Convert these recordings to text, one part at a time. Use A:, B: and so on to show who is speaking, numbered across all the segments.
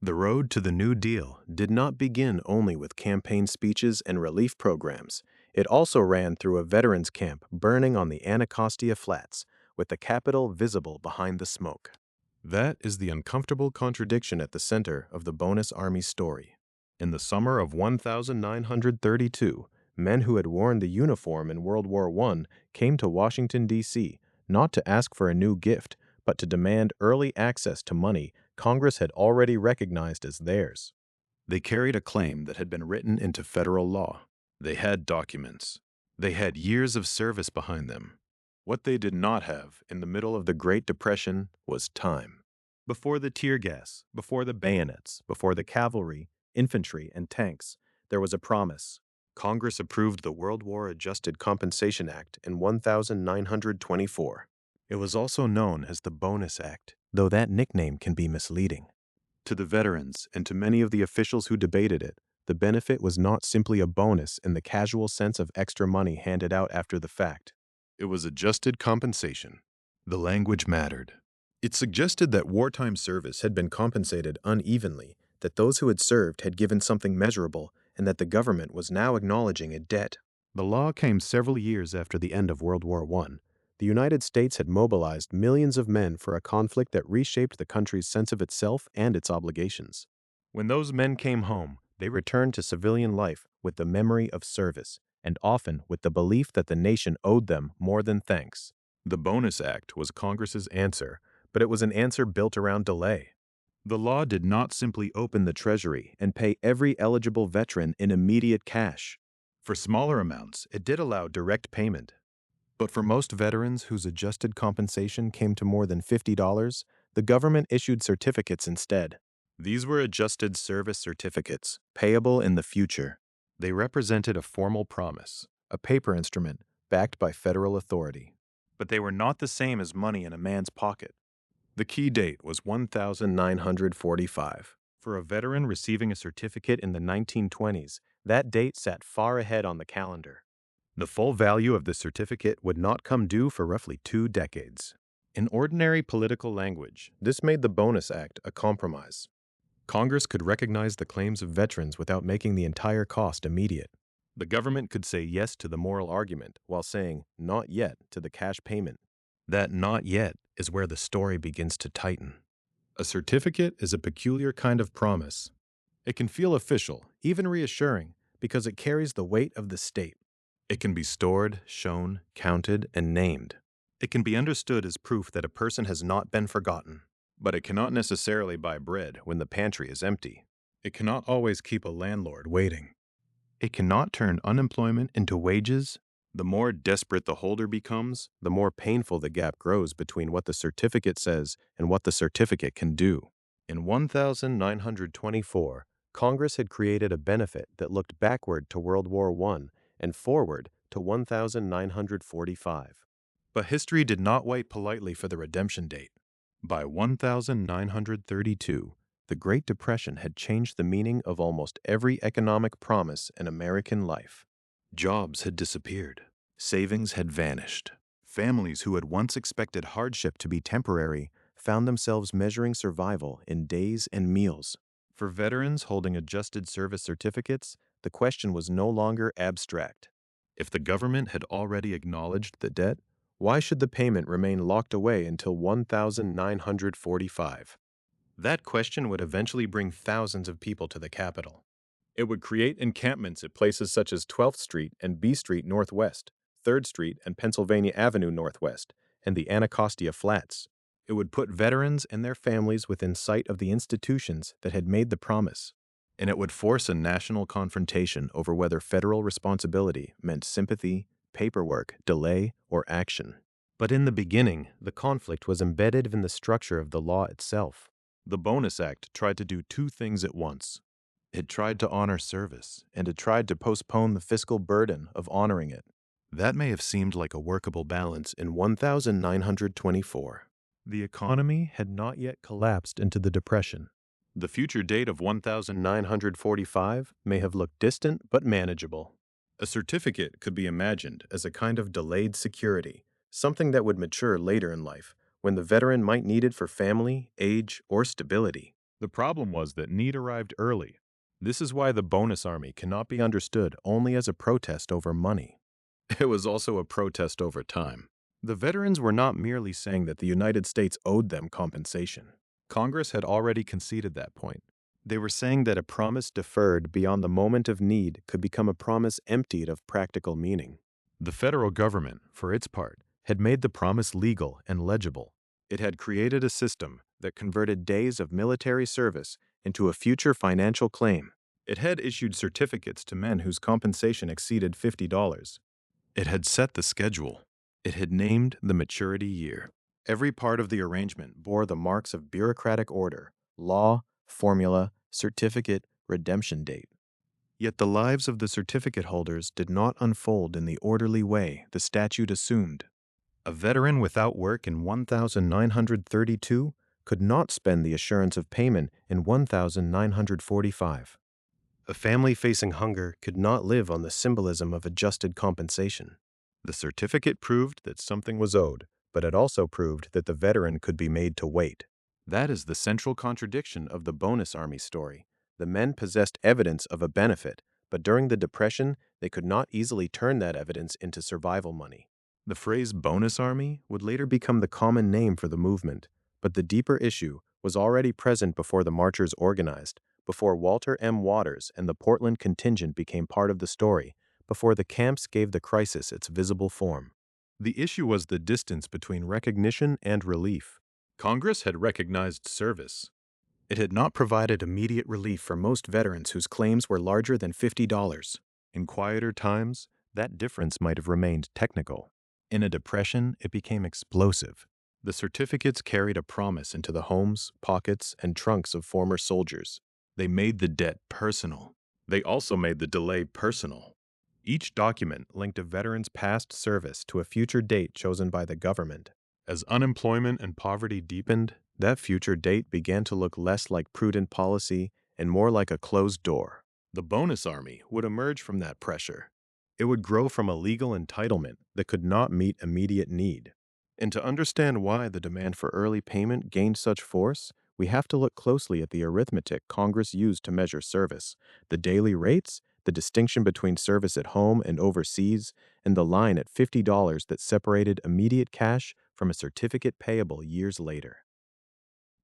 A: The road to the New Deal did not begin only with campaign speeches and relief programs. It also ran through a veterans camp burning on the Anacostia Flats, with the Capitol visible behind the smoke. That is the uncomfortable contradiction at the center of the Bonus Army story. In the summer of 1932, men who had worn the uniform in World War I came to Washington, D.C., not to ask for a new gift, but to demand early access to money Congress had already recognized as theirs. They carried a claim that had been written into federal law. They had documents. They had years of service behind them. What they did not have in the middle of the Great Depression was time. Before the tear gas, before the bayonets, before the cavalry, infantry, and tanks, there was a promise. Congress approved the World War Adjusted Compensation Act in 1924. It was also known as the Bonus Act, though that nickname can be misleading. To the veterans and to many of the officials who debated it, the benefit was not simply a bonus in the casual sense of extra money handed out after the fact. It was adjusted compensation. The language mattered. It suggested that wartime service had been compensated unevenly, that those who had served had given something measurable, and that the government was now acknowledging a debt. The law came several years after the end of World War I. The United States had mobilized millions of men for a conflict that reshaped the country's sense of itself and its obligations. When those men came home, they returned to civilian life with the memory of service, and often with the belief that the nation owed them more than thanks. The Bonus Act was Congress's answer, but it was an answer built around delay. The law did not simply open the Treasury and pay every eligible veteran in immediate cash. For smaller amounts, it did allow direct payment. But for most veterans whose adjusted compensation came to more than $50, the government issued certificates instead. These were adjusted service certificates, payable in the future. They represented a formal promise, a paper instrument backed by federal authority. But they were not the same as money in a man's pocket. The key date was 1945. For a veteran receiving a certificate in the 1920s, that date sat far ahead on the calendar. The full value of the certificate would not come due for roughly 2 decades. In ordinary political language, this made the Bonus Act a compromise. Congress could recognize the claims of veterans without making the entire cost immediate. The government could say yes to the moral argument while saying not yet to the cash payment. That not yet is where the story begins to tighten. A certificate is a peculiar kind of promise. It can feel official, even reassuring, because it carries the weight of the state. It can be stored, shown, counted, and named. It can be understood as proof that a person has not been forgotten. But it cannot necessarily buy bread when the pantry is empty. It cannot always keep a landlord waiting. It cannot turn unemployment into wages. The more desperate the holder becomes, the more painful the gap grows between what the certificate says and what the certificate can do. In 1924, Congress had created a benefit that looked backward to World War I and forward to 1945. But history did not wait politely for the redemption date. By 1932, the Great Depression had changed the meaning of almost every economic promise in American life. Jobs had disappeared. Savings had vanished. Families who had once expected hardship to be temporary found themselves measuring survival in days and meals. For veterans holding adjusted service certificates, the question was no longer abstract. If the government had already acknowledged the debt, why should the payment remain locked away until 1945? That question would eventually bring thousands of people to the Capitol. It would create encampments at places such as 12th Street and B Street Northwest, 3rd Street and Pennsylvania Avenue Northwest, and the Anacostia Flats. It would put veterans and their families within sight of the institutions that had made the promise. And it would force a national confrontation over whether federal responsibility meant sympathy, paperwork, delay, or action. But in the beginning, the conflict was embedded in the structure of the law itself. The Bonus Act tried to do 2 things at once. It tried to honor service, and it tried to postpone the fiscal burden of honoring it. That may have seemed like a workable balance in 1924. The economy had not yet collapsed into the Depression. The future date of 1945 may have looked distant but manageable. A certificate could be imagined as a kind of delayed security, something that would mature later in life, when the veteran might need it for family, age, or stability. The problem was that need arrived early. This is why the bonus army cannot be understood only as a protest over money. It was also a protest over time. The veterans were not merely saying that the United States owed them compensation. Congress had already conceded that point. They were saying that a promise deferred beyond the moment of need could become a promise emptied of practical meaning. The federal government, for its part, had made the promise legal and legible. It had created a system that converted days of military service into a future financial claim. It had issued certificates to men whose compensation exceeded $50. It had set the schedule. It had named the maturity year. Every part of the arrangement bore the marks of bureaucratic order, law, formula, certificate, redemption date. Yet the lives of the certificate holders did not unfold in the orderly way the statute assumed. A veteran without work in 1932 could not spend the assurance of payment in 1945. A family facing hunger could not live on the symbolism of adjusted compensation. The certificate proved that something was owed, but it also proved that the veteran could be made to wait. That is the central contradiction of the bonus army story. The men possessed evidence of a benefit, but during the Depression, they could not easily turn that evidence into survival money. The phrase bonus army would later become the common name for the movement, but the deeper issue was already present before the marchers organized, before Walter M. Waters and the Portland contingent became part of the story, before the camps gave the crisis its visible form. The issue was the distance between recognition and relief. Congress had recognized service. It had not provided immediate relief for most veterans whose claims were larger than $50. In quieter times, that difference might have remained technical. In a depression, it became explosive. The certificates carried a promise into the homes, pockets, and trunks of former soldiers. They made the debt personal. They also made the delay personal. Each document linked a veteran's past service to a future date chosen by the government. As unemployment and poverty deepened, that future date began to look less like prudent policy and more like a closed door. The bonus army would emerge from that pressure. It would grow from a legal entitlement that could not meet immediate need. And to understand why the demand for early payment gained such force, we have to look closely at the arithmetic Congress used to measure service, the daily rates, the distinction between service at home and overseas, and the line at $50 that separated immediate cash from a certificate payable years later.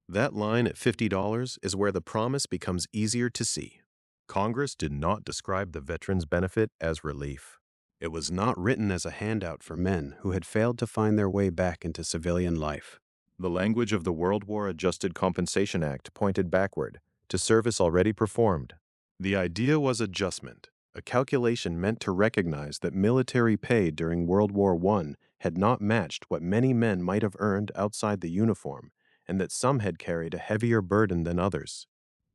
A: That line at $50 is where the promise becomes easier to see. Congress did not describe the veterans' benefit as relief. It was not written as a handout for men who had failed to find their way back into civilian life. The language of the World War Adjusted Compensation Act pointed backward, to service already performed. The idea was adjustment, a calculation meant to recognize that military pay during World War I had not matched what many men might have earned outside the uniform, and that some had carried a heavier burden than others.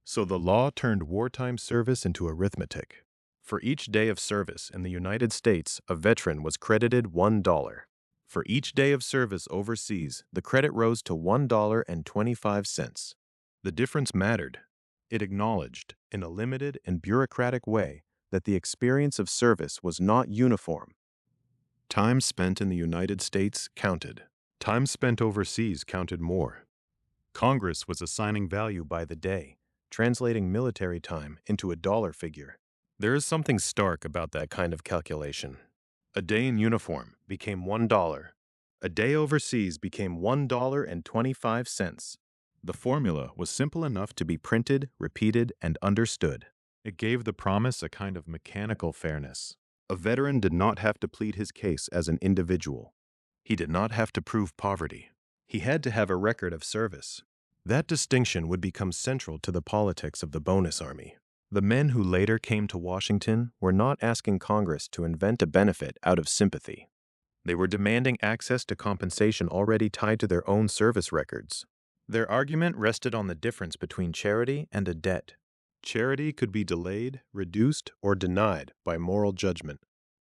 A: So the law turned wartime service into arithmetic. For each day of service in the United States, a veteran was credited $1. For each day of service overseas, the credit rose to $1.25. The difference mattered. It acknowledged, in a limited and bureaucratic way, that the experience of service was not uniform. Time spent in the United States counted. Time spent overseas counted more. Congress was assigning value by the day, translating military time into a dollar figure. There is something stark about that kind of calculation. A day in uniform became $1. A day overseas became $1.25. The formula was simple enough to be printed, repeated, and understood. It gave the promise a kind of mechanical fairness. A veteran did not have to plead his case as an individual. He did not have to prove poverty. He had to have a record of service. That distinction would become central to the politics of the bonus army. The men who later came to Washington were not asking Congress to invent a benefit out of sympathy. They were demanding access to compensation already tied to their own service records. Their argument rested on the difference between charity and a debt. Charity could be delayed, reduced, or denied by moral judgment.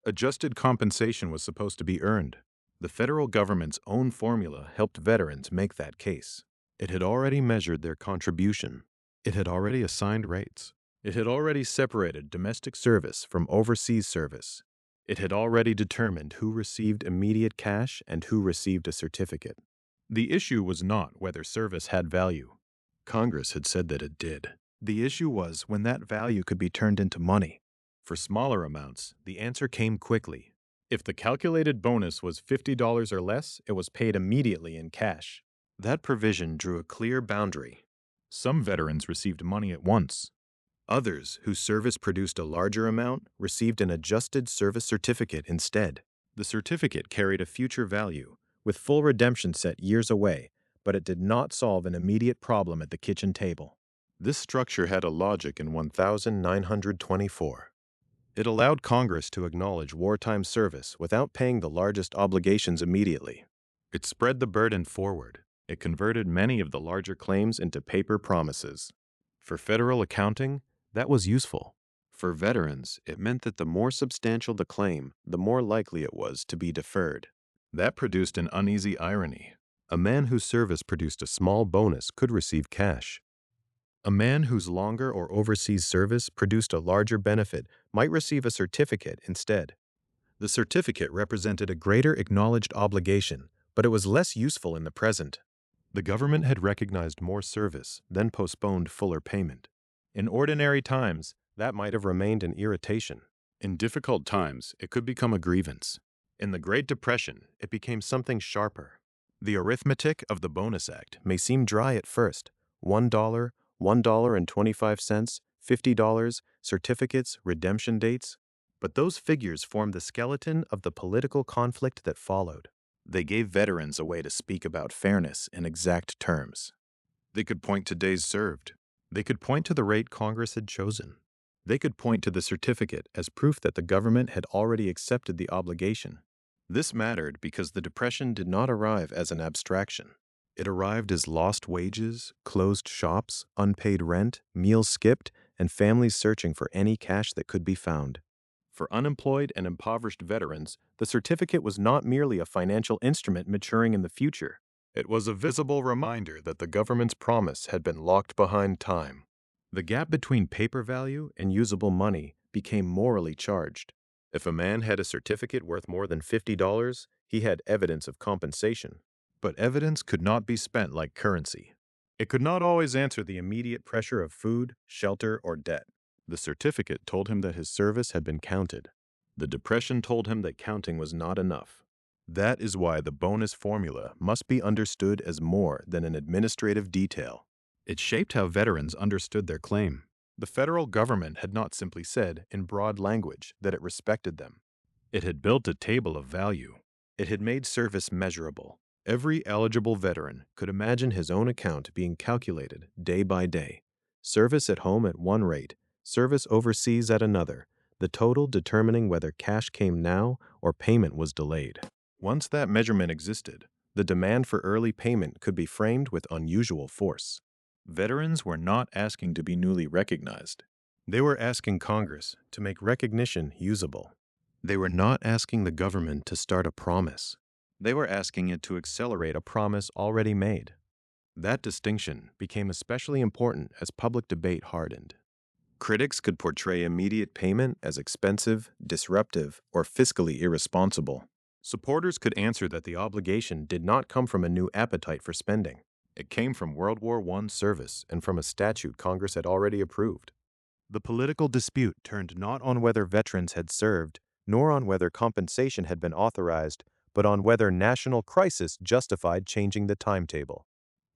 A: Adjusted compensation was supposed to be earned. The federal government's own formula helped veterans make that case. It had already measured their contribution. It had already assigned rates. It had already separated domestic service from overseas service. It had already determined who received immediate cash and who received a certificate. The issue was not whether service had value. Congress had said that it did. The issue was when that value could be turned into money. For smaller amounts, the answer came quickly. If the calculated bonus was $50 or less, it was paid immediately in cash. That provision drew a clear boundary. Some veterans received money at once. Others, whose service produced a larger amount, received an adjusted service certificate instead. The certificate carried a future value, with full redemption set years away, but it did not solve an immediate problem at the kitchen table. This structure had a logic in 1924. It allowed Congress to acknowledge wartime service without paying the largest obligations immediately. It spread the burden forward. It converted many of the larger claims into paper promises. For federal accounting, that was useful. For veterans, it meant that the more substantial the claim, the more likely it was to be deferred. That produced an uneasy irony. A man whose service produced a small bonus could receive cash. A man whose longer or overseas service produced a larger benefit might receive a certificate instead. The certificate represented a greater acknowledged obligation, but it was less useful in the present. The government had recognized more service, then postponed fuller payment. In ordinary times, that might have remained an irritation. In difficult times, it could become a grievance. In the Great Depression, it became something sharper. The arithmetic of the Bonus Act may seem dry at first. $1, $1.25, $50, certificates, redemption dates. But those figures formed the skeleton of the political conflict that followed. They gave veterans a way to speak about fairness in exact terms. They could point to days served. They could point to the rate Congress had chosen. They could point to the certificate as proof that the government had already accepted the obligation. This mattered because the Depression did not arrive as an abstraction. It arrived as lost wages, closed shops, unpaid rent, meals skipped, and families searching for any cash that could be found. For unemployed and impoverished veterans, the certificate was not merely a financial instrument maturing in the future. It was a visible reminder that the government's promise had been locked behind time. The gap between paper value and usable money became morally charged. If a man had a certificate worth more than $50, he had evidence of compensation. But evidence could not be spent like currency. It could not always answer the immediate pressure of food, shelter, or debt. The certificate told him that his service had been counted. The Depression told him that counting was not enough. That is why the bonus formula must be understood as more than an administrative detail. It shaped how veterans understood their claim. The federal government had not simply said, in broad language, that it respected them. It had built a table of value. It had made service measurable. Every eligible veteran could imagine his own account being calculated day by day. Service at home at one rate, service overseas at another, the total determining whether cash came now or payment was delayed. Once that measurement existed, the demand for early payment could be framed with unusual force. Veterans were not asking to be newly recognized. They were asking Congress to make recognition usable. They were not asking the government to start a promise. They were asking it to accelerate a promise already made. That distinction became especially important as public debate hardened. Critics could portray immediate payment as expensive, disruptive, or fiscally irresponsible. Supporters could answer that the obligation did not come from a new appetite for spending. It came from World War I service and from a statute Congress had already approved. The political dispute turned not on whether veterans had served, nor on whether compensation had been authorized, but on whether national crisis justified changing the timetable.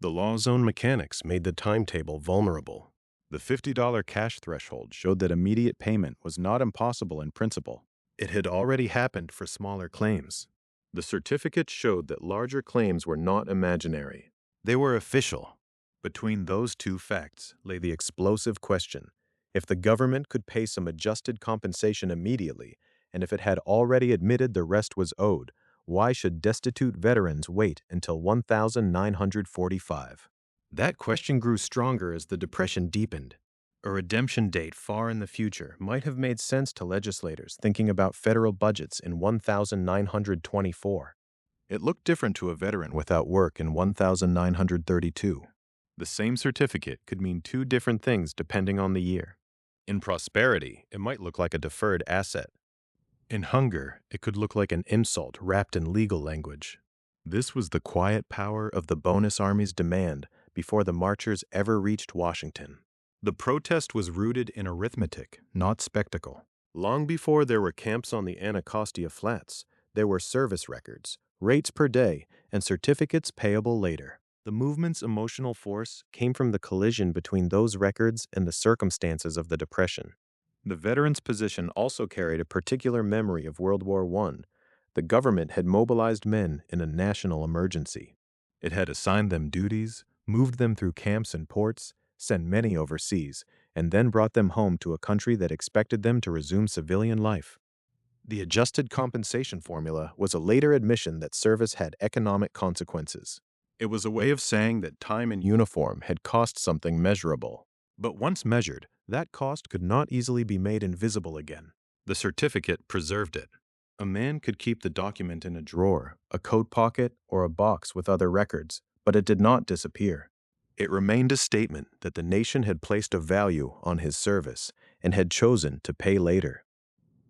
A: The law's own mechanics made the timetable vulnerable. The $50 cash threshold showed that immediate payment was not impossible in principle. It had already happened for smaller claims. The certificate showed that larger claims were not imaginary. They were official. Between those two facts lay the explosive question. If the government could pay some adjusted compensation immediately, and if it had already admitted the rest was owed, why should destitute veterans wait until 1945? That question grew stronger as the Depression deepened. A redemption date far in the future might have made sense to legislators thinking about federal budgets in 1924. It looked different to a veteran without work in 1932. The same certificate could mean two different things depending on the year. In prosperity, it might look like a deferred asset. In hunger, it could look like an insult wrapped in legal language. This was the quiet power of the bonus army's demand before the marchers ever reached Washington. The protest was rooted in arithmetic, not spectacle. Long before there were camps on the Anacostia Flats, there were service records, rates per day, and certificates payable later. The movement's emotional force came from the collision between those records and the circumstances of the Depression. The veterans' position also carried a particular memory of World War I. The government had mobilized men in a national emergency. It had assigned them duties, moved them through camps and ports, sent many overseas, and then brought them home to a country that expected them to resume civilian life. The adjusted compensation formula was a later admission that service had economic consequences. It was a way of saying that time in uniform had cost something measurable. But once measured, that cost could not easily be made invisible again. The certificate preserved it. A man could keep the document in a drawer, a coat pocket, or a box with other records, but it did not disappear. It remained a statement that the nation had placed a value on his service and had chosen to pay later.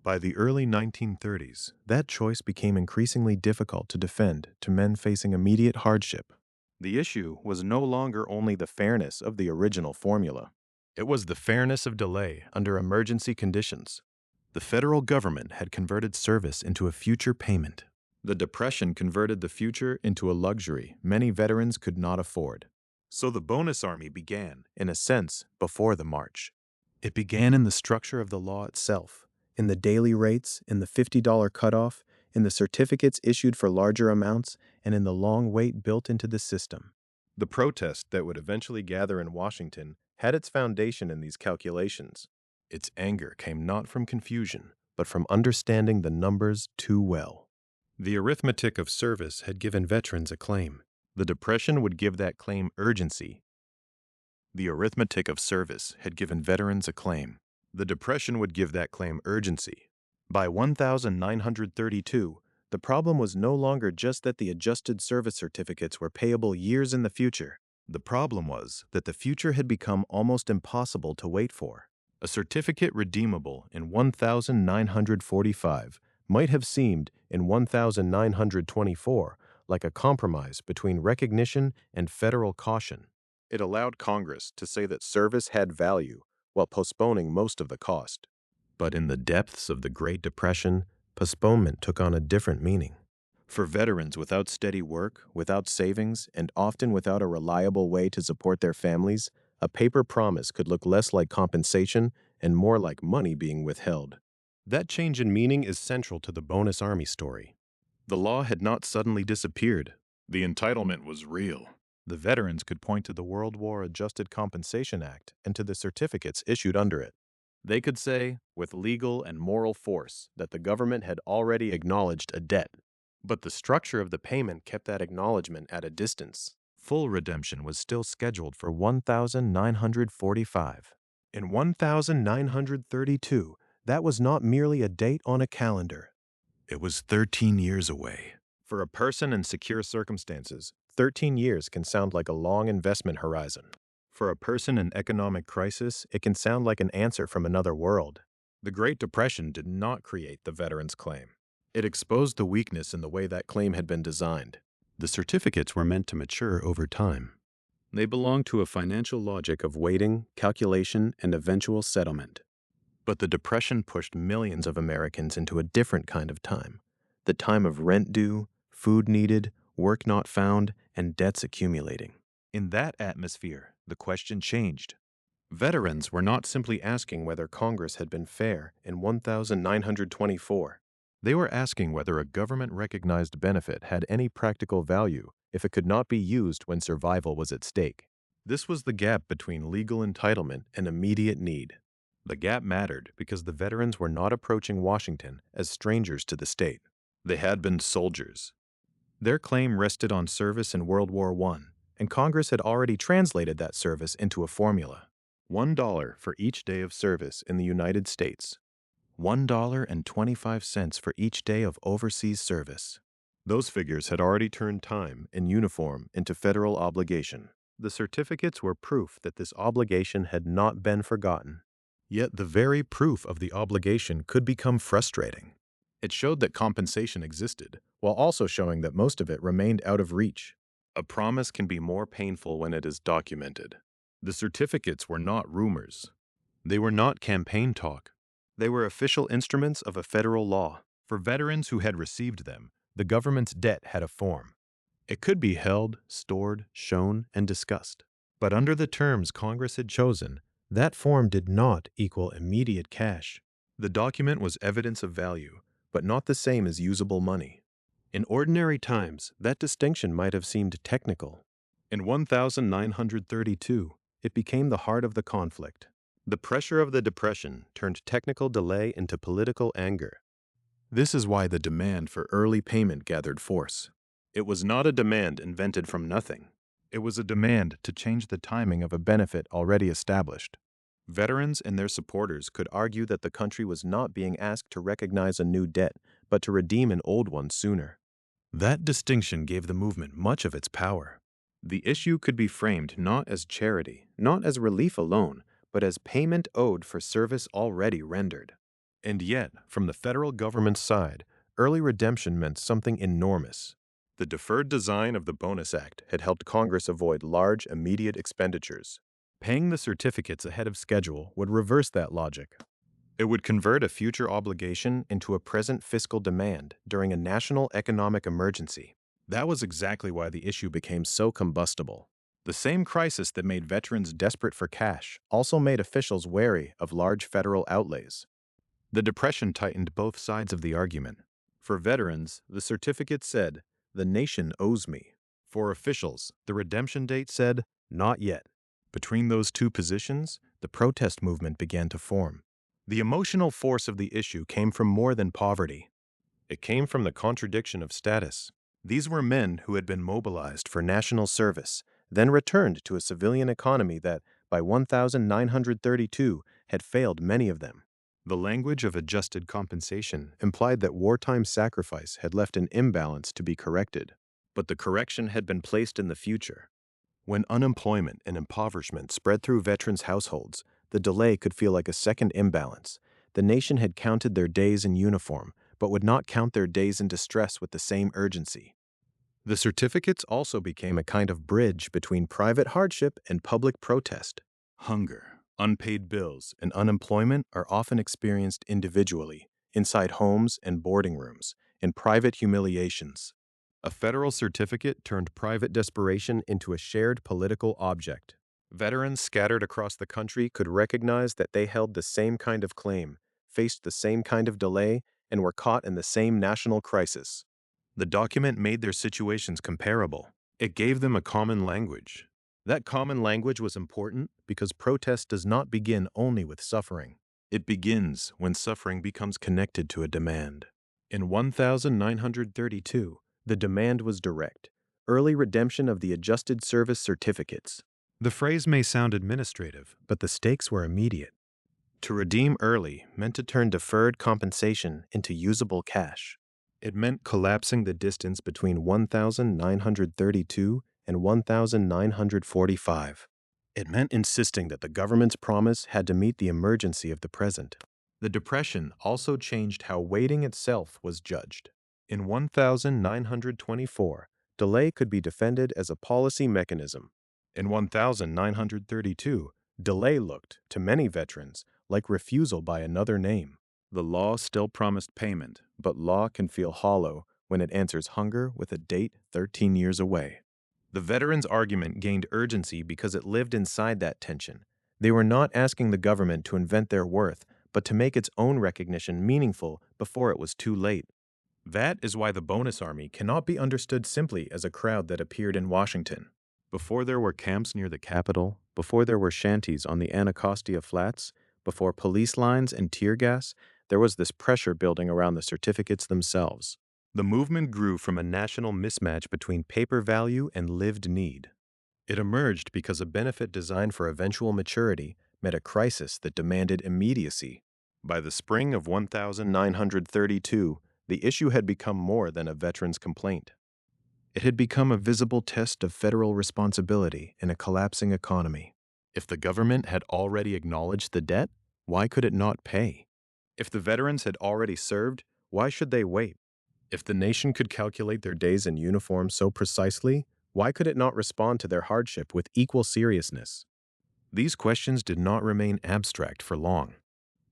A: By the early 1930s, that choice became increasingly difficult to defend to men facing immediate hardship. The issue was no longer only the fairness of the original formula. It was the fairness of delay under emergency conditions. The federal government had converted service into a future payment. The Depression converted the future into a luxury many veterans could not afford. So the bonus army began, in a sense, before the march. It began in the structure of the law itself, in the daily rates, in the $50 cutoff, in the certificates issued for larger amounts, and in the long wait built into the system. The protest that would eventually gather in Washington had its foundation in these calculations. Its anger came not from confusion, but from understanding the numbers too well. The arithmetic of service had given veterans a claim. The Depression would give that claim urgency. The arithmetic of service had given veterans a claim. The Depression would give that claim urgency. By 1932, the problem was no longer just that the adjusted service certificates were payable years in the future. The problem was that the future had become almost impossible to wait for. A certificate redeemable in 1945 might have seemed, in 1924, like a compromise between recognition and federal caution. It allowed Congress to say that service had value while postponing most of the cost. But in the depths of the Great Depression, postponement took on a different meaning. For veterans without steady work, without savings, and often without a reliable way to support their families, a paper promise could look less like compensation and more like money being withheld. That change in meaning is central to the Bonus Army story. The law had not suddenly disappeared. The entitlement was real. The veterans could point to the World War Adjusted Compensation Act and to the certificates issued under it. They could say, with legal and moral force, that the government had already acknowledged a debt. But the structure of the payment kept that acknowledgement at a distance. Full redemption was still scheduled for 1945. In 1932, that was not merely a date on a calendar. It was 13 years away. For a person in secure circumstances, 13 years can sound like a long investment horizon. For a person in economic crisis, it can sound like an answer from another world. The Great Depression did not create the veterans' claim. It exposed the weakness in the way that claim had been designed. The certificates were meant to mature over time. They belonged to a financial logic of waiting, calculation, and eventual settlement. But the Depression pushed millions of Americans into a different kind of time. The time of rent due, food needed, work not found, and debts accumulating. In that atmosphere, the question changed. Veterans were not simply asking whether Congress had been fair in 1924. They were asking whether a government-recognized benefit had any practical value if it could not be used when survival was at stake. This was the gap between legal entitlement and immediate need. The gap mattered because the veterans were not approaching Washington as strangers to the state. They had been soldiers. Their claim rested on service in World War I, and Congress had already translated that service into a formula. $1 for each day of service in the United States. $1.25 for each day of overseas service. Those figures had already turned time and uniform into federal obligation. The certificates were proof that this obligation had not been forgotten. Yet the very proof of the obligation could become frustrating. It showed that compensation existed, while also showing that most of it remained out of reach. A promise can be more painful when it is documented. The certificates were not rumors. They were not campaign talk. They were official instruments of a federal law. For veterans who had received them, the government's debt had a form. It could be held, stored, shown, and discussed. But under the terms Congress had chosen, that form did not equal immediate cash. The document was evidence of value, but not the same as usable money. In ordinary times, that distinction might have seemed technical. In 1932, it became the heart of the conflict. The pressure of the Depression turned technical delay into political anger. This is why the demand for early payment gathered force. It was not a demand invented from nothing. It was a demand to change the timing of a benefit already established. Veterans and their supporters could argue that the country was not being asked to recognize a new debt, but to redeem an old one sooner. That distinction gave the movement much of its power. The issue could be framed not as charity, not as relief alone, but as payment owed for service already rendered. And yet, from the federal government's side, early redemption meant something enormous. The deferred design of the Bonus Act had helped Congress avoid large, immediate expenditures. Paying the certificates ahead of schedule would reverse that logic. It would convert a future obligation into a present fiscal demand during a national economic emergency. That was exactly why the issue became so combustible. The same crisis that made veterans desperate for cash also made officials wary of large federal outlays. The Depression tightened both sides of the argument. For veterans, the certificate said, "The nation owes me." For officials, the redemption date said, "Not yet." Between those two positions, the protest movement began to form. The emotional force of the issue came from more than poverty. It came from the contradiction of status. These were men who had been mobilized for national service, then returned to a civilian economy that, by 1932, had failed many of them. The language of adjusted compensation implied that wartime sacrifice had left an imbalance to be corrected. But the correction had been placed in the future. When unemployment and impoverishment spread through veterans' households, the delay could feel like a second imbalance. The nation had counted their days in uniform, but would not count their days in distress with the same urgency. The certificates also became a kind of bridge between private hardship and public protest. Hunger, unpaid bills, and unemployment are often experienced individually, inside homes and boarding rooms, in private humiliations. A federal certificate turned private desperation into a shared political object. Veterans scattered across the country could recognize that they held the same kind of claim, faced the same kind of delay, and were caught in the same national crisis. The document made their situations comparable. It gave them a common language. That common language was important because protest does not begin only with suffering. It begins when suffering becomes connected to a demand. In 1932, the demand was direct: early redemption of the adjusted service certificates. The phrase may sound administrative, but the stakes were immediate. To redeem early meant to turn deferred compensation into usable cash. It meant collapsing the distance between 1932 and 1945. It meant insisting that the government's promise had to meet the emergency of the present. The Depression also changed how waiting itself was judged. In 1924, delay could be defended as a policy mechanism. In 1932, delay looked, to many veterans, like refusal by another name. The law still promised payment, but law can feel hollow when it answers hunger with a date 13 years away. The veterans' argument gained urgency because it lived inside that tension. They were not asking the government to invent their worth, but to make its own recognition meaningful before it was too late. That is why the Bonus Army cannot be understood simply as a crowd that appeared in Washington. Before there were camps near the Capitol, before there were shanties on the Anacostia Flats, before police lines and tear gas, there was this pressure building around the certificates themselves. The movement grew from a national mismatch between paper value and lived need. It emerged because a benefit designed for eventual maturity met a crisis that demanded immediacy. By the spring of 1932, the issue had become more than a veteran's complaint. It had become a visible test of federal responsibility in a collapsing economy. If the government had already acknowledged the debt, why could it not pay? If the veterans had already served, why should they wait? If the nation could calculate their days in uniform so precisely, Why could it not respond to their hardship with equal seriousness? These questions did not remain abstract for long.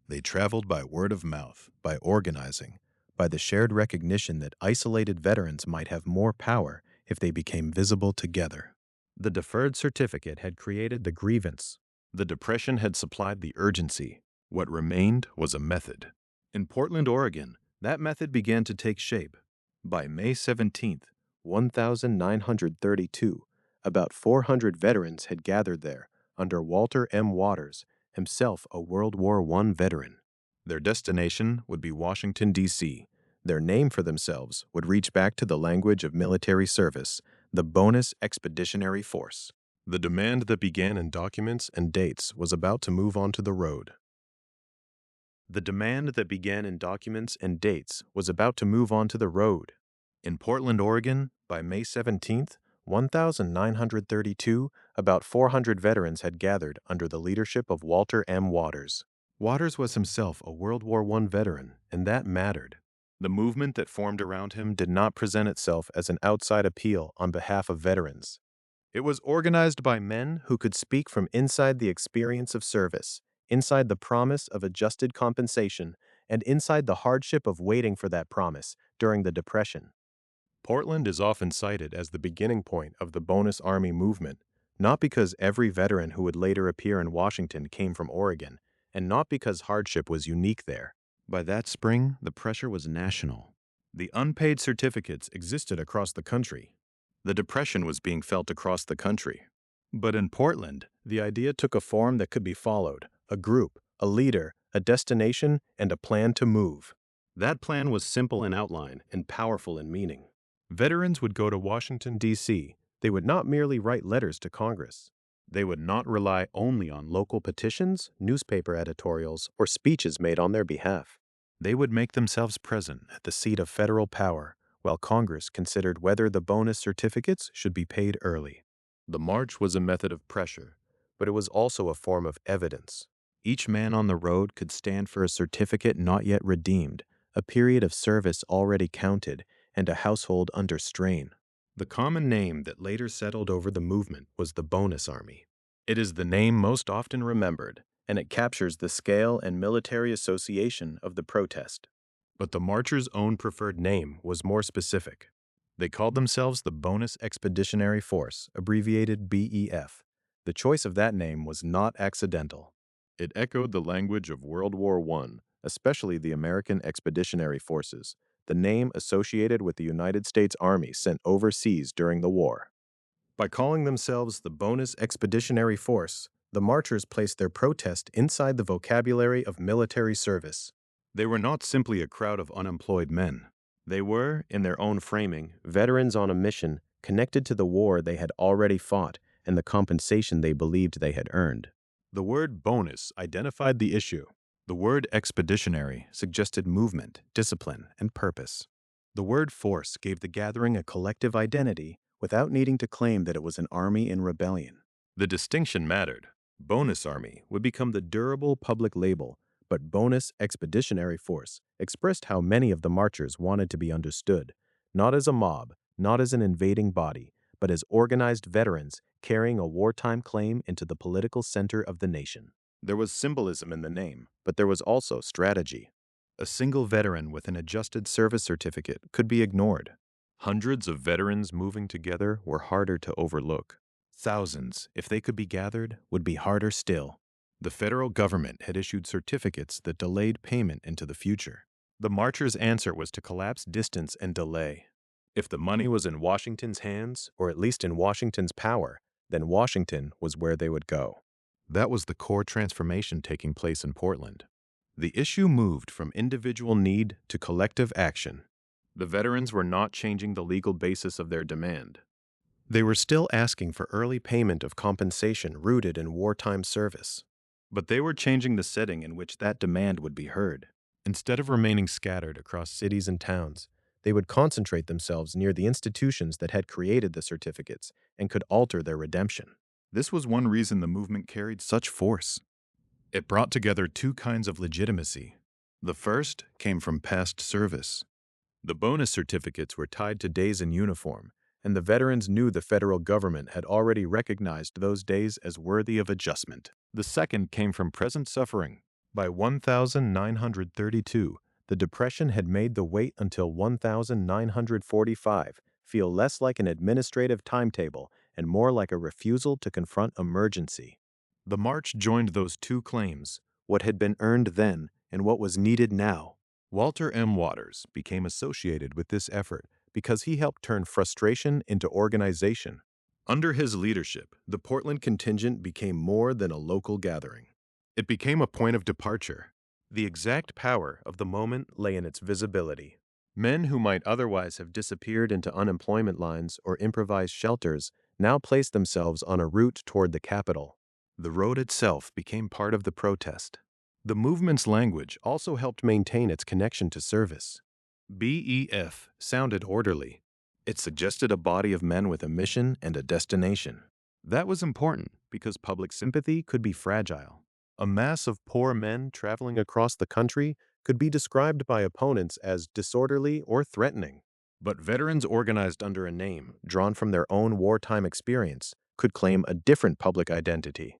A: They traveled by word of mouth, by organizing, by the shared recognition that isolated veterans might have more power if they became visible together. The deferred certificate had created the grievance. The depression had supplied the urgency. What remained was a method. In Portland, Oregon, that method began to take shape. By May 17th, 1932, about 400 veterans had gathered there under Walter M. Waters, himself a World War I veteran. Their destination would be Washington, D.C. Their name for themselves would reach back to the language of military service, the Bonus Expeditionary Force. The demand that began in documents and dates was about to move onto the road. The demand that began in documents and dates was about to move onto the road. In Portland, Oregon, by May 17th, 1932, about 400 veterans had gathered under the leadership of Walter M. Waters. Waters was himself a World War I veteran, and that mattered. The movement that formed around him did not present itself as an outside appeal on behalf of veterans. It was organized by men who could speak from inside the experience of service, inside the promise of adjusted compensation, and inside the hardship of waiting for that promise during the Depression. Portland is often cited as the beginning point of the Bonus Army movement, not because every veteran who would later appear in Washington came from Oregon, and not because hardship was unique there. By that spring, the pressure was national. The unpaid certificates existed across the country. The Depression was being felt across the country. But in Portland, the idea took a form that could be followed: a group, a leader, a destination, and a plan to move. That plan was simple in outline and powerful in meaning. Veterans would go to Washington, D.C. They would not merely write letters to Congress. They would not rely only on local petitions, newspaper editorials, or speeches made on their behalf. They would make themselves present at the seat of federal power, while Congress considered whether the bonus certificates should be paid early. The march was a method of pressure, but it was also a form of evidence. Each man on the road could stand for a certificate not yet redeemed, a period of service already counted, and a household under strain. The common name that later settled over the movement was the Bonus Army. It is the name most often remembered, and it captures the scale and military association of the protest. But the marchers' own preferred name was more specific. They called themselves the Bonus Expeditionary Force, abbreviated BEF. The choice of that name was not accidental. It echoed the language of World War I, especially the American Expeditionary Forces, the name associated with the United States Army sent overseas during the war. By calling themselves the Bonus Expeditionary Force, the marchers placed their protest inside the vocabulary of military service. They were not simply a crowd of unemployed men. They were, in their own framing, veterans on a mission connected to the war they had already fought and the compensation they believed they had earned. The word bonus identified the issue. The word expeditionary suggested movement, discipline, and purpose. The word force gave the gathering a collective identity without needing to claim that it was an army in rebellion. The distinction mattered. Bonus Army would become the durable public label, but Bonus Expeditionary Force expressed how many of the marchers wanted to be understood, not as a mob, not as an invading body, but as organized veterans carrying a wartime claim into the political center of the nation. There was symbolism in the name, but there was also strategy. A single veteran with an adjusted service certificate could be ignored. Hundreds of veterans moving together were harder to overlook. Thousands, if they could be gathered, would be harder still. The federal government had issued certificates that delayed payment into the future. The marchers' answer was to collapse distance and delay. If the money was in Washington's hands, or at least in Washington's power, then Washington was where they would go. That was the core transformation taking place in Portland. The issue moved from individual need to collective action. The veterans were not changing the legal basis of their demand. They were still asking for early payment of compensation rooted in wartime service. But they were changing the setting in which that demand would be heard. Instead of remaining scattered across cities and towns, they would concentrate themselves near the institutions that had created the certificates and could alter their redemption. This was one reason the movement carried such force. It brought together two kinds of legitimacy. The first came from past service. The bonus certificates were tied to days in uniform, and the veterans knew the federal government had already recognized those days as worthy of adjustment. The second came from present suffering. By 1932, the Depression had made the wait until 1945 feel less like an administrative timetable and more like a refusal to confront emergency. The march joined those two claims, what had been earned then and what was needed now. Walter M. Waters became associated with this effort because he helped turn frustration into organization. Under his leadership, the Portland contingent became more than a local gathering. It became a point of departure. The exact power of the moment lay in its visibility. Men who might otherwise have disappeared into unemployment lines or improvised shelters now placed themselves on a route toward the capital. The road itself became part of the protest. The movement's language also helped maintain its connection to service. BEF sounded orderly. It suggested a body of men with a mission and a destination. That was important because public sympathy could be fragile. A mass of poor men traveling across the country could be described by opponents as disorderly or threatening. But veterans organized under a name, drawn from their own wartime experience, could claim a different public identity.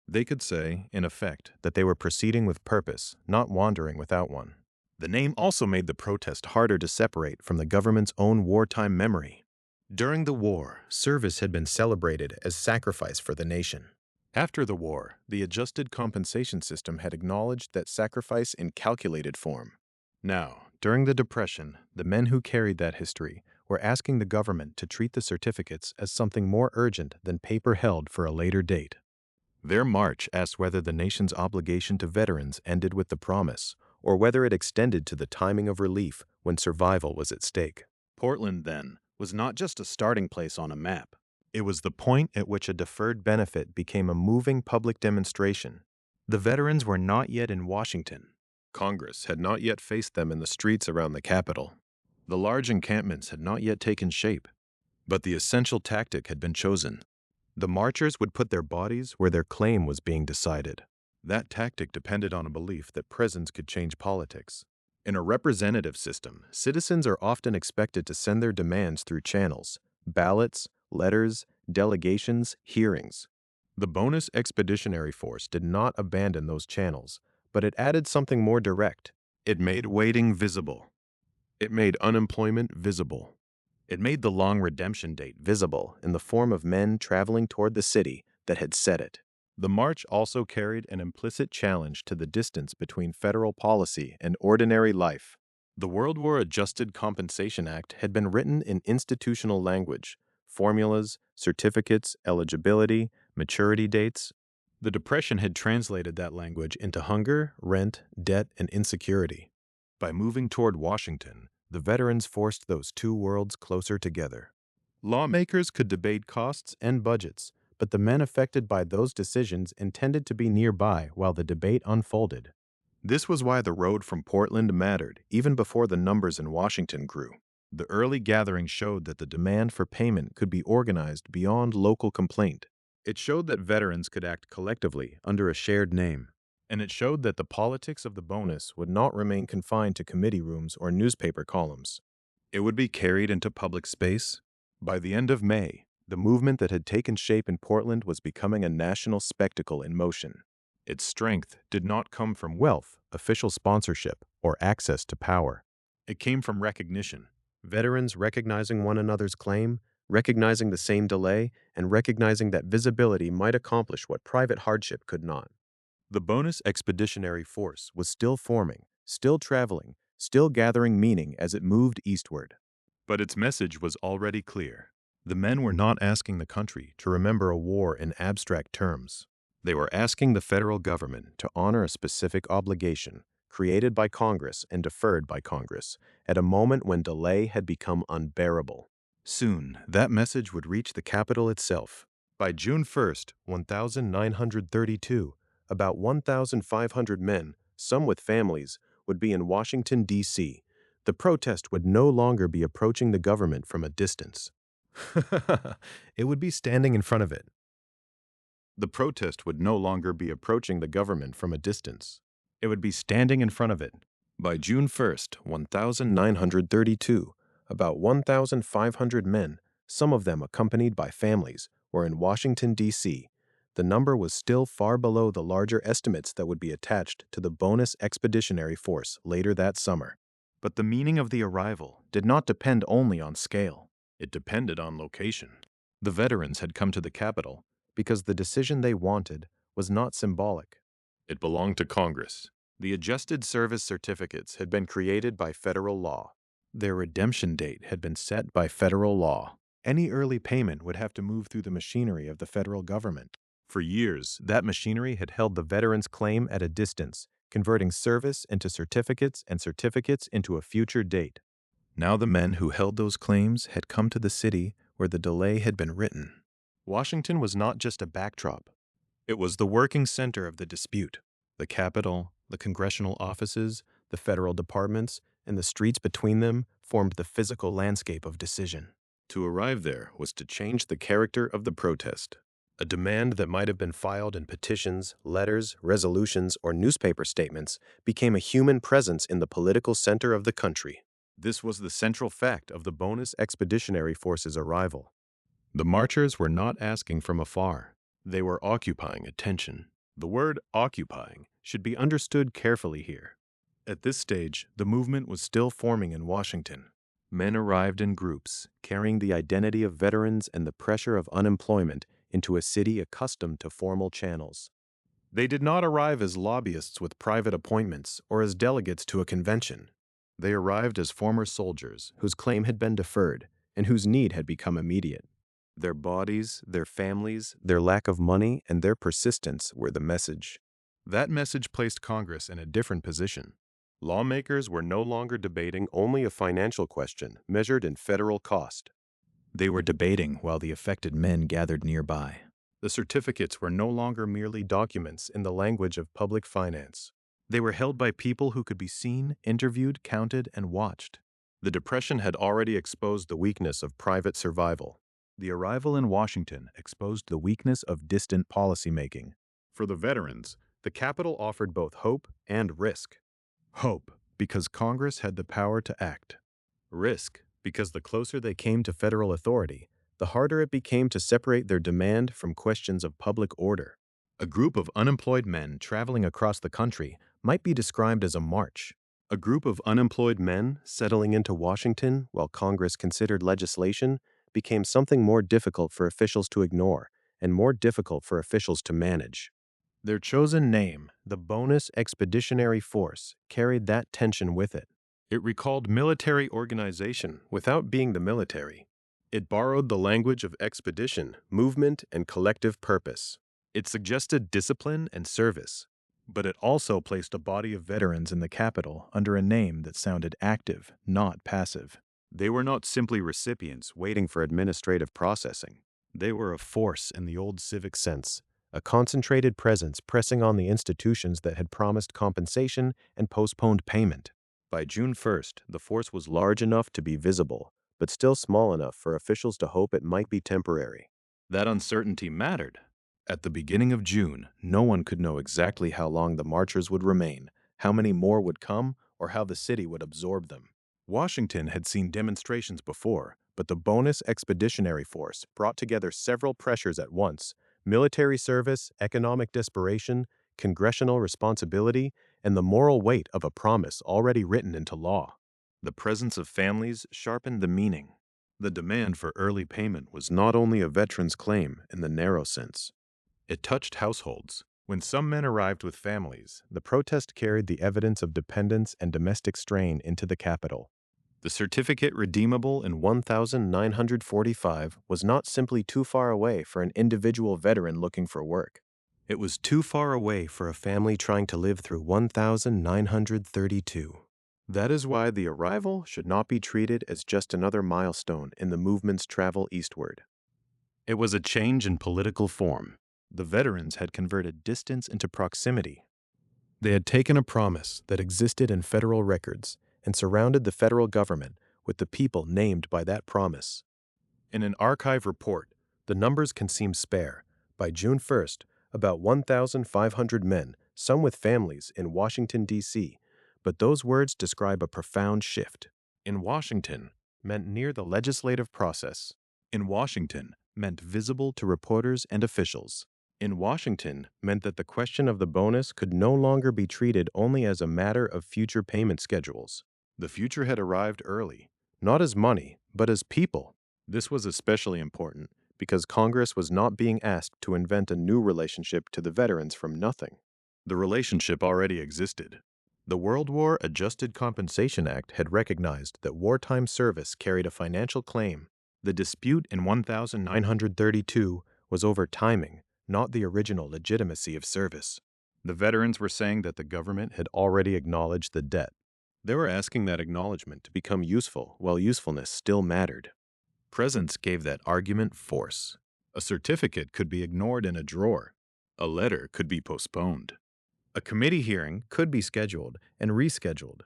A: They could say, in effect, that they were proceeding with purpose, not wandering without one. The name also made the protest harder to separate from the government's own wartime memory. During the war, service had been celebrated as sacrifice for the nation. After the war, the adjusted compensation system had acknowledged that sacrifice in calculated form. Now, during the Depression, the men who carried that history were asking the government to treat the certificates as something more urgent than paper held for a later date. Their march asked whether the nation's obligation to veterans ended with the promise, or whether it extended to the timing of relief when survival was at stake. Portland, then, was not just a starting place on a map. It was the point at which a deferred benefit became a moving public demonstration. The veterans were not yet in Washington. Congress had not yet faced them in the streets around the Capitol. The large encampments had not yet taken shape. But the essential tactic had been chosen. The marchers would put their bodies where their claim was being decided. That tactic depended on a belief that presence could change politics. In a representative system, citizens are often expected to send their demands through channels: ballots, letters, delegations, hearings. The Bonus Expeditionary Force did not abandon those channels, but it added something more direct. It made waiting visible. It made unemployment visible. It made the long redemption date visible in the form of men traveling toward the city that had set it. The march also carried an implicit challenge to the distance between federal policy and ordinary life. The World War Adjusted Compensation Act had been written in institutional language: formulas, certificates, eligibility, maturity dates. The Depression had translated that language into hunger, rent, debt, and insecurity. By moving toward Washington, the veterans forced those two worlds closer together. Lawmakers could debate costs and budgets, but the men affected by those decisions intended to be nearby while the debate unfolded. This was why the road from Portland mattered, even before the numbers in Washington grew. The early gathering showed that the demand for payment could be organized beyond local complaint. It showed that veterans could act collectively under a shared name. And it showed that the politics of the bonus would not remain confined to committee rooms or newspaper columns. It would be carried into public space. By the end of May, the movement that had taken shape in Portland was becoming a national spectacle in motion. Its strength did not come from wealth, official sponsorship, or access to power. It came from recognition. Veterans recognizing one another's claim, recognizing the same delay, and recognizing that visibility might accomplish what private hardship could not. The Bonus Expeditionary Force was still forming, still traveling, still gathering meaning as it moved eastward. But its message was already clear. The men were not asking the country to remember a war in abstract terms. They were asking the federal government to honor a specific obligation created by Congress and deferred by Congress at a moment when delay had become unbearable. Soon, that message would reach the Capitol itself. By June 1st, 1932, about 1,500 men, some with families, would be in Washington, D.C. The protest would no longer be approaching the government from a distance. It would be standing in front of it. The protest would no longer be approaching the government from a distance. It would be standing in front of it. By June 1st, 1932, about 1,500 men, some of them accompanied by families, were in Washington, D.C. The number was still far below the larger estimates that would be attached to the Bonus Expeditionary Force later that summer. But the meaning of the arrival did not depend only on scale. It depended on location. The veterans had come to the capital because the decision they wanted was not symbolic. It belonged to Congress. The adjusted service certificates had been created by federal law. Their redemption date had been set by federal law. Any early payment would have to move through the machinery of the federal government. For years, that machinery had held the veteran's claim at a distance, converting service into certificates and certificates into a future date. Now the men who held those claims had come to the city where the delay had been written. Washington was not just a backdrop. It was the working center of the dispute. The Capitol, the congressional offices, the federal departments, and the streets between them formed the physical landscape of decision. To arrive there was to change the character of the protest. A demand that might have been filed in petitions, letters, resolutions, or newspaper statements became a human presence in the political center of the country. This was the central fact of the Bonus Expeditionary Force's arrival. The marchers were not asking from afar. They were occupying attention. The word occupying should be understood carefully here. At this stage, the movement was still forming in Washington. Men arrived in groups, carrying the identity of veterans and the pressure of unemployment into a city accustomed to formal channels. They did not arrive as lobbyists with private appointments or as delegates to a convention. They arrived as former soldiers whose claim had been deferred and whose need had become immediate. Their bodies, their families, their lack of money, and their persistence were the message. That message placed Congress in a different position. Lawmakers were no longer debating only a financial question measured in federal cost. They were debating while the affected men gathered nearby. The certificates were no longer merely documents in the language of public finance. They were held by people who could be seen, interviewed, counted, and watched. The Depression had already exposed the weakness of private survival. The arrival in Washington exposed the weakness of distant policymaking. For the veterans, the Capitol offered both hope and risk. Hope, because Congress had the power to act. Risk, because the closer they came to federal authority, the harder it became to separate their demand from questions of public order. A group of unemployed men traveling across the country might be described as a march. A group of unemployed men settling into Washington while Congress considered legislation became something more difficult for officials to ignore and more difficult for officials to manage. Their chosen name, the Bonus Expeditionary Force, carried that tension with it. It recalled military organization without being the military. It borrowed the language of expedition, movement, and collective purpose. It suggested discipline and service, but it also placed a body of veterans in the Capitol under a name that sounded active, not passive. They were not simply recipients waiting for administrative processing. They were a force in the old civic sense, a concentrated presence pressing on the institutions that had promised compensation and postponed payment. By June 1st, the force was large enough to be visible, but still small enough for officials to hope it might be temporary. That uncertainty mattered. At the beginning of June, no one could know exactly how long the marchers would remain, how many more would come, or how the city would absorb them. Washington had seen demonstrations before, but the Bonus Expeditionary Force brought together several pressures at once: military service, economic desperation, congressional responsibility, and the moral weight of a promise already written into law. The presence of families sharpened the meaning. The demand for early payment was not only a veteran's claim in the narrow sense. It touched households. When some men arrived with families, the protest carried the evidence of dependence and domestic strain into the Capitol. The certificate redeemable in 1945 was not simply too far away for an individual veteran looking for work. It was too far away for a family trying to live through 1932. That is why the arrival should not be treated as just another milestone in the movement's travel eastward. It was a change in political form. The veterans had converted distance into proximity. They had taken a promise that existed in federal records and surrounded the federal government with the people named by that promise. In an archive report, the numbers can seem spare. By June 1st, about 1,500 men, some with families, in Washington, D.C., but those words describe a profound shift. In Washington meant near the legislative process. In Washington meant visible to reporters and officials. In Washington meant that the question of the bonus could no longer be treated only as a matter of future payment schedules. The future had arrived early, not as money, but as people. This was especially important because Congress was not being asked to invent a new relationship to the veterans from nothing. The relationship already existed. The World War Adjusted Compensation Act had recognized that wartime service carried a financial claim. The dispute in 1932 was over timing, not the original legitimacy of service. The veterans were saying that the government had already acknowledged the debt. They were asking that acknowledgement to become useful while usefulness still mattered. Presence gave that argument force. A certificate could be ignored in a drawer. A letter could be postponed. A committee hearing could be scheduled and rescheduled.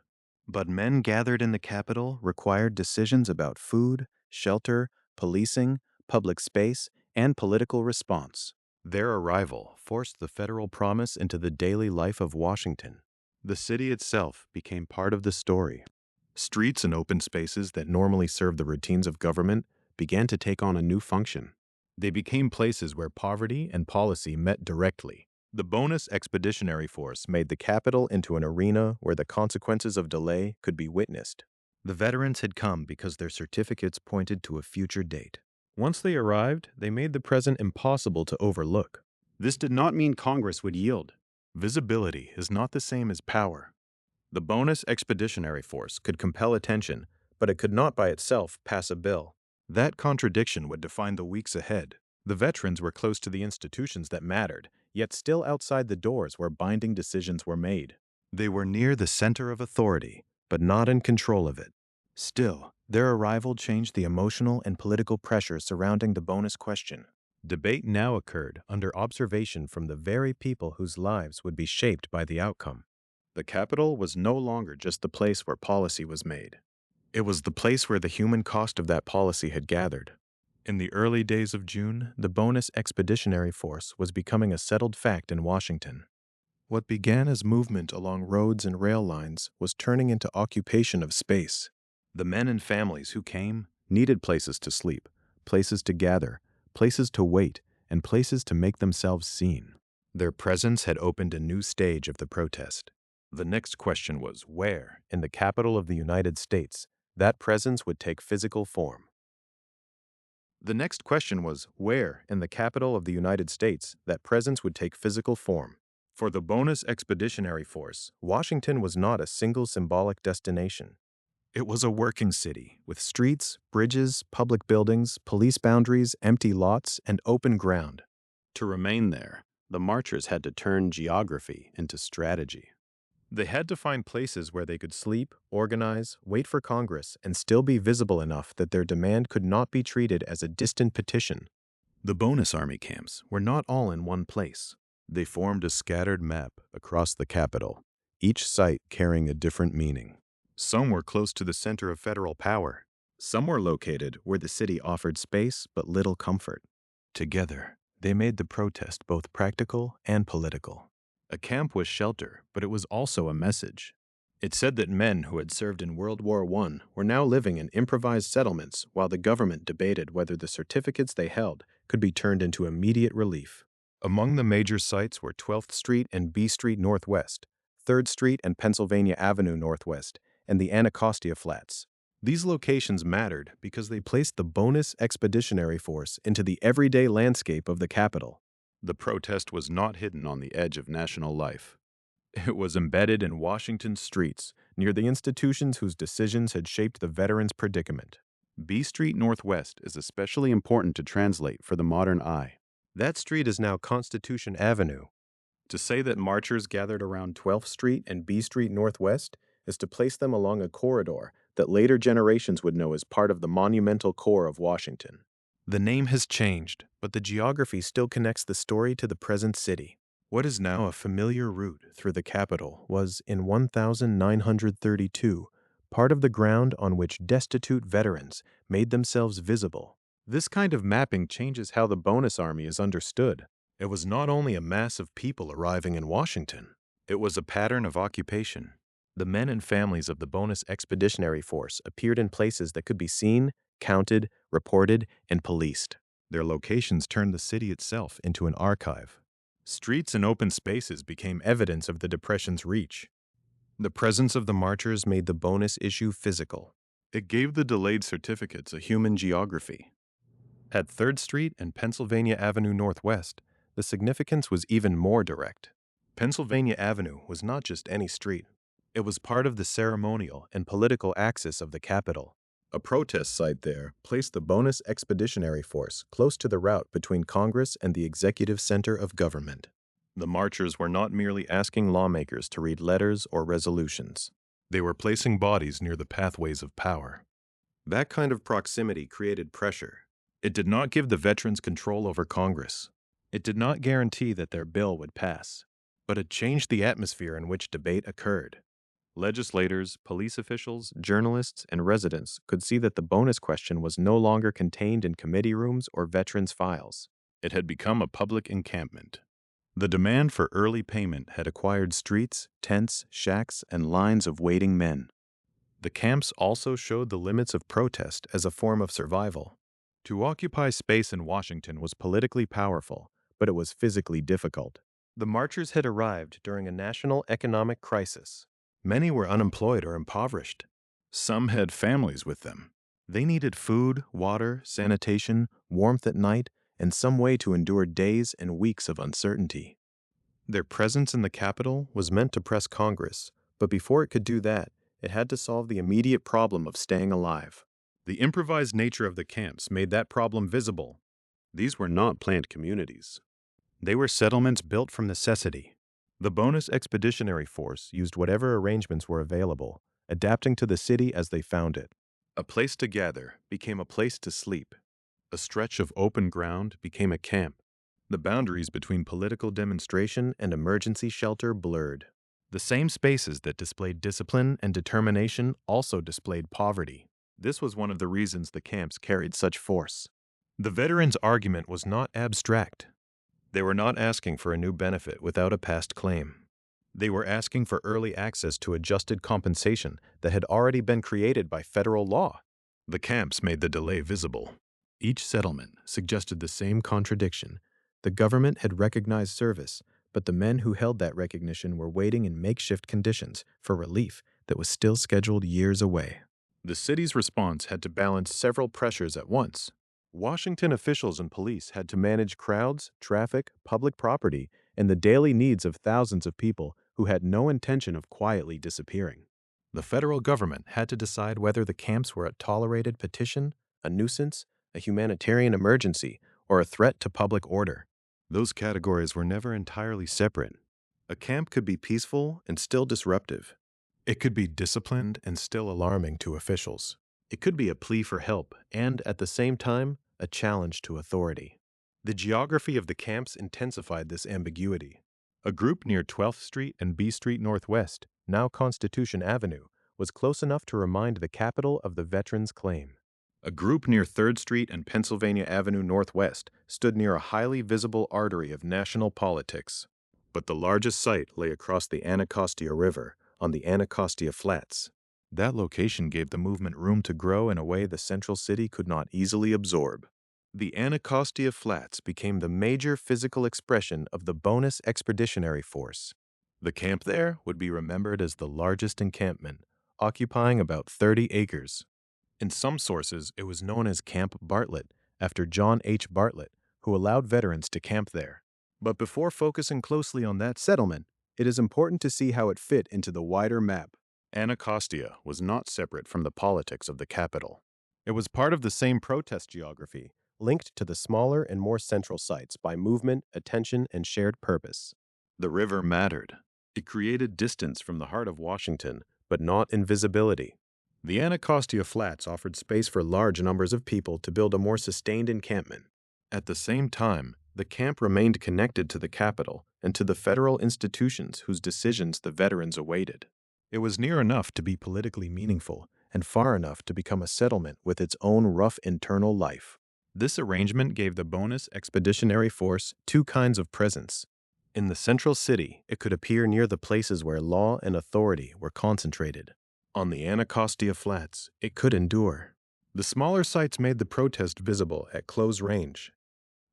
A: But men gathered in the Capitol required decisions about food, shelter, policing, public space, and political response. Their arrival forced the federal promise into the daily life of Washington. The city itself became part of the story. Streets and open spaces that normally served the routines of government began to take on a new function. They became places where poverty and policy met directly. The Bonus Expeditionary Force made the Capitol into an arena where the consequences of delay could be witnessed. The veterans had come because their certificates pointed to a future date. Once they arrived, they made the present impossible to overlook. This did not mean Congress would yield. Visibility is not the same as power. The Bonus Expeditionary Force could compel attention, but it could not by itself pass a bill. That contradiction would define the weeks ahead. The veterans were close to the institutions that mattered, yet still outside the doors where binding decisions were made. They were near the center of authority, but not in control of it. Still, their arrival changed the emotional and political pressure surrounding the bonus question. Debate now occurred under observation from the very people whose lives would be shaped by the outcome. The Capitol was no longer just the place where policy was made. It was the place where the human cost of that policy had gathered. In the early days of June, the Bonus Expeditionary Force was becoming a settled fact in Washington. What began as movement along roads and rail lines was turning into occupation of space. The men and families who came needed places to sleep, places to gather, places to wait, and places to make themselves seen. Their presence had opened a new stage of the protest. The next question was where, in the capital of the United States, that presence would take physical form. The next question was where, in the capital of the United States, that presence would take physical form. For the Bonus Expeditionary Force, Washington was not a single symbolic destination. It was a working city, with streets, bridges, public buildings, police boundaries, empty lots, and open ground. To remain there, the marchers had to turn geography into strategy. They had to find places where they could sleep, organize, wait for Congress, and still be visible enough that their demand could not be treated as a distant petition. The bonus army camps were not all in one place. They formed a scattered map across the Capitol, each site carrying a different meaning. Some were close to the center of federal power. Some were located where the city offered space but little comfort. Together, they made the protest both practical and political. A camp was shelter, but it was also a message. It said that men who had served in World War I were now living in improvised settlements while the government debated whether the certificates they held could be turned into immediate relief. Among the major sites were 12th Street and B Street Northwest, 3rd Street and Pennsylvania Avenue Northwest, and the Anacostia Flats. These locations mattered because they placed the Bonus Expeditionary Force into the everyday landscape of the Capitol. The protest was not hidden on the edge of national life. It was embedded in Washington's streets, near the institutions whose decisions had shaped the veterans' predicament. B Street Northwest is especially important to translate for the modern eye. That street is now Constitution Avenue. To say that marchers gathered around 12th Street and B Street Northwest is to place them along a corridor that later generations would know as part of the monumental core of Washington. The name has changed, but the geography still connects the story to the present city. What is now a familiar route through the Capitol was, in 1932, part of the ground on which destitute veterans made themselves visible. This kind of mapping changes how the bonus army is understood. It was not only a mass of people arriving in Washington, it was a pattern of occupation. The men and families of the Bonus Expeditionary Force appeared in places that could be seen, counted, reported, and policed. Their locations turned the city itself into an archive. Streets and open spaces became evidence of the Depression's reach. The presence of the marchers made the bonus issue physical. It gave the delayed certificates a human geography. At 3rd Street and Pennsylvania Avenue Northwest, the significance was even more direct. Pennsylvania Avenue was not just any street. It was part of the ceremonial and political axis of the capital. A protest site there placed the Bonus Expeditionary Force close to the route between Congress and the executive center of government. The marchers were not merely asking lawmakers to read letters or resolutions. They were placing bodies near the pathways of power. That kind of proximity created pressure. It did not give the veterans control over Congress. It did not guarantee that their bill would pass. But it changed the atmosphere in which debate occurred. Legislators, police officials, journalists, and residents could see that the bonus question was no longer contained in committee rooms or veterans' files. It had become a public encampment. The demand for early payment had acquired streets, tents, shacks, and lines of waiting men. The camps also showed the limits of protest as a form of survival. To occupy space in Washington was politically powerful, but it was physically difficult. The marchers had arrived during a national economic crisis. Many were unemployed or impoverished. Some had families with them. They needed food, water, sanitation, warmth at night, and some way to endure days and weeks of uncertainty. Their presence in the Capitol was meant to press Congress, but before it could do that, it had to solve the immediate problem of staying alive. The improvised nature of the camps made that problem visible. These were not planned communities. They were settlements built from necessity. The Bonus Expeditionary Force used whatever arrangements were available, adapting to the city as they found it. A place to gather became a place to sleep. A stretch of open ground became a camp. The boundaries between political demonstration and emergency shelter blurred. The same spaces that displayed discipline and determination also displayed poverty. This was one of the reasons the camps carried such force. The veterans' argument was not abstract. They were not asking for a new benefit without a past claim. They were asking for early access to adjusted compensation that had already been created by federal law. The camps made the delay visible. Each settlement suggested the same contradiction. The government had recognized service, but the men who held that recognition were waiting in makeshift conditions for relief that was still scheduled years away. The city's response had to balance several pressures at once. Washington officials and police had to manage crowds, traffic, public property, and the daily needs of thousands of people who had no intention of quietly disappearing. The federal government had to decide whether the camps were a tolerated petition, a nuisance, a humanitarian emergency, or a threat to public order. Those categories were never entirely separate. A camp could be peaceful and still disruptive. It could be disciplined and still alarming to officials. It could be a plea for help and, at the same time, a challenge to authority. The geography of the camps intensified this ambiguity. A group near 12th Street and B Street Northwest, now Constitution Avenue, was close enough to remind the capital of the veterans' claim. A group near 3rd Street and Pennsylvania Avenue Northwest stood near a highly visible artery of national politics. But the largest site lay across the Anacostia River, on the Anacostia Flats. That location gave the movement room to grow in a way the central city could not easily absorb. The Anacostia Flats became the major physical expression of the Bonus Expeditionary Force. The camp there would be remembered as the largest encampment, occupying about 30 acres. In some sources, it was known as Camp Bartlett, after John H. Bartlett, who allowed veterans to camp there. But before focusing closely on that settlement, it is important to see how it fit into the wider map. Anacostia was not separate from the politics of the capital. It was part of the same protest geography, linked to the smaller and more central sites by movement, attention, and shared purpose. The river mattered. It created distance from the heart of Washington, but not invisibility. The Anacostia Flats offered space for large numbers of people to build a more sustained encampment. At the same time, the camp remained connected to the capital and to the federal institutions whose decisions the veterans awaited. It was near enough to be politically meaningful and far enough to become a settlement with its own rough internal life. This arrangement gave the Bonus Expeditionary Force two kinds of presence. In the central city, it could appear near the places where law and authority were concentrated. On the Anacostia Flats, it could endure. The smaller sites made the protest visible at close range.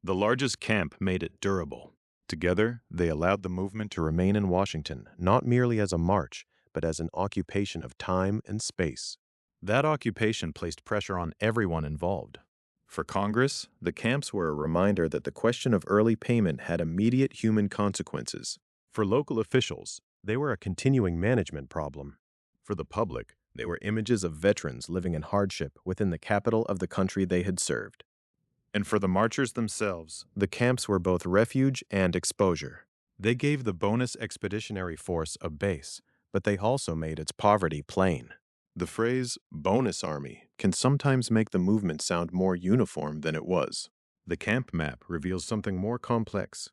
A: The largest camp made it durable. Together, they allowed the movement to remain in Washington not merely as a march, but as an occupation of time and space. That occupation placed pressure on everyone involved. For Congress, the camps were a reminder that the question of early payment had immediate human consequences. For local officials, they were a continuing management problem. For the public, they were images of veterans living in hardship within the capital of the country they had served. And for the marchers themselves, the camps were both refuge and exposure. They gave the Bonus Expeditionary Force a base, but they also made its poverty plain. The phrase bonus army can sometimes make the movement sound more uniform than it was. The camp map reveals something more complex.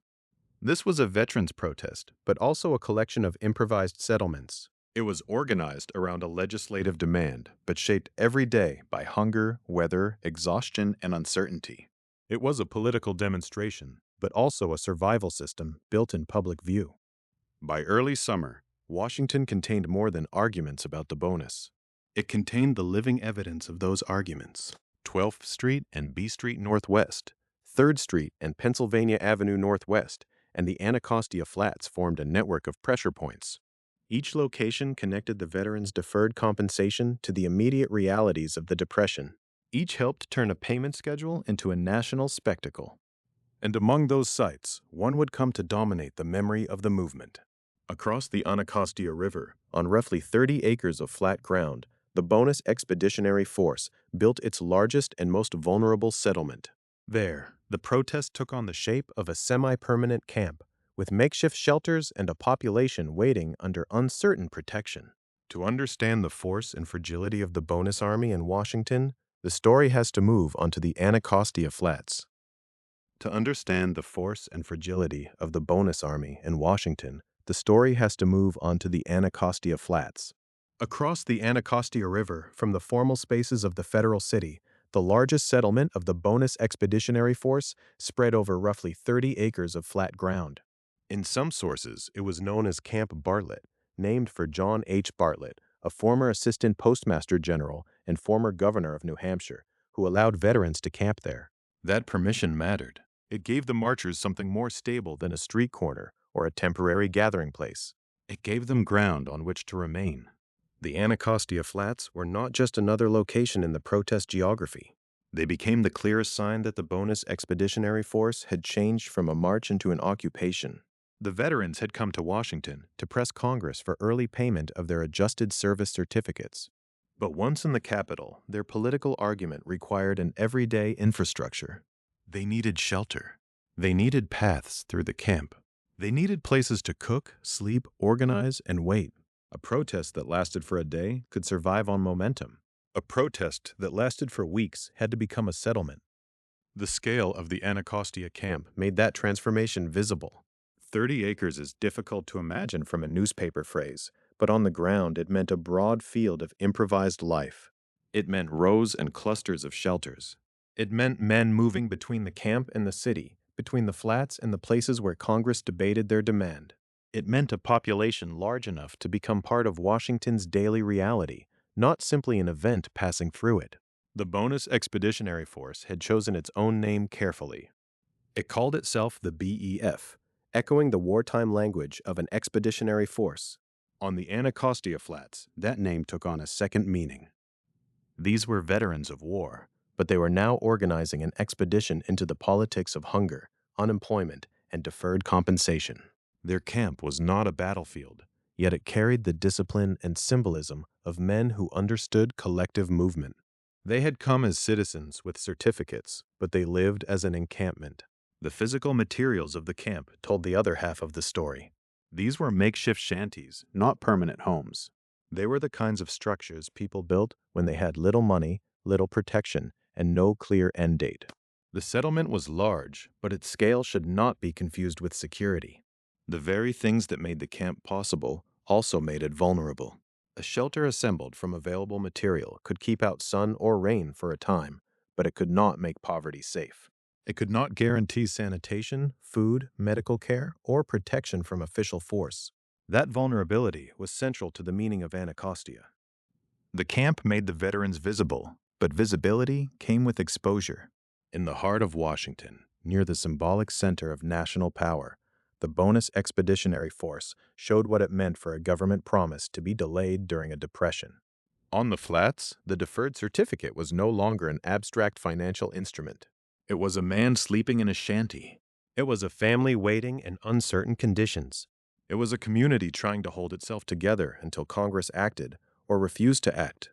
A: This was a veterans' protest, but also a collection of improvised settlements. It was organized around a legislative demand, but shaped every day by hunger, weather, exhaustion, and uncertainty. It was a political demonstration, but also a survival system built in public view. By early summer, Washington contained more than arguments about the bonus. It contained the living evidence of those arguments. 12th Street and B Street Northwest, 3rd Street and Pennsylvania Avenue Northwest, and the Anacostia Flats formed a network of pressure points. Each location connected the veterans' deferred compensation to the immediate realities of the Depression. Each helped turn a payment schedule into a national spectacle. And among those sites, one would come to dominate the memory of the movement. Across the Anacostia River, on roughly 30 acres of flat ground, the Bonus Expeditionary Force built its largest and most vulnerable settlement. There, the protest took on the shape of a semi-permanent camp, with makeshift shelters and a population waiting under uncertain protection. To understand the force and fragility of the Bonus Army in Washington, the story has to move onto the Anacostia Flats. To understand the force and fragility of the Bonus Army in Washington, the story has to move onto the Anacostia Flats. Across the Anacostia River from the formal spaces of the federal city, the largest settlement of the Bonus Expeditionary Force spread over roughly 30 acres of flat ground. In some sources, it was known as Camp Bartlett, named for John H. Bartlett, a former assistant postmaster general and former governor of New Hampshire, who allowed veterans to camp there. That permission mattered. It gave the marchers something more stable than a street corner or a temporary gathering place. It gave them ground on which to remain. The Anacostia Flats were not just another location in the protest geography. They became the clearest sign that the Bonus Expeditionary Force had changed from a march into an occupation. The veterans had come to Washington to press Congress for early payment of their adjusted service certificates. But once in the capital, their political argument required an everyday infrastructure. They needed shelter. They needed paths through the camp. They needed places to cook, sleep, organize, and wait. A protest that lasted for a day could survive on momentum. A protest that lasted for weeks had to become a settlement. The scale of the Anacostia camp made that transformation visible. 30 acres is difficult to imagine from a newspaper phrase, but on the ground it meant a broad field of improvised life. It meant rows and clusters of shelters. It meant men moving between the camp and the city, between the flats and the places where Congress debated their demand. It meant a population large enough to become part of Washington's daily reality, not simply an event passing through it. The Bonus Expeditionary Force had chosen its own name carefully. It called itself the BEF, echoing the wartime language of an expeditionary force. On the Anacostia Flats, that name took on a second meaning. These were veterans of war, but they were now organizing an expedition into the politics of hunger, unemployment, and deferred compensation. Their camp was not a battlefield, yet it carried the discipline and symbolism of men who understood collective movement. They had come as citizens with certificates, but they lived as an encampment. The physical materials of the camp told the other half of the story. These were makeshift shanties, not permanent homes. They were the kinds of structures people built when they had little money, little protection, and no clear end date. The settlement was large, but its scale should not be confused with security. The very things that made the camp possible also made it vulnerable. A shelter assembled from available material could keep out sun or rain for a time, but it could not make poverty safe. It could not guarantee sanitation, food, medical care, or protection from official force. That vulnerability was central to the meaning of Anacostia. The camp made the veterans visible, but visibility came with exposure. In the heart of Washington, near the symbolic center of national power, the Bonus Expeditionary Force showed what it meant for a government promise to be delayed during a depression. On the flats, the deferred certificate was no longer an abstract financial instrument. It was a man sleeping in a shanty. It was a family waiting in uncertain conditions. It was a community trying to hold itself together until Congress acted or refused to act.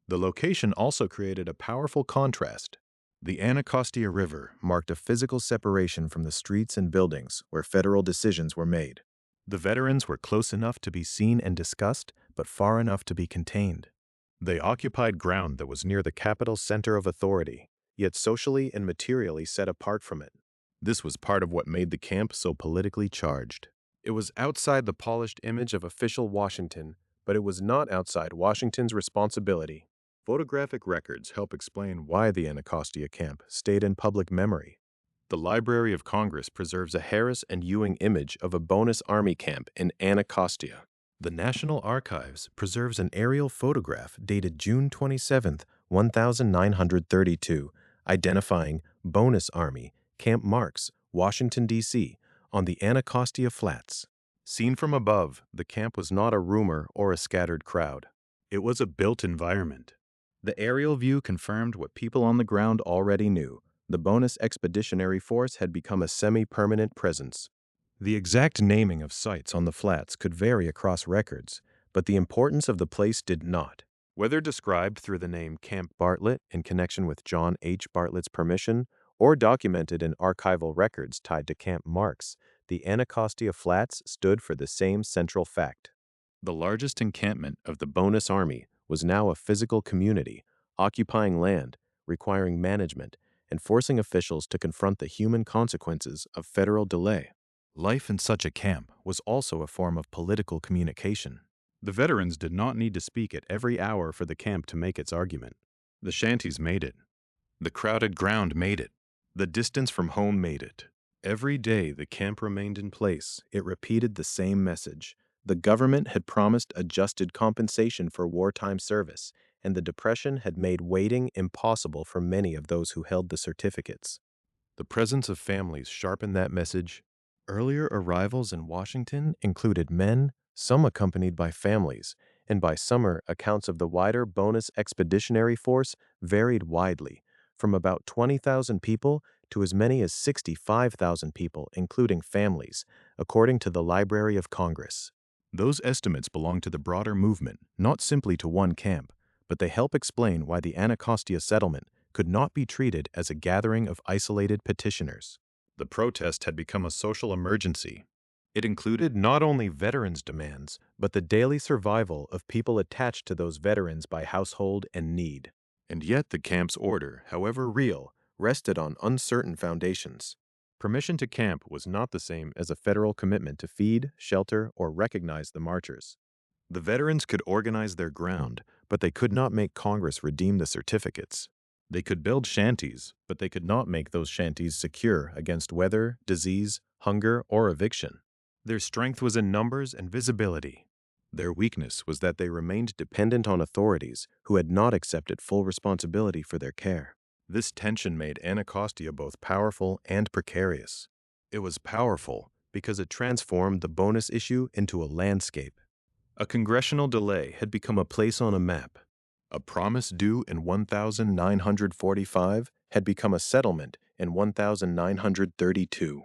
A: The location also created a powerful contrast. The Anacostia River marked a physical separation from the streets and buildings where federal decisions were made. The veterans were close enough to be seen and discussed, but far enough to be contained. They occupied ground that was near the capital's center of authority, yet socially and materially set apart from it. This was part of what made the camp so politically charged. It was outside the polished image of official Washington, but it was not outside Washington's responsibility. Photographic records help explain why the Anacostia camp stayed in public memory. The Library of Congress preserves a Harris and Ewing image of a bonus army camp in Anacostia. The National Archives preserves an aerial photograph dated June 27, 1932, identifying Bonus Army, Camp Marks, Washington, D.C., on the Anacostia Flats. Seen from above, the camp was not a rumor or a scattered crowd. It was a built environment. The aerial view confirmed what people on the ground already knew. The Bonus Expeditionary Force had become a semi-permanent presence. The exact naming of sites on the flats could vary across records, but the importance of the place did not. Whether described through the name Camp Bartlett in connection with John H. Bartlett's permission, or documented in archival records tied to Camp Marks, the Anacostia Flats stood for the same central fact. The largest encampment of the Bonus Army was now a physical community, occupying land, requiring management, and forcing officials to confront the human consequences of federal delay. Life in such a camp was also a form of political communication. The veterans did not need to speak at every hour for the camp to make its argument. The shanties made it. The crowded ground made it. The distance from home made it. Every day the camp remained in place, it repeated the same message. The government had promised adjusted compensation for wartime service, and the Depression had made waiting impossible for many of those who held the certificates. The presence of families sharpened that message. Earlier arrivals in Washington included men, some accompanied by families, and by summer accounts of the wider Bonus Expeditionary Force varied widely, from about 20,000 people to as many as 65,000 people, including families, according to the Library of Congress. Those estimates belong to the broader movement, not simply to one camp, but they help explain why the Anacostia settlement could not be treated as a gathering of isolated petitioners. The protest had become a social emergency. It included not only veterans' demands, but the daily survival of people attached to those veterans by household and need. And yet the camp's order, however real, rested on uncertain foundations. Permission to camp was not the same as a federal commitment to feed, shelter, or recognize the marchers. The veterans could organize their ground, but they could not make Congress redeem the certificates. They could build shanties, but they could not make those shanties secure against weather, disease, hunger, or eviction. Their strength was in numbers and visibility. Their weakness was that they remained dependent on authorities who had not accepted full responsibility for their care. This tension made Anacostia both powerful and precarious. It was powerful because it transformed the bonus issue into a landscape. A congressional delay had become a place on a map. A promise due in 1945 had become a settlement in 1932.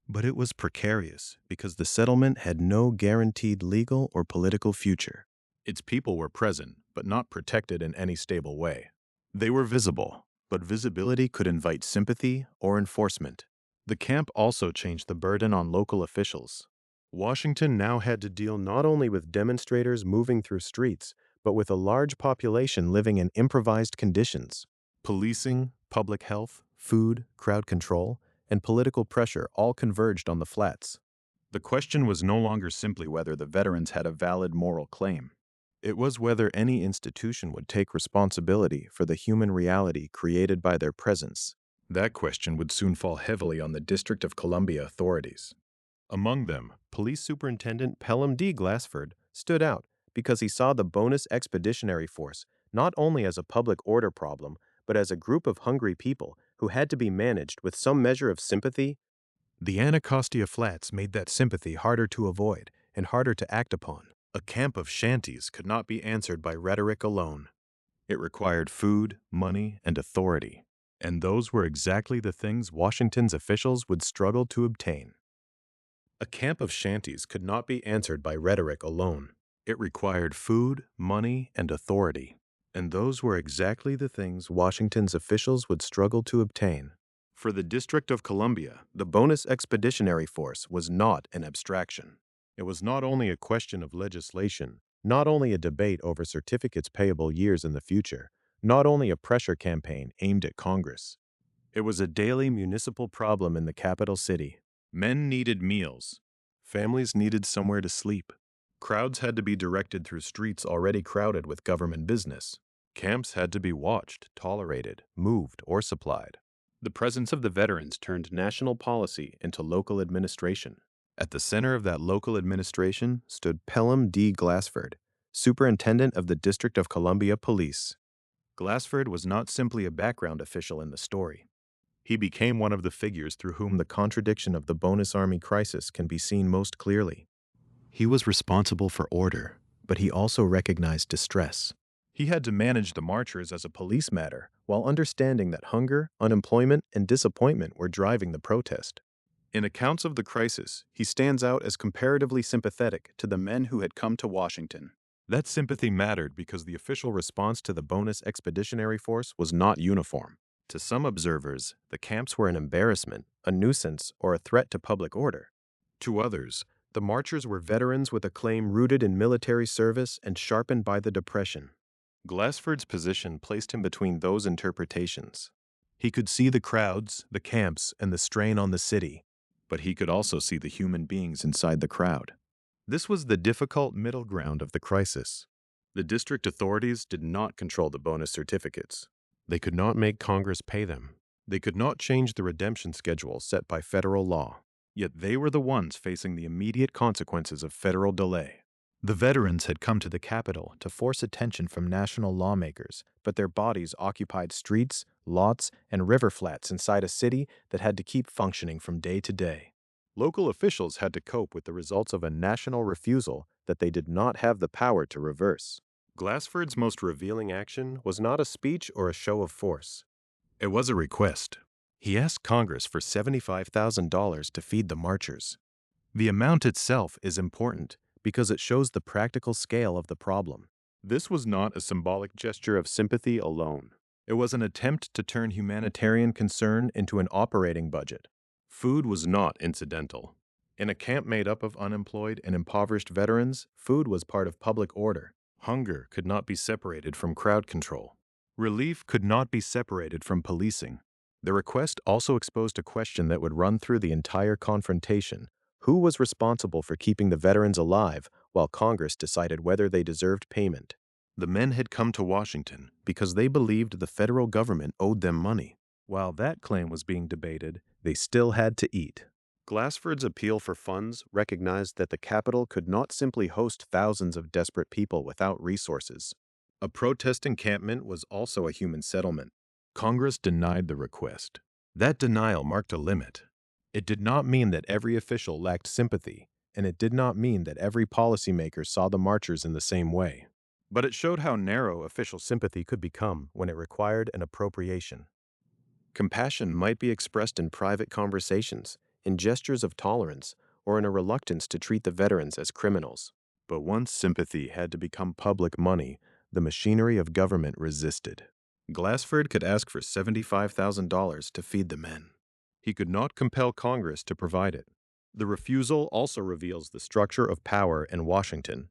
A: But it was precarious because the settlement had no guaranteed legal or political future. Its people were present, but not protected in any stable way. They were visible, but visibility could invite sympathy or enforcement. The camp also changed the burden on local officials. Washington now had to deal not only with demonstrators moving through streets, but with a large population living in improvised conditions. Policing, public health, food, crowd control, and political pressure all converged on the flats. The question was no longer simply whether the veterans had a valid moral claim. It was whether any institution would take responsibility for the human reality created by their presence. That question would soon fall heavily on the District of Columbia authorities. Among them, Police Superintendent Pelham D. Glassford stood out because he saw the Bonus Expeditionary Force not only as a public order problem, but as a group of hungry people who had to be managed with some measure of sympathy. The Anacostia Flats made that sympathy harder to avoid and harder to act upon. A camp of shanties could not be answered by rhetoric alone. It required food, money, and authority. And those were exactly the things Washington's officials would struggle to obtain. A camp of shanties could not be answered by rhetoric alone. It required food, money, and authority. And those were exactly the things Washington's officials would struggle to obtain. For the District of Columbia, the Bonus Expeditionary Force was not an abstraction. It was not only a question of legislation, not only a debate over certificates payable years in the future, not only a pressure campaign aimed at Congress. It was a daily municipal problem in the capital city. Men needed meals. Families needed somewhere to sleep. Crowds had to be directed through streets already crowded with government business. Camps had to be watched, tolerated, moved, or supplied. The presence of the veterans turned national policy into local administration. At the center of that local administration stood Pelham D. Glassford, Superintendent of the District of Columbia Police. Glassford was not simply a background official in the story. He became one of the figures through whom the contradiction of the Bonus Army crisis can be seen most clearly. He was responsible for order, but he also recognized distress. He had to manage the marchers as a police matter, while understanding that hunger, unemployment, and disappointment were driving the protest. In accounts of the crisis, he stands out as comparatively sympathetic to the men who had come to Washington. That sympathy mattered because the official response to the Bonus Expeditionary Force was not uniform. To some observers, the camps were an embarrassment, a nuisance, or a threat to public order. To others, the marchers were veterans with a claim rooted in military service and sharpened by the Depression. Glassford's position placed him between those interpretations. He could see the crowds, the camps, and the strain on the city, but he could also see the human beings inside the crowd. This was the difficult middle ground of the crisis. The district authorities did not control the bonus certificates. They could not make Congress pay them. They could not change the redemption schedule set by federal law. Yet they were the ones facing the immediate consequences of federal delay. The veterans had come to the Capitol to force attention from national lawmakers, but their bodies occupied streets, lots, and river flats inside a city that had to keep functioning from day to day. Local officials had to cope with the results of a national refusal that they did not have the power to reverse. Glassford's most revealing action was not a speech or a show of force. It was a request. He asked Congress for $75,000 to feed the marchers. The amount itself is important because it shows the practical scale of the problem. This was not a symbolic gesture of sympathy alone. It was an attempt to turn humanitarian concern into an operating budget. Food was not incidental. In a camp made up of unemployed and impoverished veterans, food was part of public order. Hunger could not be separated from crowd control. Relief could not be separated from policing. The request also exposed a question that would run through the entire confrontation. Who was responsible for keeping the veterans alive while Congress decided whether they deserved payment? The men had come to Washington because they believed the federal government owed them money. While that claim was being debated, they still had to eat. Glassford's appeal for funds recognized that the Capitol could not simply host thousands of desperate people without resources. A protest encampment was also a human settlement. Congress denied the request. That denial marked a limit. It did not mean that every official lacked sympathy, and it did not mean that every policymaker saw the marchers in the same way. But it showed how narrow official sympathy could become when it required an appropriation. Compassion might be expressed in private conversations, in gestures of tolerance, or in a reluctance to treat the veterans as criminals. But once sympathy had to become public money, the machinery of government resisted. Glassford could ask for $75,000 to feed the men. He could not compel Congress to provide it. The refusal also reveals the structure of power in Washington.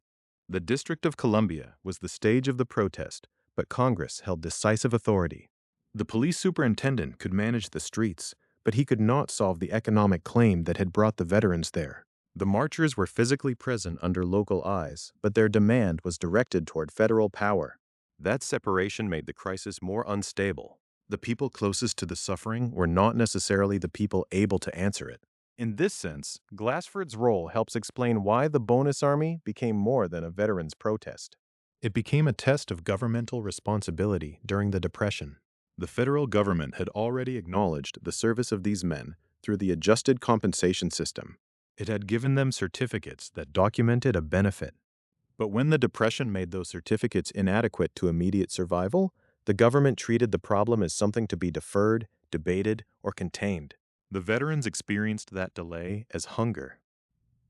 A: The District of Columbia was the stage of the protest, but Congress held decisive authority. The police superintendent could manage the streets, but he could not solve the economic claim that had brought the veterans there. The marchers were physically present under local eyes, but their demand was directed toward federal power. That separation made the crisis more unstable. The The people closest to the suffering were not necessarily the people able to answer it. In this sense, Glassford's role helps explain why the Bonus Army became more than a veterans' protest. It became a test of governmental responsibility during the Depression. The federal government had already acknowledged the service of these men through the adjusted compensation system. It had given them certificates that documented a benefit. But when the Depression made those certificates inadequate to immediate survival, the government treated the problem as something to be deferred, debated, or contained. The veterans experienced that delay as hunger.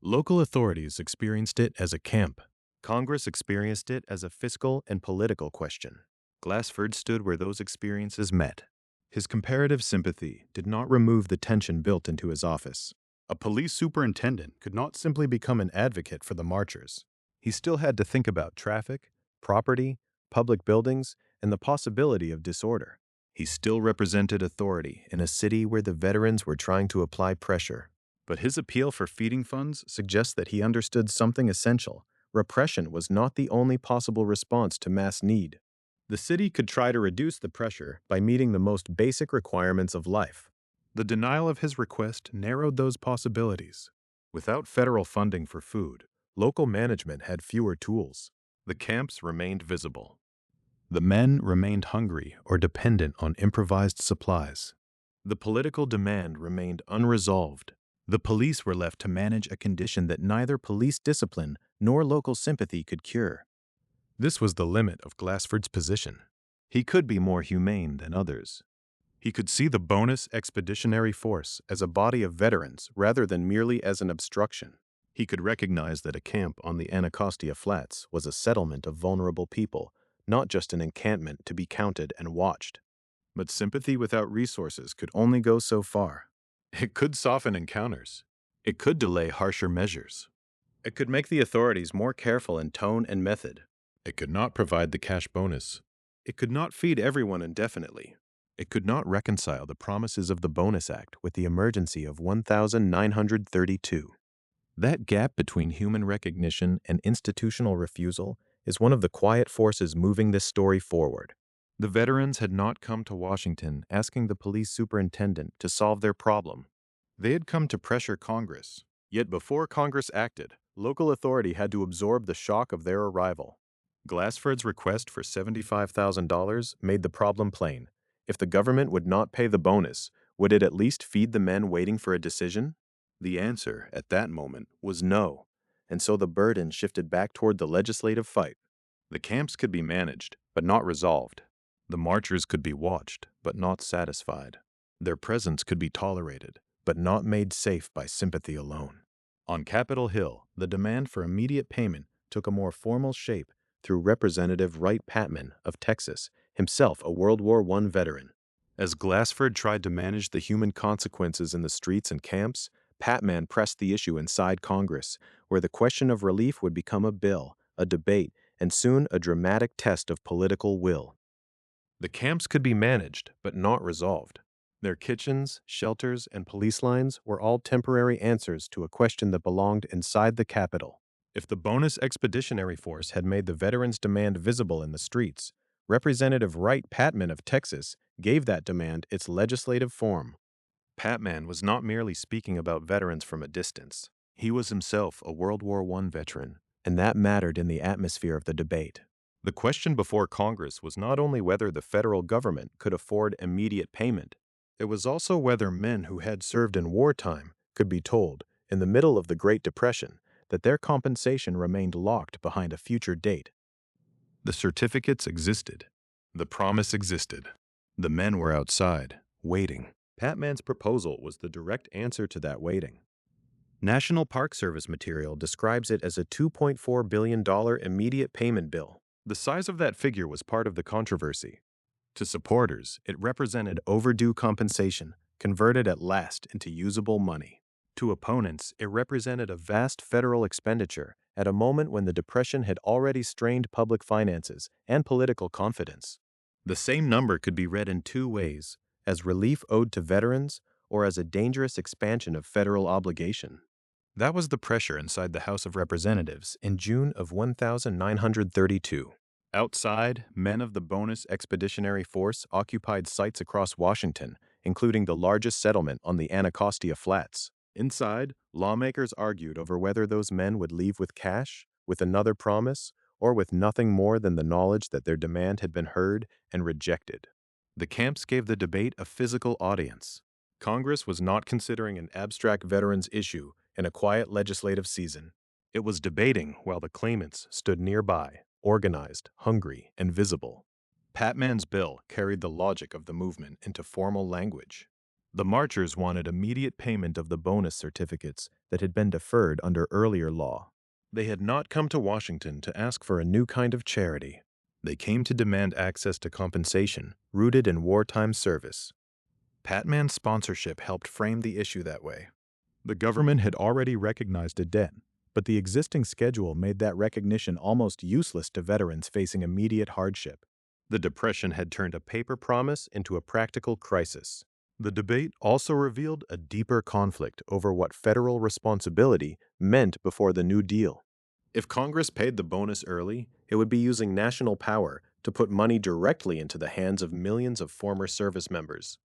A: Local authorities experienced it as a camp. Congress experienced it as a fiscal and political question. Glassford stood where those experiences met. His comparative sympathy did not remove the tension built into his office. A police superintendent could not simply become an advocate for the marchers. He still had to think about traffic, property, public buildings, and the possibility of disorder. He still represented authority in a city where the veterans were trying to apply pressure. But his appeal for feeding funds suggests that he understood something essential. Repression was not the only possible response to mass need. The city could try to reduce the pressure by meeting the most basic requirements of life. The denial of his request narrowed those possibilities. Without federal funding for food, local management had fewer tools. The camps remained visible. The men remained hungry or dependent on improvised supplies. The political demand remained unresolved. The police were left to manage a condition that neither police discipline nor local sympathy could cure. This was the limit of Glassford's position. He could be more humane than others. He could see the Bonus Expeditionary Force as a body of veterans rather than merely as an obstruction. He could recognize that a camp on the Anacostia Flats was a settlement of vulnerable people, not just an encampment to be counted and watched. But sympathy without resources could only go so far. It could soften encounters. It could delay harsher measures. It could make the authorities more careful in tone and method. It could not provide the cash bonus. It could not feed everyone indefinitely. It could not reconcile the promises of the Bonus Act with the emergency of 1932. That gap between human recognition and institutional refusal is one of the quiet forces moving this story forward. The veterans had not come to Washington asking the police superintendent to solve their problem. They had come to pressure Congress. Yet before Congress acted, local authority had to absorb the shock of their arrival. Glassford's request for $75,000 made the problem plain. If the government would not pay the bonus, would it at least feed the men waiting for a decision? The answer, at that moment, was no, and so the burden shifted back toward the legislative fight. The camps could be managed, but not resolved. The marchers could be watched, but not satisfied. Their presence could be tolerated, but not made safe by sympathy alone. On Capitol Hill, the demand for immediate payment took a more formal shape through Representative Wright Patman of Texas, himself a World War I veteran. As Glassford tried to manage the human consequences in the streets and camps, Patman pressed the issue inside Congress, where the question of relief would become a bill, a debate, and soon a dramatic test of political will. The camps could be managed, but not resolved. Their kitchens, shelters, and police lines were all temporary answers to a question that belonged inside the Capitol. If the Bonus Expeditionary Force had made the veterans' demand visible in the streets, Representative Wright Patman of Texas gave that demand its legislative form. Patman was not merely speaking about veterans from a distance. He was himself a World War I veteran, and that mattered in the atmosphere of the debate. The question before Congress was not only whether the federal government could afford immediate payment, it was also whether men who had served in wartime could be told, in the middle of the Great Depression, that their compensation remained locked behind a future date. The certificates existed. The promise existed. The men were outside, waiting. Patman's proposal was the direct answer to that waiting. National Park Service material describes it as a $2.4 billion immediate payment bill. The size of that figure was part of the controversy. To supporters, it represented overdue compensation, converted at last into usable money. To opponents, it represented a vast federal expenditure at a moment when the Depression had already strained public finances and political confidence. The same number could be read in two ways: as relief owed to veterans or as a dangerous expansion of federal obligation. That was the pressure inside the House of Representatives in June of 1932. Outside, men of the Bonus Expeditionary Force occupied sites across Washington, including the largest settlement on the Anacostia Flats. Inside, lawmakers argued over whether those men would leave with cash, with another promise, or with nothing more than the knowledge that their demand had been heard and rejected. The camps gave the debate a physical audience. Congress was not considering an abstract veterans issue in a quiet legislative season. It was debating while the claimants stood nearby, organized, hungry, and visible. Patman's bill carried the logic of the movement into formal language. The marchers wanted immediate payment of the bonus certificates that had been deferred under earlier law. They had not come to Washington to ask for a new kind of charity. They came to demand access to compensation rooted in wartime service. Patman's sponsorship helped frame the issue that way. The government had already recognized a debt, but the existing schedule made that recognition almost useless to veterans facing immediate hardship. The Depression had turned a paper promise into a practical crisis. The debate also revealed a deeper conflict over what federal responsibility meant before the New Deal. If Congress paid the bonus early, it would be using national power to put money directly into the hands of millions of former service members.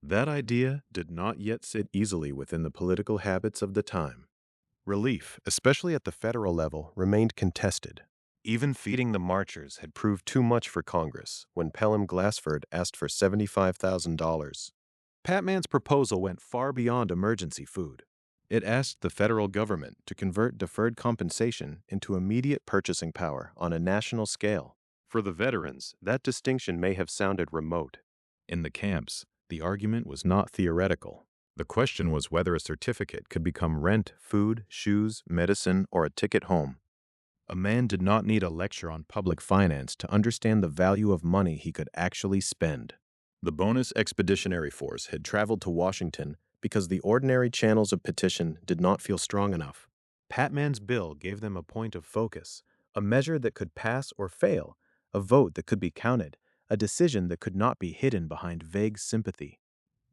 A: That idea did not yet sit easily within the political habits of the time. Relief, especially at the federal level, remained contested. Even feeding the marchers had proved too much for Congress when Pelham Glassford asked for $75,000. Patman's proposal went far beyond emergency food. It asked the federal government to convert deferred compensation into immediate purchasing power on a national scale. For the veterans, that distinction may have sounded remote. In the camps, the argument was not theoretical. The question was whether a certificate could become rent, food, shoes, medicine, or a ticket home. A man did not need a lecture on public finance to understand the value of money he could actually spend. The Bonus Expeditionary Force had traveled to Washington because the ordinary channels of petition did not feel strong enough. Patman's bill gave them a point of focus, a measure that could pass or fail, a vote that could be counted, a decision that could not be hidden behind vague sympathy.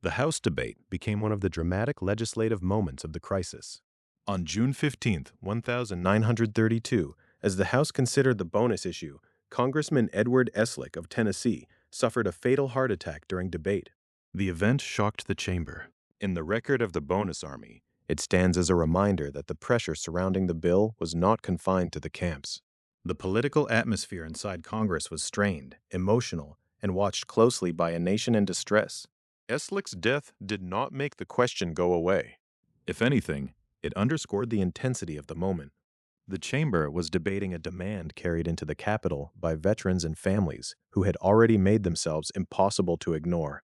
A: The House debate became one of the dramatic legislative moments of the crisis. On June 15, 1932, as the House considered the bonus issue, Congressman Edward Eslick of Tennessee suffered a fatal heart attack during debate. The event shocked the chamber. In the record of the Bonus Army, it stands as a reminder that the pressure surrounding the bill was not confined to the camps. The political atmosphere inside Congress was strained, emotional, and watched closely by a nation in distress. Eslick's death did not make the question go away. If anything, it underscored the intensity of the moment. The chamber was debating a demand carried into the Capitol by veterans and families who had already made themselves impossible to ignore.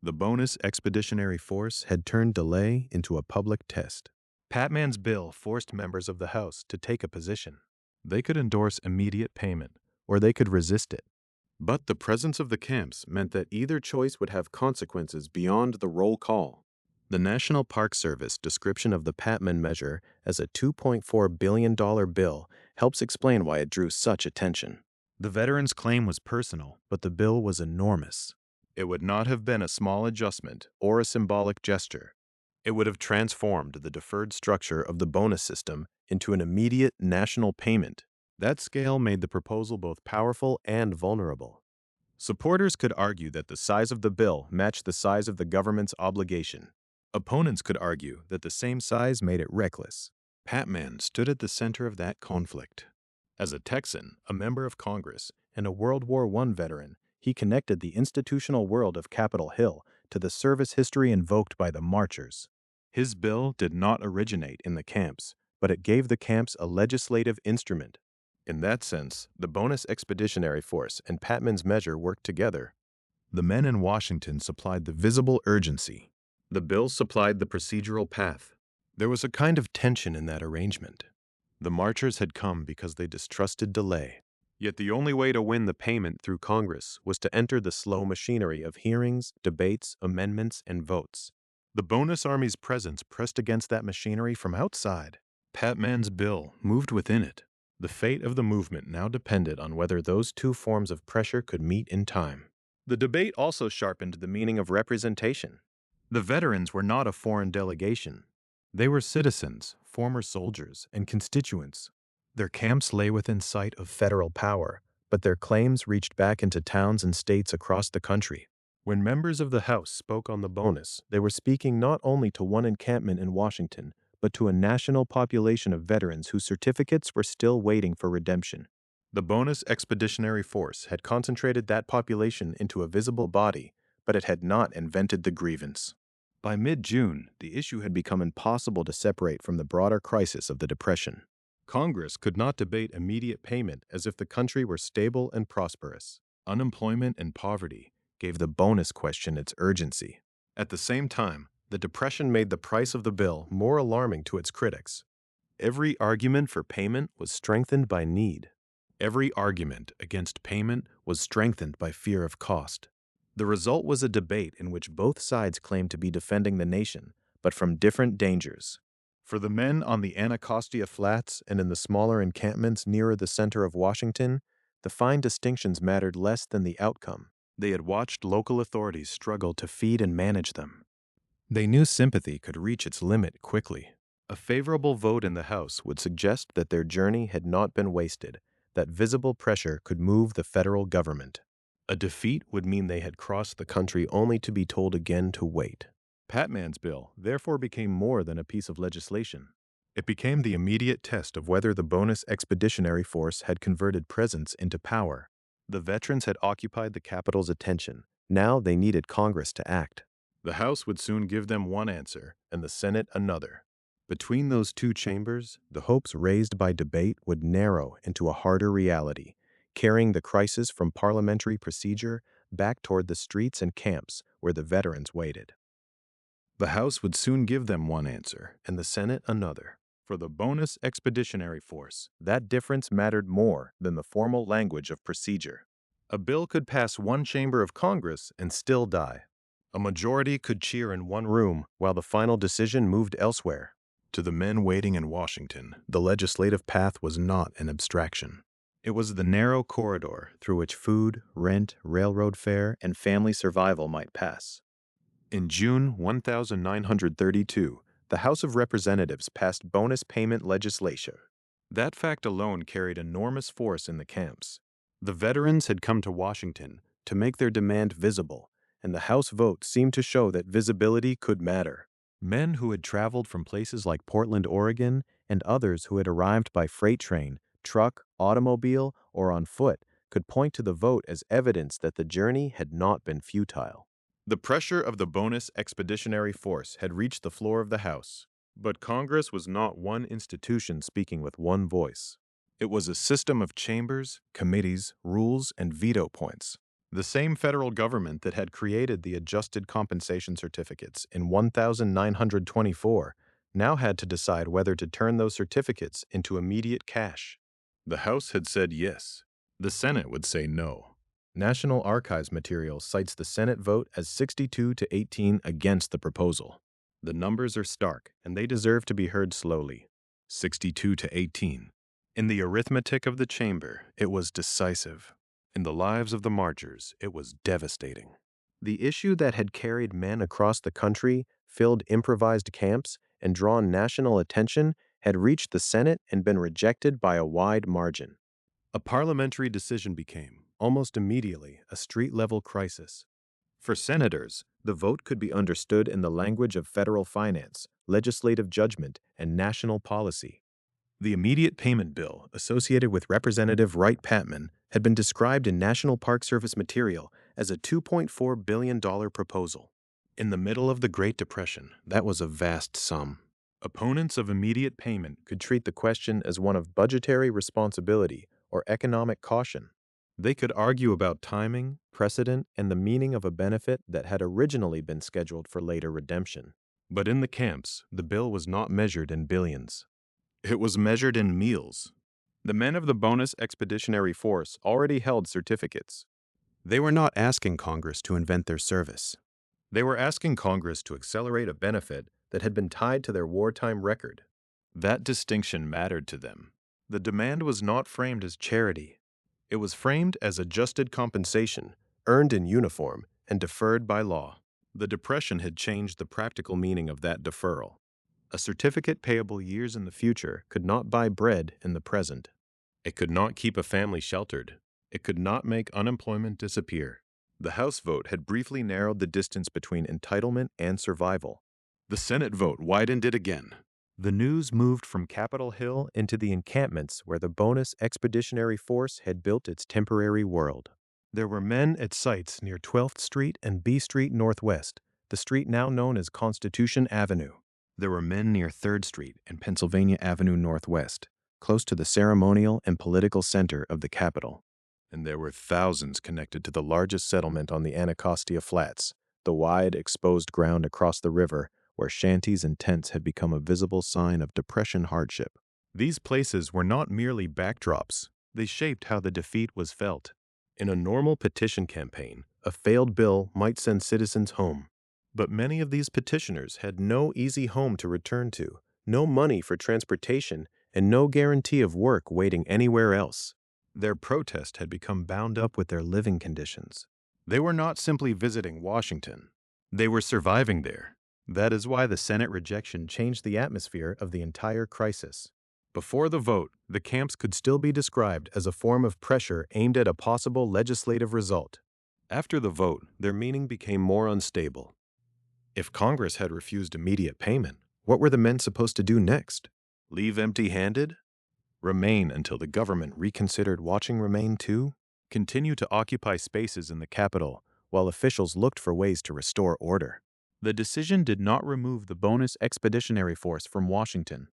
A: The Bonus Expeditionary Force had turned delay into a public test. Patman's bill forced members of the House to take a position. They could endorse immediate payment, or they could resist it. But the presence of the camps meant that either choice would have consequences beyond the roll call. The National Park Service description of the Patman measure as a $2.4 billion bill helps explain why it drew such attention. The veterans' claim was personal, but the bill was enormous. It would not have been a small adjustment or a symbolic gesture. It would have transformed the deferred structure of the bonus system into an immediate national payment. That scale made the proposal both powerful and vulnerable. Supporters could argue that the size of the bill matched the size of the government's obligation. Opponents could argue that the same size made it reckless. Patman stood at the center of that conflict. As a Texan, a member of Congress, and a World War I veteran, he connected the institutional world of Capitol Hill to the service history invoked by the marchers. His bill did not originate in the camps, but it gave the camps a legislative instrument. In that sense, the Bonus Expeditionary Force and Patman's measure worked together. The men in Washington supplied the visible urgency. The bill supplied the procedural path. There was a kind of tension in that arrangement. The marchers had come because they distrusted delay. Yet the only way to win the payment through Congress was to enter the slow machinery of hearings, debates, amendments, and votes. The Bonus Army's presence pressed against that machinery from outside. Patman's bill moved within it. The fate of the movement now depended on whether those two forms of pressure could meet in time. The debate also sharpened the meaning of representation. The veterans were not a foreign delegation. They were citizens, former soldiers, and constituents. Their camps lay within sight of federal power, but their claims reached back into towns and states across the country. When members of the House spoke on the bonus, they were speaking not only to one encampment in Washington, but to a national population of veterans whose certificates were still waiting for redemption. The Bonus Expeditionary Force had concentrated that population into a visible body, but it had not invented the grievance. By mid-June, the issue had become impossible to separate from the broader crisis of the Depression. Congress could not debate immediate payment as if the country were stable and prosperous. Unemployment and poverty gave the bonus question its urgency. At the same time, the Depression made the price of the bill more alarming to its critics. Every argument for payment was strengthened by need. Every argument against payment was strengthened by fear of cost. The result was a debate in which both sides claimed to be defending the nation, but from different dangers. For the men on the Anacostia Flats and in the smaller encampments nearer the center of Washington, the fine distinctions mattered less than the outcome. They had watched local authorities struggle to feed and manage them. They knew sympathy could reach its limit quickly. A favorable vote in the House would suggest that their journey had not been wasted, that visible pressure could move the federal government. A defeat would mean they had crossed the country only to be told again to wait. Patman's bill therefore became more than a piece of legislation. It became the immediate test of whether the Bonus Expeditionary Force had converted presence into power. The veterans had occupied the Capitol's attention. Now they needed Congress to act. The House would soon give them one answer, and the Senate another. Between those two chambers, the hopes raised by debate would narrow into a harder reality, carrying the crisis from parliamentary procedure back toward the streets and camps where the veterans waited. The House would soon give them one answer, and the Senate another. For the Bonus Expeditionary Force, that difference mattered more than the formal language of procedure. A bill could pass one chamber of Congress and still die. A majority could cheer in one room while the final decision moved elsewhere. To the men waiting in Washington, the legislative path was not an abstraction. It was the narrow corridor through which food, rent, railroad fare, and family survival might pass. In June 1932, the House of Representatives passed bonus payment legislation. That fact alone carried enormous force in the camps. The veterans had come to Washington to make their demand visible, and the House vote seemed to show that visibility could matter. Men who had traveled from places like Portland, Oregon, and others who had arrived by freight train, truck, automobile, or on foot could point to the vote as evidence that the journey had not been futile. The pressure of the Bonus Expeditionary Force had reached the floor of the House, but Congress was not one institution speaking with one voice. It was a system of chambers, committees, rules, and veto points. The same federal government that had created the adjusted compensation certificates in 1924 now had to decide whether to turn those certificates into immediate cash. The House had said yes. The Senate would say no. National Archives material cites the Senate vote as 62 to 18 against the proposal. The numbers are stark, and they deserve to be heard slowly. 62 to 18. In the arithmetic of the chamber, it was decisive. In the lives of the marchers, it was devastating. The issue that had carried men across the country, filled improvised camps, and drawn national attention had reached the Senate and been rejected by a wide margin. A parliamentary decision became, almost immediately, a street-level crisis. For senators, the vote could be understood in the language of federal finance, legislative judgment, and national policy. The immediate payment bill associated with Representative Wright Patman had been described in National Park Service material as a $2.4 billion proposal. In the middle of the Great Depression, that was a vast sum. Opponents of immediate payment could treat the question as one of budgetary responsibility or economic caution. They could argue about timing, precedent, and the meaning of a benefit that had originally been scheduled for later redemption. But in the camps, the bill was not measured in billions. It was measured in meals. The men of the Bonus Expeditionary Force already held certificates. They were not asking Congress to invent their service. They were asking Congress to accelerate a benefit that had been tied to their wartime record. That distinction mattered to them. The demand was not framed as charity. It was framed as adjusted compensation, earned in uniform, and deferred by law. The Depression had changed the practical meaning of that deferral. A certificate payable years in the future could not buy bread in the present. It could not keep a family sheltered. It could not make unemployment disappear. The House vote had briefly narrowed the distance between entitlement and survival. The Senate vote widened it again. The news moved from Capitol Hill into the encampments where the Bonus Expeditionary Force had built its temporary world. There were men at sites near 12th Street and B Street Northwest, the street now known as Constitution Avenue. There were men near 3rd Street and Pennsylvania Avenue Northwest, close to the ceremonial and political center of the capital. And there were thousands connected to the largest settlement on the Anacostia Flats, the wide, exposed ground across the river where shanties and tents had become a visible sign of Depression hardship. These places were not merely backdrops. They shaped how the defeat was felt. In a normal petition campaign, a failed bill might send citizens home. But many of these petitioners had no easy home to return to, no money for transportation, and no guarantee of work waiting anywhere else. Their protest had become bound up with their living conditions. They were not simply visiting Washington. They were surviving there. That is why the Senate rejection changed the atmosphere of the entire crisis. Before the vote, the camps could still be described as a form of pressure aimed at a possible legislative result. After the vote, their meaning became more unstable. If Congress had refused immediate payment, what were the men supposed to do next? Leave empty-handed? Remain until the government reconsidered watching Remain too? Continue to occupy spaces in the Capitol while officials looked for ways to restore order? The decision did not remove the Bonus Expeditionary Force from Washington.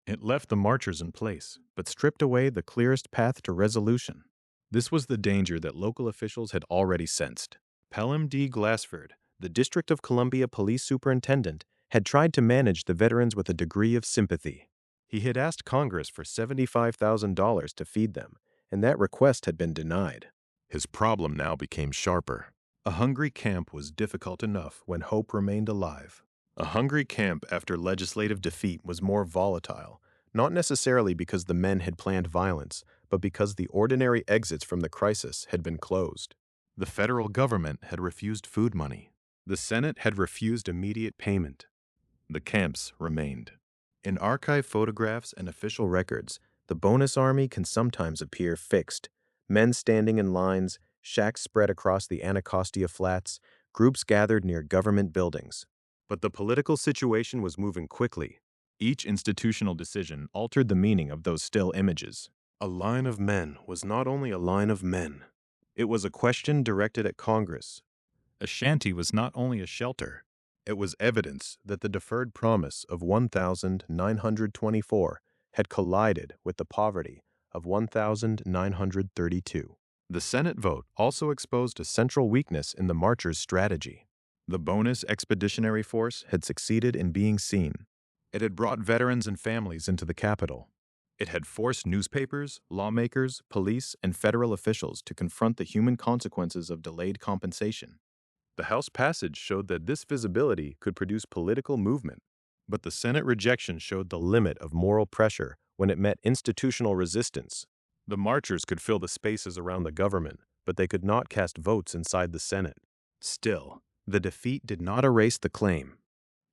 A: It left the marchers in place, but stripped away the clearest path to resolution. This was the danger that local officials had already sensed. Pelham D. Glassford, the District of Columbia police superintendent, had tried to manage the veterans with a degree of sympathy. He had asked Congress for $75,000 to feed them, and that request had been denied. His problem now became sharper. A hungry camp was difficult enough when hope remained alive. A hungry camp after legislative defeat was more volatile, not necessarily because the men had planned violence, but because the ordinary exits from the crisis had been closed. The federal government had refused food money. The Senate had refused immediate payment. The camps remained. In archive photographs and official records, the Bonus Army can sometimes appear fixed. Men standing in lines, shacks spread across the Anacostia Flats, groups gathered near government buildings. But the political situation was moving quickly. Each institutional decision altered the meaning of those still images. A line of men was not only a line of men. It was a question directed at Congress. A shanty was not only a shelter. It was evidence that the deferred promise of 1,924 had collided with the poverty of 1,932. The Senate vote also exposed a central weakness in the marchers' strategy. The Bonus Expeditionary Force had succeeded in being seen. It had brought veterans and families into the Capitol. It had forced newspapers, lawmakers, police, and federal officials to confront the human consequences of delayed compensation. The House passage showed that this visibility could produce political movement, but the Senate rejection showed the limit of moral pressure when it met institutional resistance. The marchers could fill the spaces around the government, but they could not cast votes inside the Senate. Still, the defeat did not erase the claim.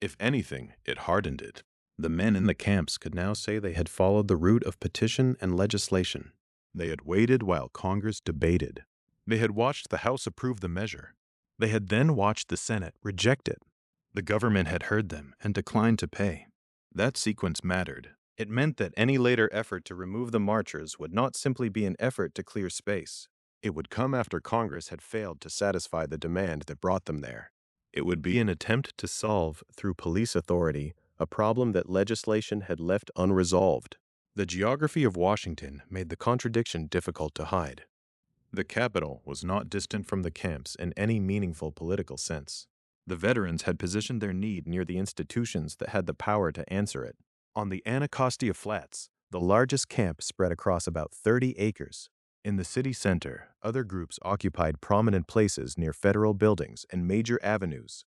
A: If anything, it hardened it. The men in the camps could now say they had followed the route of petition and legislation. They had waited while Congress debated. They had watched the House approve the measure. They had then watched the Senate reject it. The government had heard them and declined to pay. That sequence mattered. It meant that any later effort to remove the marchers would not simply be an effort to clear space. It would come after Congress had failed to satisfy the demand that brought them there. It would be an attempt to solve, through police authority, a problem that legislation had left unresolved. The geography of Washington made the contradiction difficult to hide. The Capitol was not distant from the camps in any meaningful political sense. The veterans had positioned their need near the institutions that had the power to answer it. On the Anacostia Flats, the largest camp spread across about 30 acres. In the city center, other groups occupied prominent places near federal buildings and major avenues.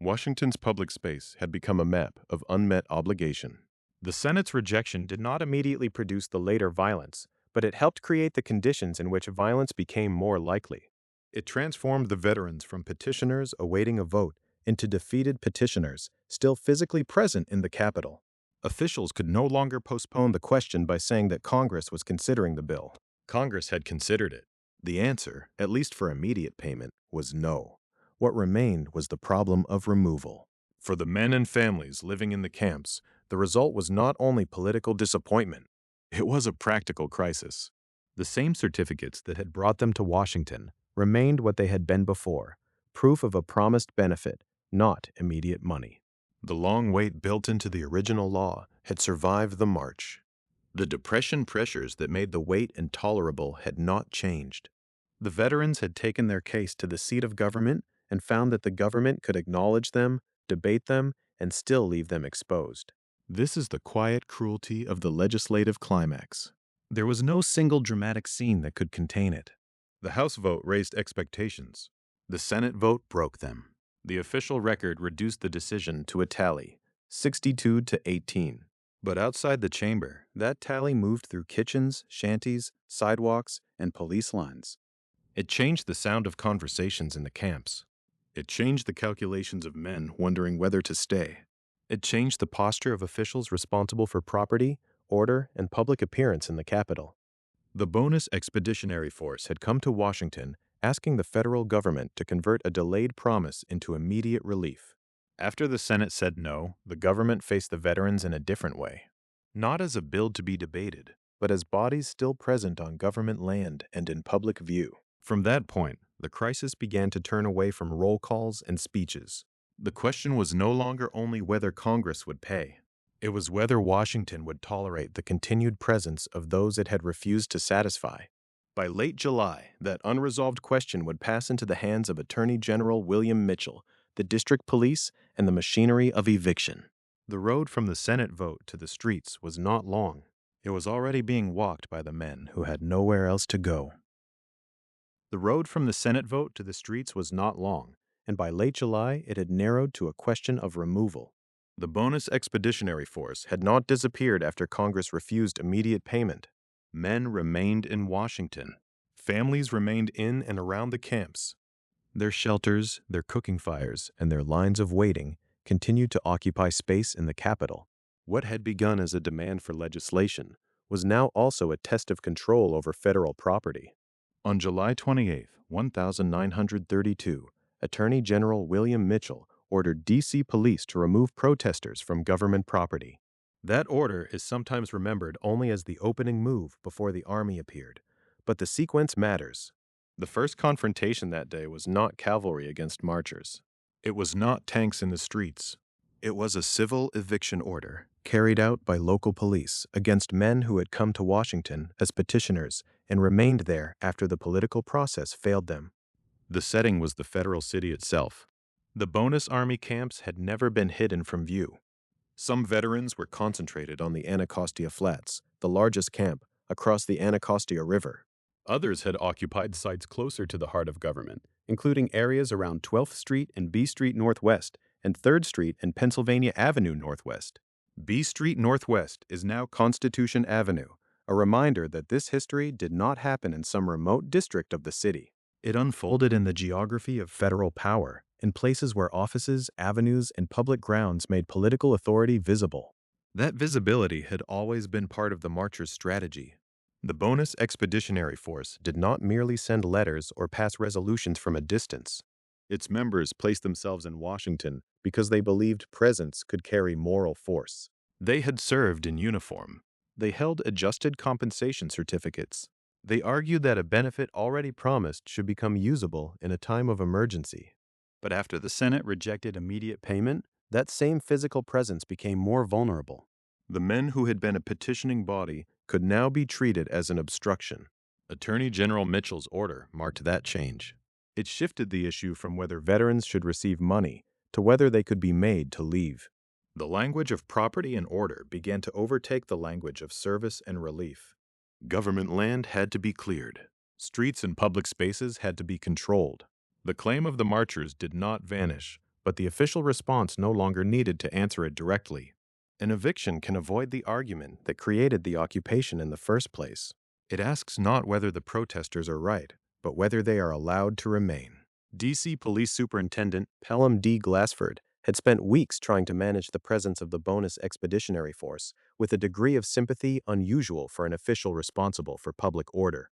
A: Washington's public space had become a map of unmet obligation. The Senate's rejection did not immediately produce the later violence, but it helped create the conditions in which violence became more likely. It transformed the veterans from petitioners awaiting a vote into defeated petitioners, still physically present in the Capitol. Officials could no longer postpone the question by saying that Congress was considering the bill. Congress had considered it. The answer, at least for immediate payment, was no. What remained was the problem of removal. For the men and families living in the camps, the result was not only political disappointment, it was a practical crisis. The same certificates that had brought them to Washington remained what they had been before, proof of a promised benefit, not immediate money. The long wait built into the original law had survived the march. The Depression pressures that made the wait intolerable had not changed. The veterans had taken their case to the seat of government and found that the government could acknowledge them, debate them, and still leave them exposed. This is the quiet cruelty of the legislative climax. There was no single dramatic scene that could contain it. The House vote raised expectations. The Senate vote broke them. The official record reduced the decision to a tally, 62 to 18. But outside the chamber, that tally moved through kitchens, shanties, sidewalks, and police lines. It changed the sound of conversations in the camps. It changed the calculations of men wondering whether to stay. It changed the posture of officials responsible for property, order, and public appearance in the capital. The Bonus Expeditionary Force had come to Washington asking the federal government to convert a delayed promise into immediate relief. After the Senate said no, the government faced the veterans in a different way. Not as a bill to be debated, but as bodies still present on government land and in public view. From that point, the crisis began to turn away from roll calls and speeches. The question was no longer only whether Congress would pay. It was whether Washington would tolerate the continued presence of those it had refused to satisfy. By late July, that unresolved question would pass into the hands of Attorney General William Mitchell, the district police, and the machinery of eviction. The road from the Senate vote to the streets was not long. It was already being walked by the men who had nowhere else to go. The road from the Senate vote to the streets was not long, and by late July it had narrowed to a question of removal. The Bonus Expeditionary Force had not disappeared after Congress refused immediate payment. Men remained in Washington. Families remained in and around the camps. Their shelters, their cooking fires, and their lines of waiting continued to occupy space in the Capitol. What had begun as a demand for legislation was now also a test of control over federal property. On July 28, 1932, Attorney General William Mitchell ordered D.C. police to remove protesters from government property. That order is sometimes remembered only as the opening move before the army appeared, but the sequence matters. The first confrontation that day was not cavalry against marchers. It was not tanks in the streets. It was a civil eviction order carried out by local police against men who had come to Washington as petitioners and remained there after the political process failed them. The setting was the federal city itself. The bonus army camps had never been hidden from view. Some veterans were concentrated on the Anacostia Flats, the largest camp, across the Anacostia River. Others had occupied sites closer to the heart of government, including areas around 12th Street and B Street Northwest and 3rd Street and Pennsylvania Avenue Northwest. B Street Northwest is now Constitution Avenue, a reminder that this history did not happen in some remote district of the city. It unfolded in the geography of federal power, in places where offices, avenues, and public grounds made political authority visible. That visibility had always been part of the marchers' strategy. The Bonus Expeditionary Force did not merely send letters or pass resolutions from a distance. Its members placed themselves in Washington because they believed presence could carry moral force. They had served in uniform. They held adjusted compensation certificates. They argued that a benefit already promised should become usable in a time of emergency. But after the Senate rejected immediate payment, that same physical presence became more vulnerable. The men who had been a petitioning body could now be treated as an obstruction. Attorney General Mitchell's order marked that change. It shifted the issue from whether veterans should receive money to whether they could be made to leave. The language of property and order began to overtake the language of service and relief. Government land had to be cleared. Streets and public spaces had to be controlled. The claim of the marchers did not vanish, but the official response no longer needed to answer it directly. An eviction can avoid the argument that created the occupation in the first place. It asks not whether the protesters are right, but whether they are allowed to remain. D.C. Police Superintendent Pelham D. Glassford had spent weeks trying to manage the presence of the Bonus Expeditionary Force with a degree of sympathy unusual for an official responsible for public order.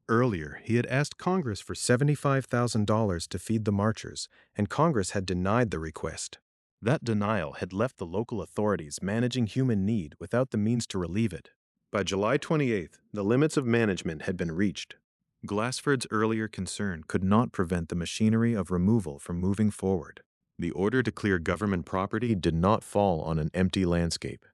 A: Earlier, he had asked Congress for $75,000 to feed the marchers, and Congress had denied the request. That denial had left the local authorities managing human need without the means to relieve it. By July 28th, the limits of management had been reached. Glassford's earlier concern could not prevent the machinery of removal from moving forward. The order to clear government property did not fall on an empty landscape.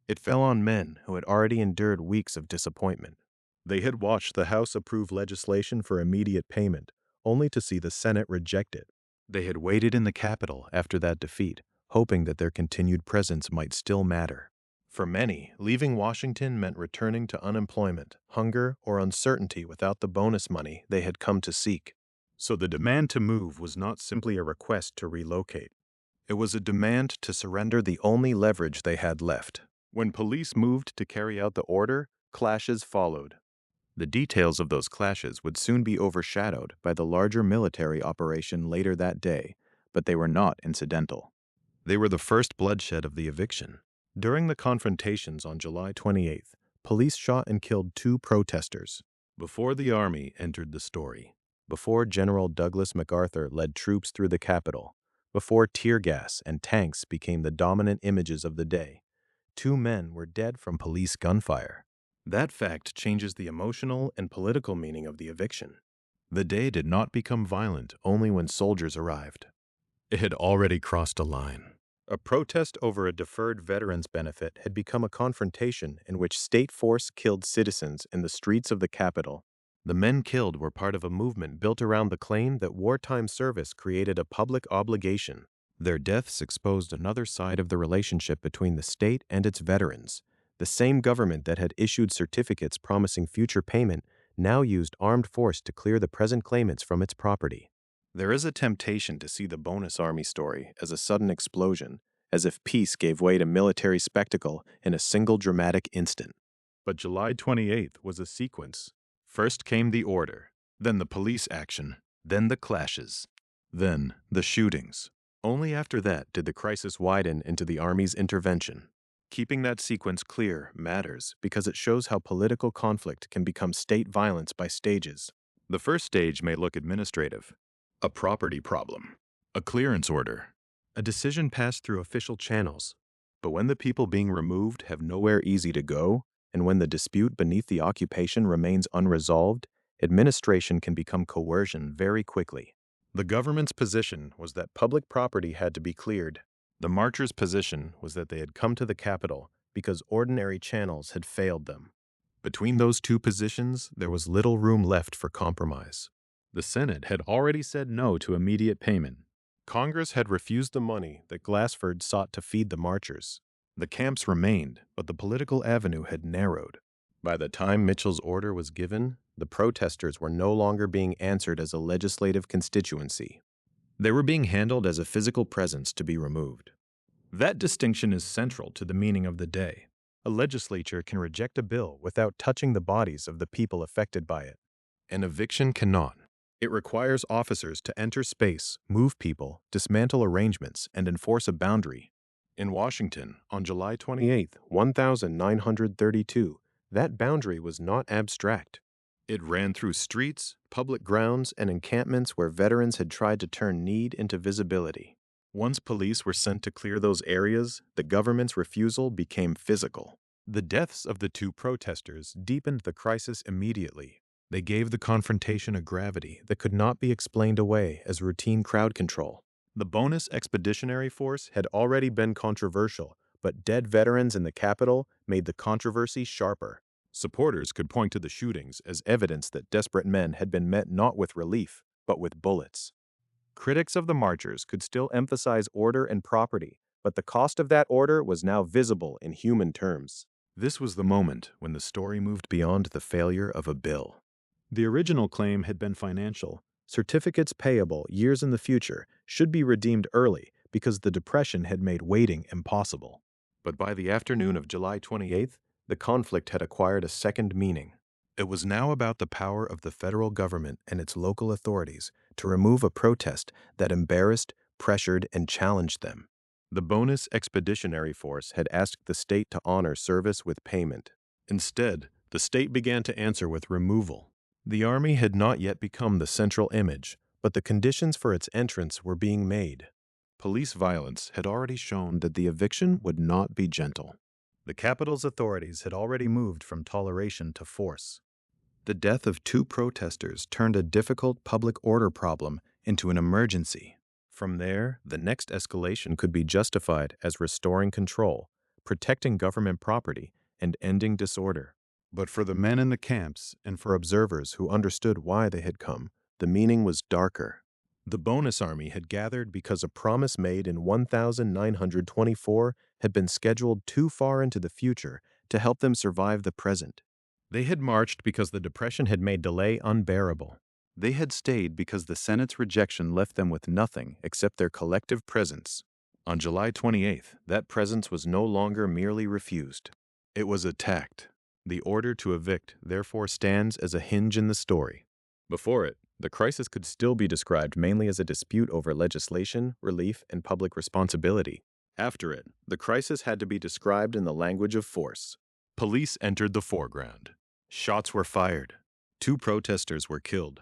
A: It fell on men who had already endured weeks of disappointment. They had watched the House approve legislation for immediate payment, only to see the Senate reject it. They had waited in the Capitol after that defeat, hoping that their continued presence might still matter. For many, leaving Washington meant returning to unemployment, hunger, or uncertainty without the bonus money they had come to seek. So the demand to move was not simply a request to relocate. It was a demand to surrender the only leverage they had left. When police moved to carry out the order, clashes followed. The details of those clashes would soon be overshadowed by the larger military operation later that day, but they were not incidental. They were the first bloodshed of the eviction. During the confrontations on July 28th, police shot and killed 2 protesters. Before the army entered the story, before General Douglas MacArthur led troops through the Capitol, before tear gas and tanks became the dominant images of the day, 2 men were dead from police gunfire. That fact changes the emotional and political meaning of the eviction. The day did not become violent only when soldiers arrived. It had already crossed a line. A protest over a deferred veterans benefit had become a confrontation in which state force killed citizens in the streets of the Capitol. The men killed were part of a movement built around the claim that wartime service created a public obligation. Their deaths exposed another side of the relationship between the state and its veterans. The same government that had issued certificates promising future payment now used armed force to clear the present claimants from its property. There is a temptation to see the bonus army story as a sudden explosion, as if peace gave way to military spectacle in a single dramatic instant. But July 28th was a sequence. First came the order, then the police action, then the clashes, then the shootings. Only after that did the crisis widen into the Army's intervention. Keeping that sequence clear matters because it shows how political conflict can become state violence by stages. The first stage may look administrative. A property problem, a clearance order, a decision passed through official channels. But when the people being removed have nowhere easy to go, and when the dispute beneath the occupation remains unresolved, administration can become coercion very quickly. The government's position was that public property had to be cleared. The marchers' position was that they had come to the Capitol because ordinary channels had failed them. Between those two positions, there was little room left for compromise. The Senate had already said no to immediate payment. Congress had refused the money that Glassford sought to feed the marchers. The camps remained, but the political avenue had narrowed. By the time Mitchell's order was given, the protesters were no longer being answered as a legislative constituency. They were being handled as a physical presence to be removed. That distinction is central to the meaning of the day. A legislature can reject a bill without touching the bodies of the people affected by it. An eviction cannot. It requires officers to enter space, move people, dismantle arrangements, and enforce a boundary. In Washington, on July 28, 1932, that boundary was not abstract. It ran through streets, public grounds, and encampments where veterans had tried to turn need into visibility. Once police were sent to clear those areas, the government's refusal became physical. The deaths of the 2 protesters deepened the crisis immediately. They gave the confrontation a gravity that could not be explained away as routine crowd control. The Bonus Expeditionary Force had already been controversial, but dead veterans in the Capitol made the controversy sharper. Supporters could point to the shootings as evidence that desperate men had been met not with relief, but with bullets. Critics of the marchers could still emphasize order and property, but the cost of that order was now visible in human terms. This was the moment when the story moved beyond the failure of a bill. The original claim had been financial. Certificates payable years in the future should be redeemed early because the Depression had made waiting impossible. But by the afternoon of July 28th, the conflict had acquired a second meaning. It was now about the power of the federal government and its local authorities to remove a protest that embarrassed, pressured, and challenged them. The Bonus Expeditionary Force had asked the state to honor service with payment. Instead, the state began to answer with removal. The Army had not yet become the central image, but the conditions for its entrance were being made. Police violence had already shown that the eviction would not be gentle. The capital's authorities had already moved from toleration to force. The death of 2 protesters turned a difficult public order problem into an emergency. From there, the next escalation could be justified as restoring control, protecting government property, and ending disorder. But for the men in the camps and for observers who understood why they had come, the meaning was darker. The bonus army had gathered because a promise made in 1924 had been scheduled too far into the future to help them survive the present. They had marched because the Depression had made delay unbearable. They had stayed because the Senate's rejection left them with nothing except their collective presence. On July 28th, that presence was no longer merely refused. It was attacked. The order to evict therefore stands as a hinge in the story. Before it, the crisis could still be described mainly as a dispute over legislation, relief, and public responsibility. After it, the crisis had to be described in the language of force. Police entered the foreground. Shots were fired. 2 protesters were killed.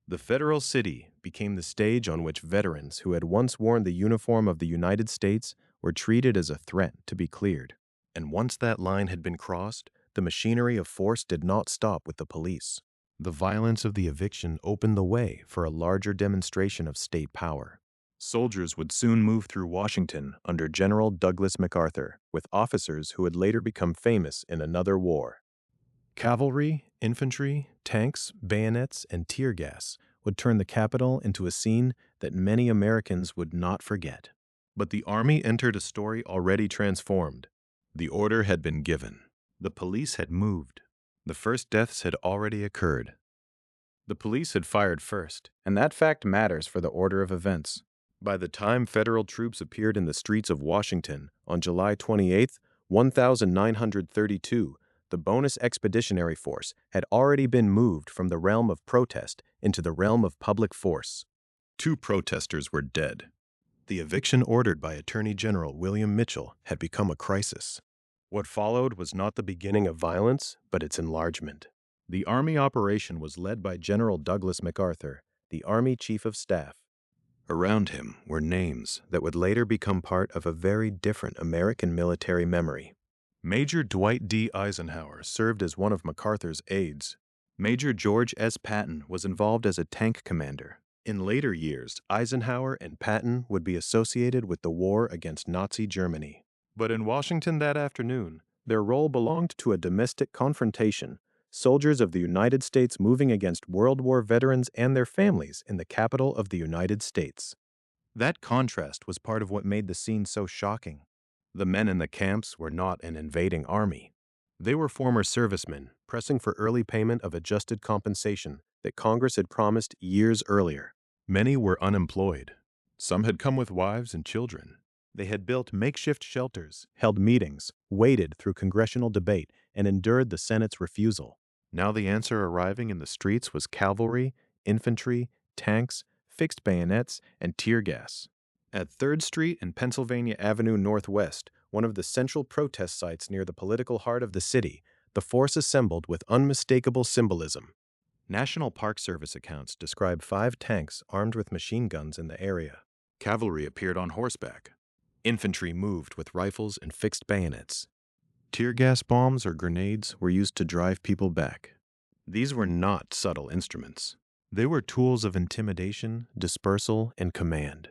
A: The federal city became the stage on which veterans who had once worn the uniform of the United States were treated as a threat to be cleared. And once that line had been crossed, the machinery of force did not stop with the police. The violence of the eviction opened the way for a larger demonstration of state power. Soldiers would soon move through Washington under General Douglas MacArthur, with officers who would later become famous in another war. Cavalry, infantry, tanks, bayonets, and tear gas would turn the Capitol into a scene that many Americans would not forget. But the Army entered a story already transformed. The order had been given. The police had moved. The first deaths had already occurred. The police had fired first, and that fact matters for the order of events. By the time federal troops appeared in the streets of Washington on July 28, 1932, the Bonus Expeditionary Force had already been moved from the realm of protest into the realm of public force. 2 protesters were dead. The eviction ordered by Attorney General William Mitchell had become a crisis. What followed was not the beginning of violence, but its enlargement. The Army operation was led by General Douglas MacArthur, the Army Chief of Staff. Around him were names that would later become part of a very different American military memory. Major Dwight D. Eisenhower served as one of MacArthur's aides. Major George S. Patman was involved as a tank commander. In later years, Eisenhower and Patman would be associated with the war against Nazi Germany. But in Washington that afternoon, their role belonged to a domestic confrontation, soldiers of the United States moving against World War veterans and their families in the capital of the United States. That contrast was part of what made the scene so shocking. The men in the camps were not an invading army. They were former servicemen pressing for early payment of adjusted compensation that Congress had promised years earlier. Many were unemployed. Some had come with wives and children. They had built makeshift shelters, held meetings, waded through congressional debate, and endured the Senate's refusal. Now the answer arriving in the streets was cavalry, infantry, tanks, fixed bayonets, and tear gas. At 3rd Street and Pennsylvania Avenue Northwest, one of the central protest sites near the political heart of the city, the force assembled with unmistakable symbolism. National Park Service accounts describe 5 tanks armed with machine guns in the area. Cavalry appeared on horseback. Infantry moved with rifles and fixed bayonets. Tear gas bombs or grenades were used to drive people back. These were not subtle instruments. They were tools of intimidation, dispersal, and command.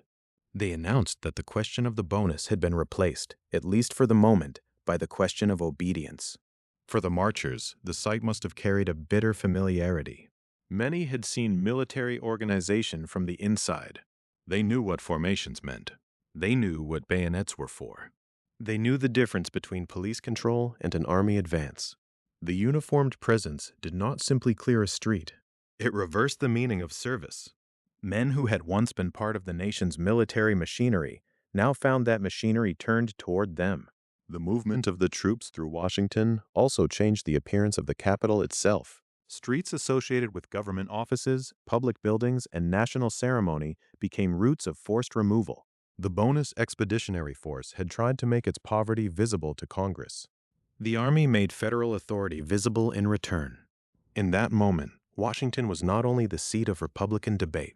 A: They announced that the question of the bonus had been replaced, at least for the moment, by the question of obedience. For the marchers, the sight must have carried a bitter familiarity. Many had seen military organization from the inside. They knew what formations meant. They knew what bayonets were for. They knew the difference between police control and an army advance. The uniformed presence did not simply clear a street. It reversed the meaning of service. Men who had once been part of the nation's military machinery now found that machinery turned toward them. The movement of the troops through Washington also changed the appearance of the Capitol itself. Streets associated with government offices, public buildings, and national ceremony became routes of forced removal. The Bonus Expeditionary Force had tried to make its poverty visible to Congress. The Army made federal authority visible in return. In that moment, Washington was not only the seat of Republican debate,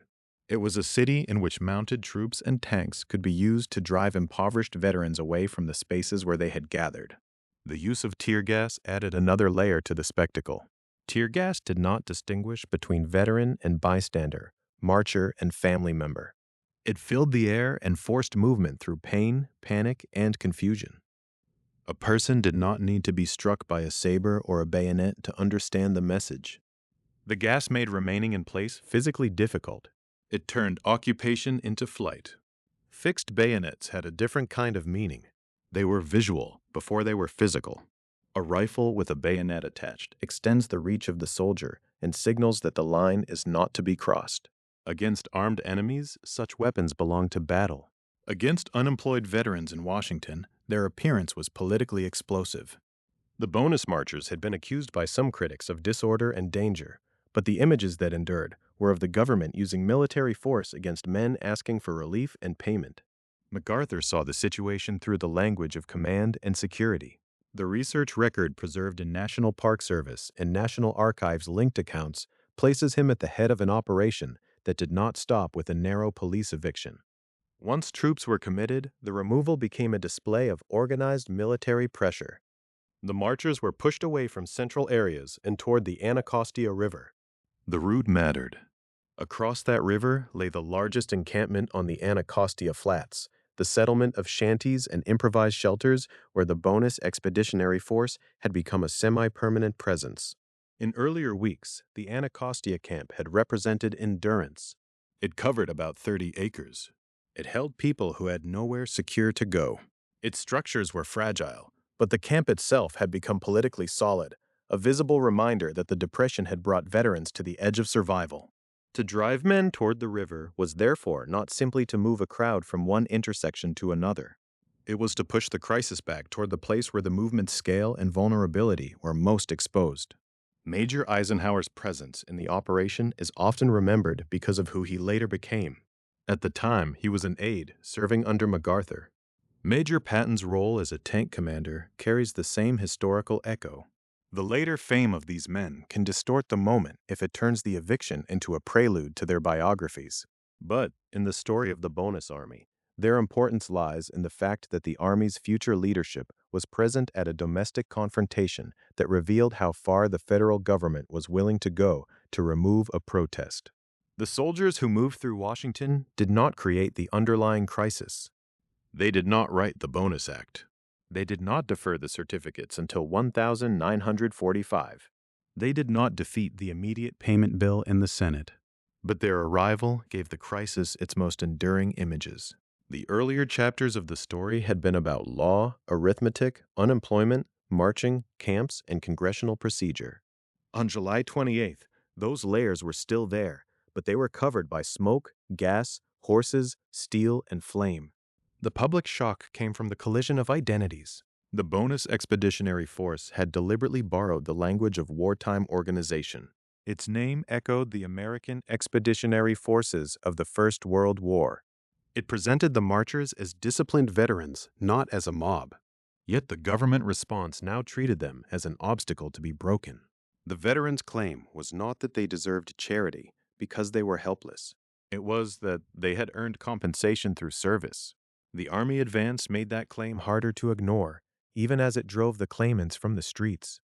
A: it was a city in which mounted troops and tanks could be used to drive impoverished veterans away from the spaces where they had gathered. The use of tear gas added another layer to the spectacle. Tear gas did not distinguish between veteran and bystander, marcher and family member. It filled the air and forced movement through pain, panic, and confusion. A person did not need to be struck by a saber or a bayonet to understand the message. The gas made remaining in place physically difficult. It turned occupation into flight. Fixed bayonets had a different kind of meaning. They were visual before they were physical. A rifle with a bayonet attached extends the reach of the soldier and signals that the line is not to be crossed. Against armed enemies, such weapons belonged to battle. Against unemployed veterans in Washington, their appearance was politically explosive. The bonus marchers had been accused by some critics of disorder and danger, but the images that endured were of the government using military force against men asking for relief and payment. MacArthur saw the situation through the language of command and security. The research record preserved in National Park Service and National Archives linked accounts places him at the head of an operation that did not stop with a narrow police eviction. Once troops were committed, the removal became a display of organized military pressure. The marchers were pushed away from central areas and toward the Anacostia River. The route mattered. Across that river lay the largest encampment on the Anacostia Flats, the settlement of shanties and improvised shelters where the Bonus Expeditionary Force had become a semi-permanent presence. In earlier weeks, the Anacostia camp had represented endurance. It covered about 30 acres. It held people who had nowhere secure to go. Its structures were fragile, but the camp itself had become politically solid, a visible reminder that the Depression had brought veterans to the edge of survival. To drive men toward the river was therefore not simply to move a crowd from one intersection to another. It was to push the crisis back toward the place where the movement's scale and vulnerability were most exposed. Major Eisenhower's presence in the operation is often remembered because of who he later became. At the time, he was an aide serving under MacArthur. Major Patton's role as a tank commander carries the same historical echo. The later fame of these men can distort the moment if it turns the eviction into a prelude to their biographies. But, in the story of the Bonus Army, their importance lies in the fact that the Army's future leadership was present at a domestic confrontation that revealed how far the federal government was willing to go to remove a protest. The soldiers who moved through Washington did not create the underlying crisis. They did not write the Bonus Act. They did not defer the certificates until 1945. They did not defeat the immediate payment bill in the Senate. But their arrival gave the crisis its most enduring images. The earlier chapters of the story had been about law, arithmetic, unemployment, marching, camps, and congressional procedure. On July 28th, those layers were still there, but they were covered by smoke, gas, horses, steel, and flame. The public shock came from the collision of identities. The Bonus Expeditionary Force had deliberately borrowed the language of wartime organization. Its name echoed the American Expeditionary Forces of the First World War. It presented the marchers as disciplined veterans, not as a mob. Yet the government response now treated them as an obstacle to be broken. The veterans' claim was not that they deserved charity because they were helpless. It was that they had earned compensation through service. The Army advance made that claim harder to ignore, even as it drove the claimants from the streets.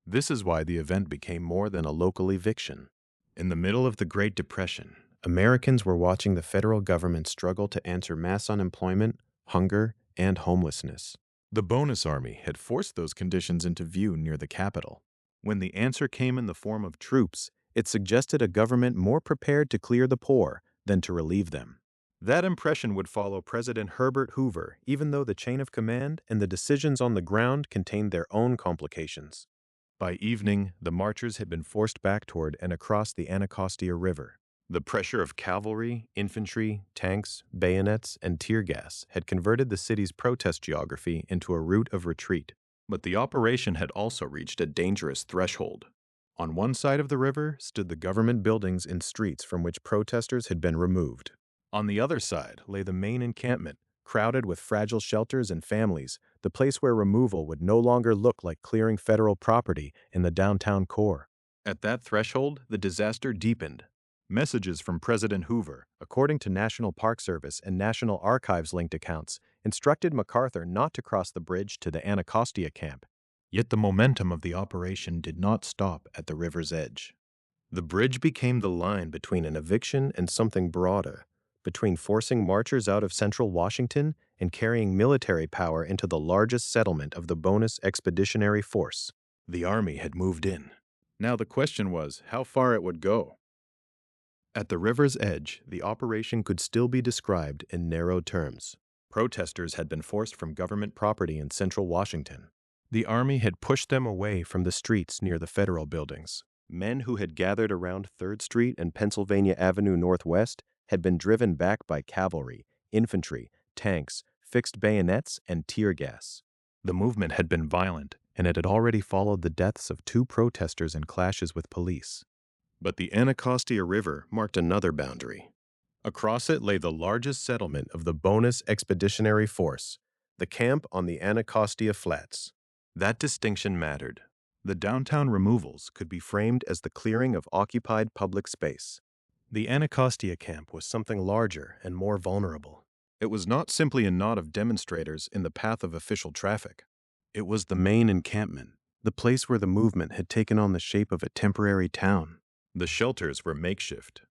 A: This is why the event became more than a local eviction. In the middle of the Great Depression, Americans were watching the federal government struggle to answer mass unemployment, hunger, and homelessness. The Bonus Army had forced those conditions into view near the Capitol. When the answer came in the form of troops, it suggested a government more prepared to clear the poor than to relieve them. That impression would follow President Herbert Hoover, even though the chain of command and the decisions on the ground contained their own complications. By evening, the marchers had been forced back toward and across the Anacostia River. The pressure of cavalry, infantry, tanks, bayonets, and tear gas had converted the city's protest geography into a route of retreat. But the operation had also reached a dangerous threshold. On one side of the river stood the government buildings and streets from which protesters had been removed. On the other side lay the main encampment, crowded with fragile shelters and families, the place where removal would no longer look like clearing federal property in the downtown core. At that threshold, the disaster deepened. Messages from President Hoover, according to National Park Service and National Archives linked accounts, instructed MacArthur not to cross the bridge to the Anacostia camp. Yet the momentum of the operation did not stop at the river's edge. The bridge became the line between an eviction and something broader, between forcing marchers out of central Washington and carrying military power into the largest settlement of the Bonus Expeditionary Force. The army had moved in. Now the question was how far it would go. At the river's edge, the operation could still be described in narrow terms. Protesters had been forced from government property in central Washington. The army had pushed them away from the streets near the federal buildings. Men who had gathered around 3rd Street and Pennsylvania Avenue Northwest had been driven back by cavalry, infantry, tanks, fixed bayonets, and tear gas. The movement had been violent, and it had already followed the deaths of 2 protesters in clashes with police. But the Anacostia River marked another boundary. Across it lay the largest settlement of the Bonus Expeditionary Force, the camp on the Anacostia Flats. That distinction mattered. The downtown removals could be framed as the clearing of occupied public space. The Anacostia camp was something larger and more vulnerable. It was not simply a knot of demonstrators in the path of official traffic. It was the main encampment, the place where the movement had taken on the shape of a temporary town. The shelters were makeshift.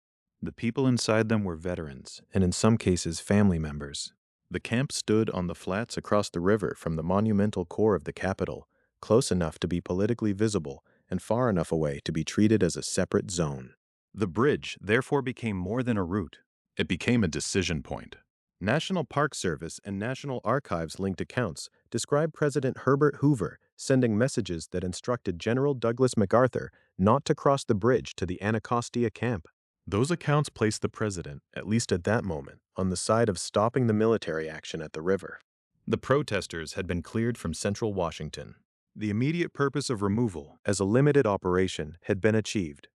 A: The people inside them were veterans, and in some cases family members. The camp stood on the flats across the river from the monumental core of the capital, close enough to be politically visible and far enough away to be treated as a separate zone. The bridge therefore became more than a route. It became a decision point. National Park Service and National Archives linked accounts describe President Herbert Hoover sending messages that instructed General Douglas MacArthur not to cross the bridge to the Anacostia camp. Those accounts placed the president, at least at that moment, on the side of stopping the military action at the river. The protesters had been cleared from central Washington. The immediate purpose of removal, as a limited operation, had been achieved.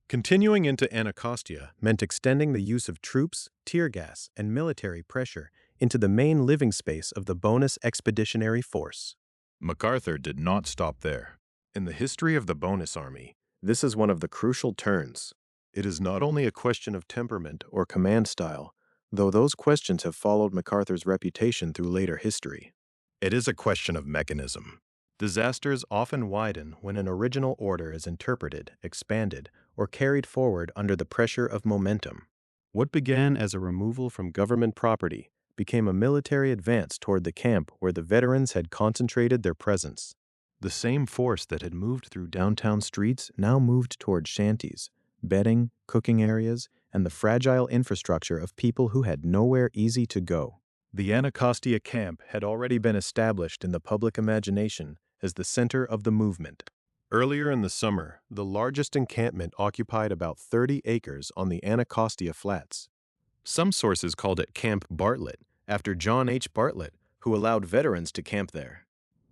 A: Continuing into Anacostia meant extending the use of troops, tear gas, and military pressure into the main living space of the Bonus Expeditionary Force. MacArthur did not stop there. In the history of the Bonus Army, this is one of the crucial turns. It is not only a question of temperament or command style, though those questions have followed MacArthur's reputation through later history. It is a question of mechanism. Disasters often widen when an original order is interpreted, expanded, or carried forward under the pressure of momentum. What began as a removal from government property became a military advance toward the camp where the veterans had concentrated their presence. The same force that had moved through downtown streets now moved toward shanties, bedding, cooking areas, and the fragile infrastructure of people who had nowhere easy to go. The Anacostia camp had already been established in the public imagination as the center of the movement. Earlier in the summer, the largest encampment occupied about 30 acres on the Anacostia Flats. Some sources called it Camp Bartlett, after John H. Bartlett, who allowed veterans to camp there.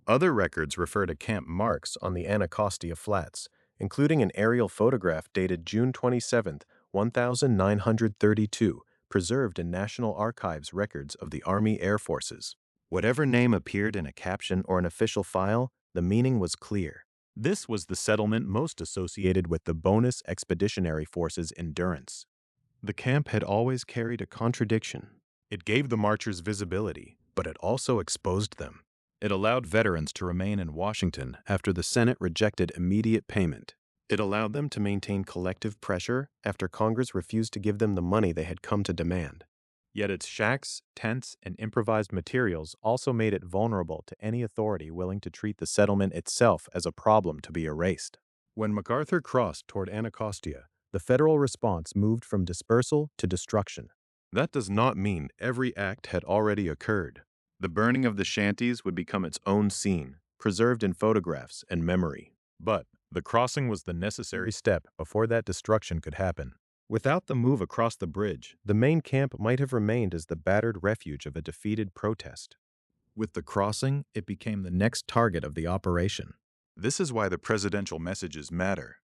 A: Other records refer to Camp Marks on the Anacostia Flats, including an aerial photograph dated June 27, 1932, preserved in National Archives records of the Army Air Forces. Whatever name appeared in a caption or an official file, the meaning was clear. This was the settlement most associated with the Bonus Expeditionary Force's endurance. The camp had always carried a contradiction. It gave the marchers visibility, but it also exposed them. It allowed veterans to remain in Washington after the Senate rejected immediate payment. It allowed them to maintain collective pressure after Congress refused to give them the money they had come to demand. Yet its shacks, tents, and improvised materials also made it vulnerable to any authority willing to treat the settlement itself as a problem to be erased. When MacArthur crossed toward Anacostia, the federal response moved from dispersal to destruction. That does not mean every act had already occurred. The burning of the shanties would become its own scene, preserved in photographs and memory. But the crossing was the necessary step before that destruction could happen. Without the move across the bridge, the main camp might have remained as the battered refuge of a defeated protest. With the crossing, it became the next target of the operation. This is why the presidential messages matter.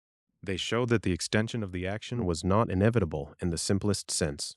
A: They show that the extension of the action was not inevitable in the simplest sense.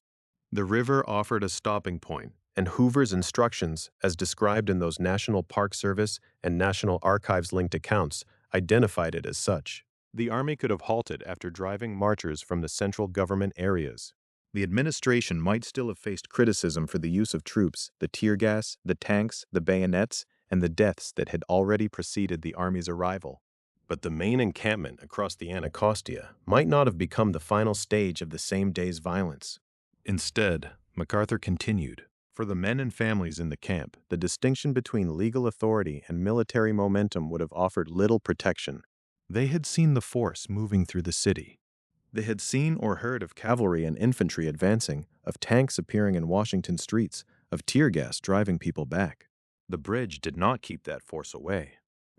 A: The river offered a stopping point, and Hoover's instructions, as described in those National Park Service and National Archives linked accounts, identified it as such. The army could have halted after driving marchers from the central government areas. The administration might still have faced criticism for the use of troops, the tear gas, the tanks, the bayonets, and the deaths that had already preceded the army's arrival. But the main encampment across the Anacostia might not have become the final stage of the same day's violence. Instead, MacArthur continued. For the men and families in the camp, the distinction between legal authority and military momentum would have offered little protection. They had seen the force moving through the city. They had seen or heard of cavalry and infantry advancing, of tanks appearing in Washington streets, of tear gas driving people back. The bridge did not keep that force away.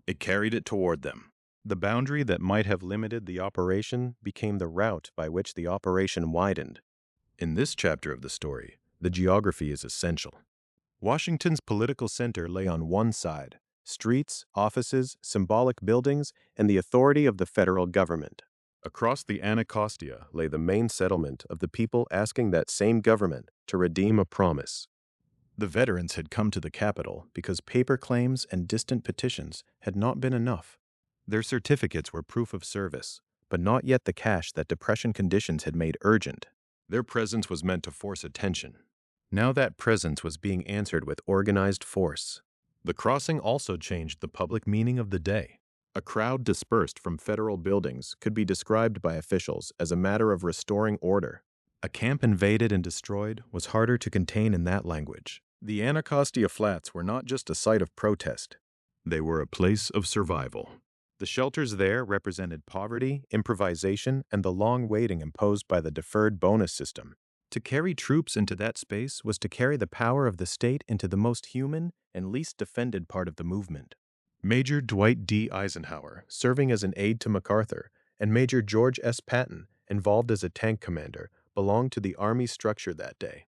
A: It carried it toward them. The boundary that might have limited the operation became the route by which the operation widened. In this chapter of the story, the geography is essential. Washington's political center lay on one side: streets, offices, symbolic buildings, and the authority of the federal government. Across the Anacostia lay the main settlement of the people asking that same government to redeem a promise. The veterans had come to the capital because paper claims and distant petitions had not been enough. Their certificates were proof of service, but not yet the cash that Depression conditions had made urgent. Their presence was meant to force attention. Now that presence was being answered with organized force. The crossing also changed the public meaning of the day. A crowd dispersed from federal buildings could be described by officials as a matter of restoring order. A camp invaded and destroyed was harder to contain in that language. The Anacostia Flats were not just a site of protest. They were a place of survival. The shelters there represented poverty, improvisation, and the long waiting imposed by the deferred bonus system. To carry troops into that space was to carry the power of the state into the most human and least defended part of the movement. Major Dwight D. Eisenhower, serving as an aide to MacArthur, and Major George S. Patman, involved as a tank commander, belonged to the Army structure that day.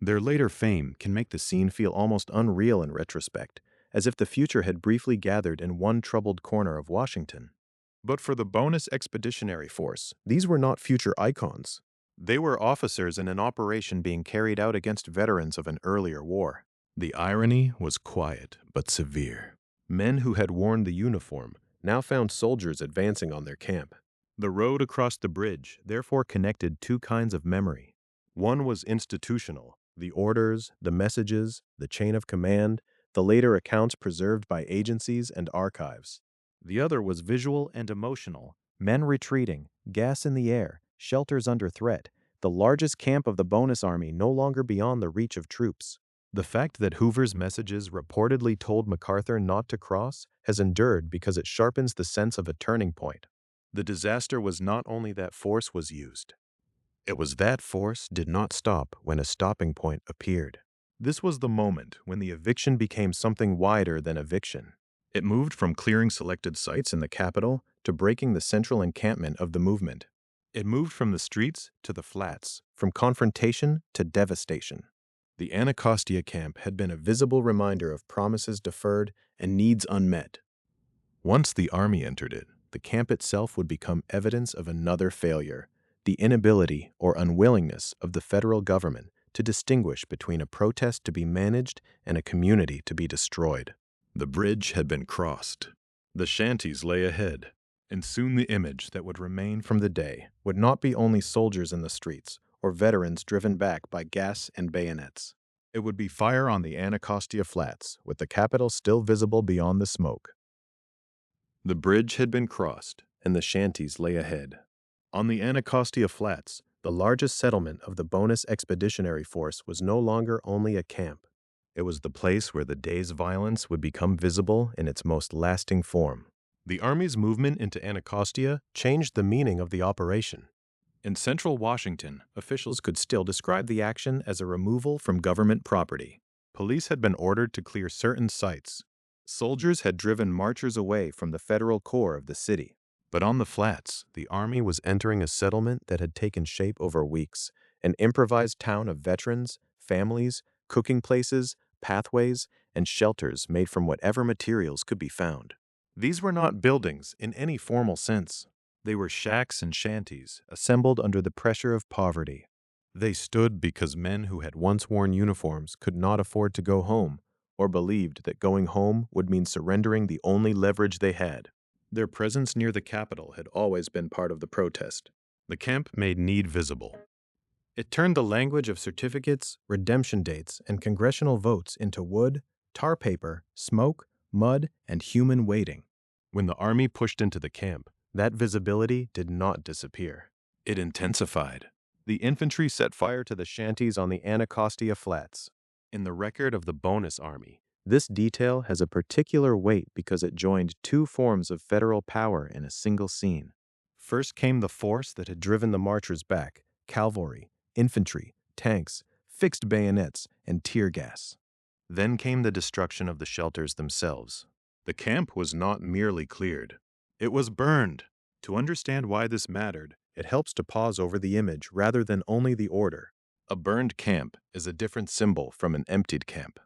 A: Their later fame can make the scene feel almost unreal in retrospect, as if the future had briefly gathered in one troubled corner of Washington. But for the Bonus Expeditionary Force, these were not future icons. They were officers in an operation being carried out against veterans of an earlier war. The irony was quiet but severe. Men who had worn the uniform now found soldiers advancing on their camp. The road across the bridge therefore connected two kinds of memory. One was institutional, the orders, the messages, the chain of command, the later accounts preserved by agencies and archives. The other was visual and emotional, men retreating, gas in the air, shelters under threat, the largest camp of the bonus army no longer beyond the reach of troops. The fact that Hoover's messages reportedly told MacArthur not to cross has endured because it sharpens the sense of a turning point. The disaster was not only that force was used. It was that force did not stop when a stopping point appeared. This was the moment when the eviction became something wider than eviction. It moved from clearing selected sites in the capital to breaking the central encampment of the movement. It moved from the streets to the flats, from confrontation to devastation. The Anacostia camp had been a visible reminder of promises deferred and needs unmet. Once the army entered it, the camp itself would become evidence of another failure, the inability or unwillingness of the federal government to distinguish between a protest to be managed and a community to be destroyed. The bridge had been crossed. The shanties lay ahead, and soon the image that would remain from the day would not be only soldiers in the streets or veterans driven back by gas and bayonets. It would be fire on the Anacostia Flats, with the capital still visible beyond the smoke. The bridge had been crossed, and the shanties lay ahead. On the Anacostia Flats, the largest settlement of the Bonus Expeditionary Force was no longer only a camp. It was the place where the day's violence would become visible in its most lasting form. The Army's movement into Anacostia changed the meaning of the operation. In central Washington, officials could still describe the action as a removal from government property. Police had been ordered to clear certain sites. Soldiers had driven marchers away from the federal core of the city. But on the flats, the Army was entering a settlement that had taken shape over weeks, an improvised town of veterans, families, cooking places, pathways, and shelters made from whatever materials could be found. These were not buildings in any formal sense. They were shacks and shanties, assembled under the pressure of poverty. They stood because men who had once worn uniforms could not afford to go home, or believed that going home would mean surrendering the only leverage they had. Their presence near the Capitol had always been part of the protest. The camp made need visible. It turned the language of certificates, redemption dates, and congressional votes into wood, tar paper, smoke, mud, and human waiting. When the army pushed into the camp, that visibility did not disappear. It intensified. The infantry set fire to the shanties on the Anacostia Flats. In the record of the Bonus Army, this detail has a particular weight because it joined two forms of federal power in a single scene. First came the force that had driven the marchers back: cavalry, infantry, tanks, fixed bayonets, and tear gas. Then came the destruction of the shelters themselves. The camp was not merely cleared. It was burned. To understand why this mattered, it helps to pause over the image rather than only the order. A burned camp is a different symbol from an emptied camp.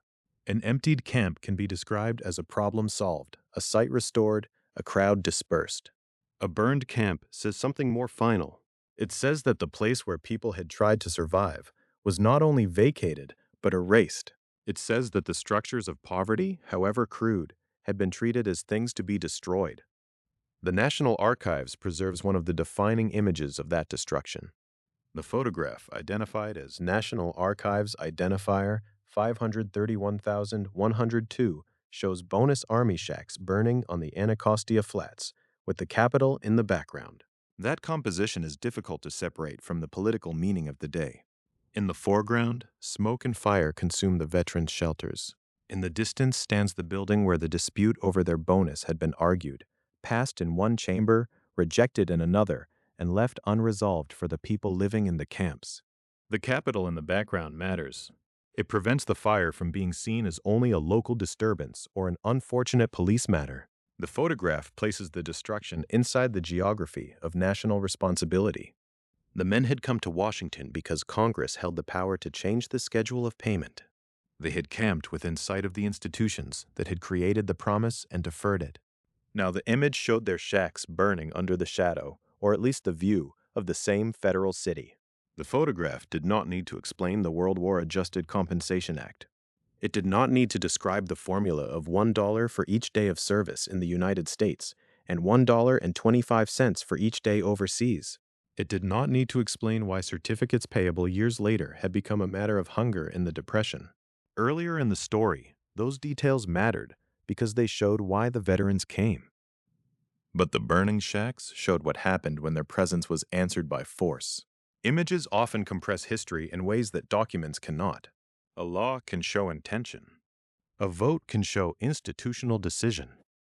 A: An emptied camp can be described as a problem solved, a site restored, a crowd dispersed. A burned camp says something more final. It says that the place where people had tried to survive was not only vacated, but erased. It says that the structures of poverty, however crude, had been treated as things to be destroyed. The National Archives preserves one of the defining images of that destruction. The photograph, identified as National Archives Identifier 531,102, shows Bonus Army shacks burning on the Anacostia Flats, with the Capitol in the background. That composition is difficult to separate from the political meaning of the day. In the foreground, smoke and fire consume the veterans' shelters. In the distance stands the building where the dispute over their bonus had been argued, passed in one chamber, rejected in another, and left unresolved for the people living in the camps. The Capitol in the background matters. It prevents the fire from being seen as only a local disturbance or an unfortunate police matter. The photograph places the destruction inside the geography of national responsibility. The men had come to Washington because Congress held the power to change the schedule of payment. They had camped within sight of the institutions that had created the promise and deferred it. Now the image showed their shacks burning under the shadow, or at least the view, of the same federal city. The photograph did not need to explain the World War Adjusted Compensation Act. It did not need to describe the formula of $1 for each day of service in the United States and $1.25 for each day overseas. It did not need to explain why certificates payable years later had become a matter of hunger in the Depression. Earlier in the story, those details mattered because they showed why the veterans came. But the burning shacks showed what happened when their presence was answered by force. Images often compress history in ways that documents cannot. A law can show intention. A vote can show institutional decision.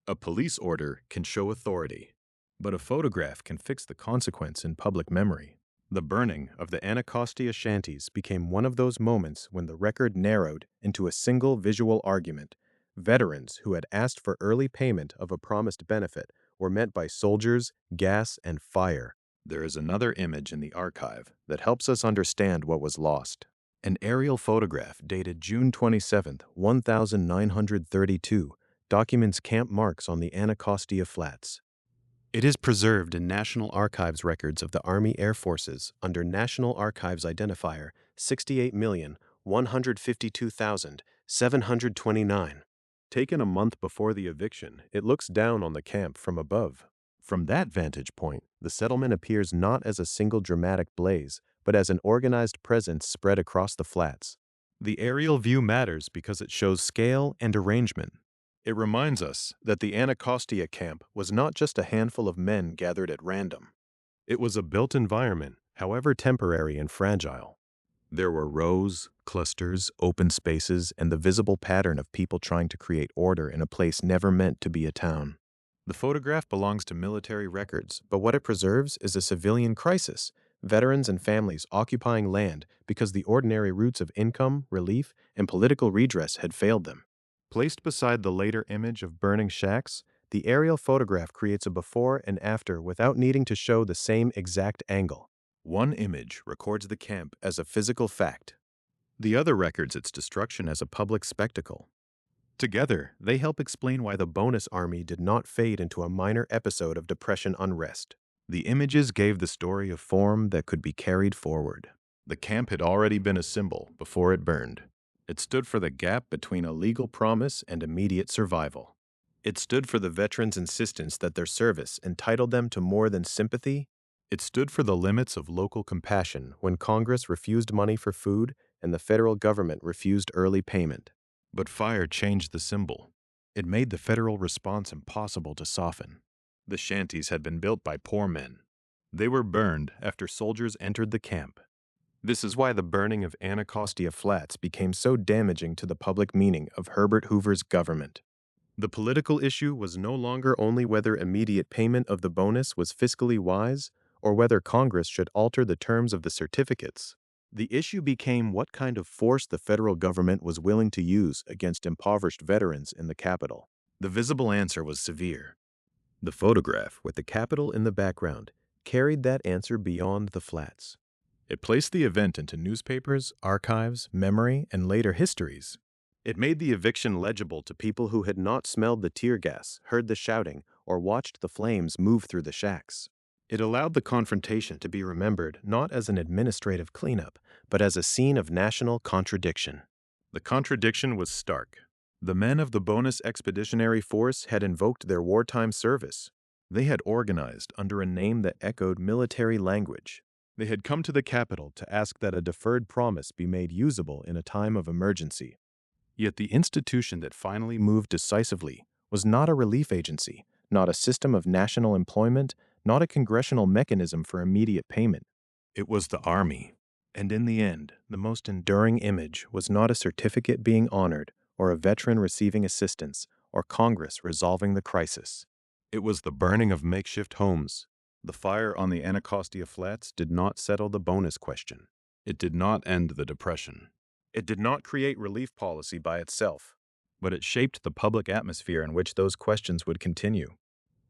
A: A police order can show authority. But a photograph can fix the consequence in public memory. The burning of the Anacostia shanties became one of those moments when the record narrowed into a single visual argument. Veterans who had asked for early payment of a promised benefit were met by soldiers, gas, and fire. There is another image in the archive that helps us understand what was lost. An aerial photograph dated June 27, 1932, documents camp marks on the Anacostia Flats. It is preserved in National Archives records of the Army Air Forces under National Archives Identifier 68,152,729. Taken a month before the eviction, it looks down on the camp from above. From that vantage point, the settlement appears not as a single dramatic blaze, but as an organized presence spread across the flats. The aerial view matters because it shows scale and arrangement. It reminds us that the Anacostia camp was not just a handful of men gathered at random. It was a built environment, however temporary and fragile. There were rows, clusters, open spaces, and the visible pattern of people trying to create order in a place never meant to be a town. The photograph belongs to military records, but what it preserves is a civilian crisis, veterans and families occupying land because the ordinary routes of income, relief, and political redress had failed them. Placed beside the later image of burning shacks, the aerial photograph creates a before and after without needing to show the same exact angle. One image records the camp as a physical fact. The other records its destruction as a public spectacle. Together, they help explain why the Bonus Army did not fade into a minor episode of Depression unrest. The images gave the story a form that could be carried forward. The camp had already been a symbol before it burned. It stood for the gap between a legal promise and immediate survival. It stood for the veterans' insistence that their service entitled them to more than sympathy. It stood for the limits of local compassion when Congress refused money for food and the federal government refused early payment. But fire changed the symbol. It made the federal response impossible to soften. The shanties had been built by poor men. They were burned after soldiers entered the camp. This is why the burning of Anacostia Flats became so damaging to the public meaning of Herbert Hoover's government. The political issue was no longer only whether immediate payment of the bonus was fiscally wise or whether Congress should alter the terms of the certificates. The issue became what kind of force the federal government was willing to use against impoverished veterans in the Capitol. The visible answer was severe. The photograph with the Capitol in the background carried that answer beyond the flats. It placed the event into newspapers, archives, memory, and later histories. It made the eviction legible to people who had not smelled the tear gas, heard the shouting, or watched the flames move through the shacks. It allowed the confrontation to be remembered not as an administrative cleanup, but as a scene of national contradiction. The contradiction was stark. The men of the Bonus Expeditionary Force had invoked their wartime service. They had organized under a name that echoed military language. They had come to the Capitol to ask that a deferred promise be made usable in a time of emergency. Yet the institution that finally moved decisively was not a relief agency, not a system of national employment, not a congressional mechanism for immediate payment. It was the Army. And in the end, the most enduring image was not a certificate being honored, or a veteran receiving assistance, or Congress resolving the crisis. It was the burning of makeshift homes. The fire on the Anacostia Flats did not settle the bonus question. It did not end the Depression. It did not create relief policy by itself, but it shaped the public atmosphere in which those questions would continue.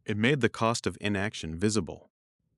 A: It made the cost of inaction visible.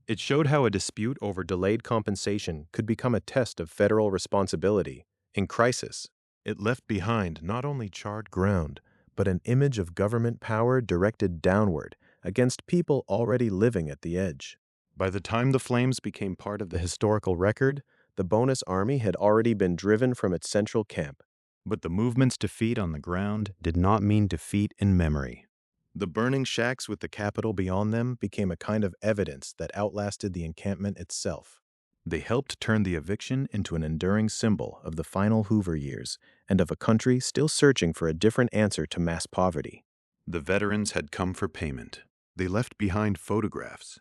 A: It showed how a dispute over delayed compensation could become a test of federal responsibility. In crisis, it left behind not only charred ground, but an image of government power directed downward against people already living at the edge. By the time the flames became part of the historical record, the Bonus Army had already been driven from its central camp. But the movement's defeat on the ground did not mean defeat in memory. The burning shacks with the Capitol beyond them became a kind of evidence that outlasted the encampment itself. They helped turn the eviction into an enduring symbol of the final Hoover years and of a country still searching for a different answer to mass poverty. The veterans had come for payment. They left behind photographs.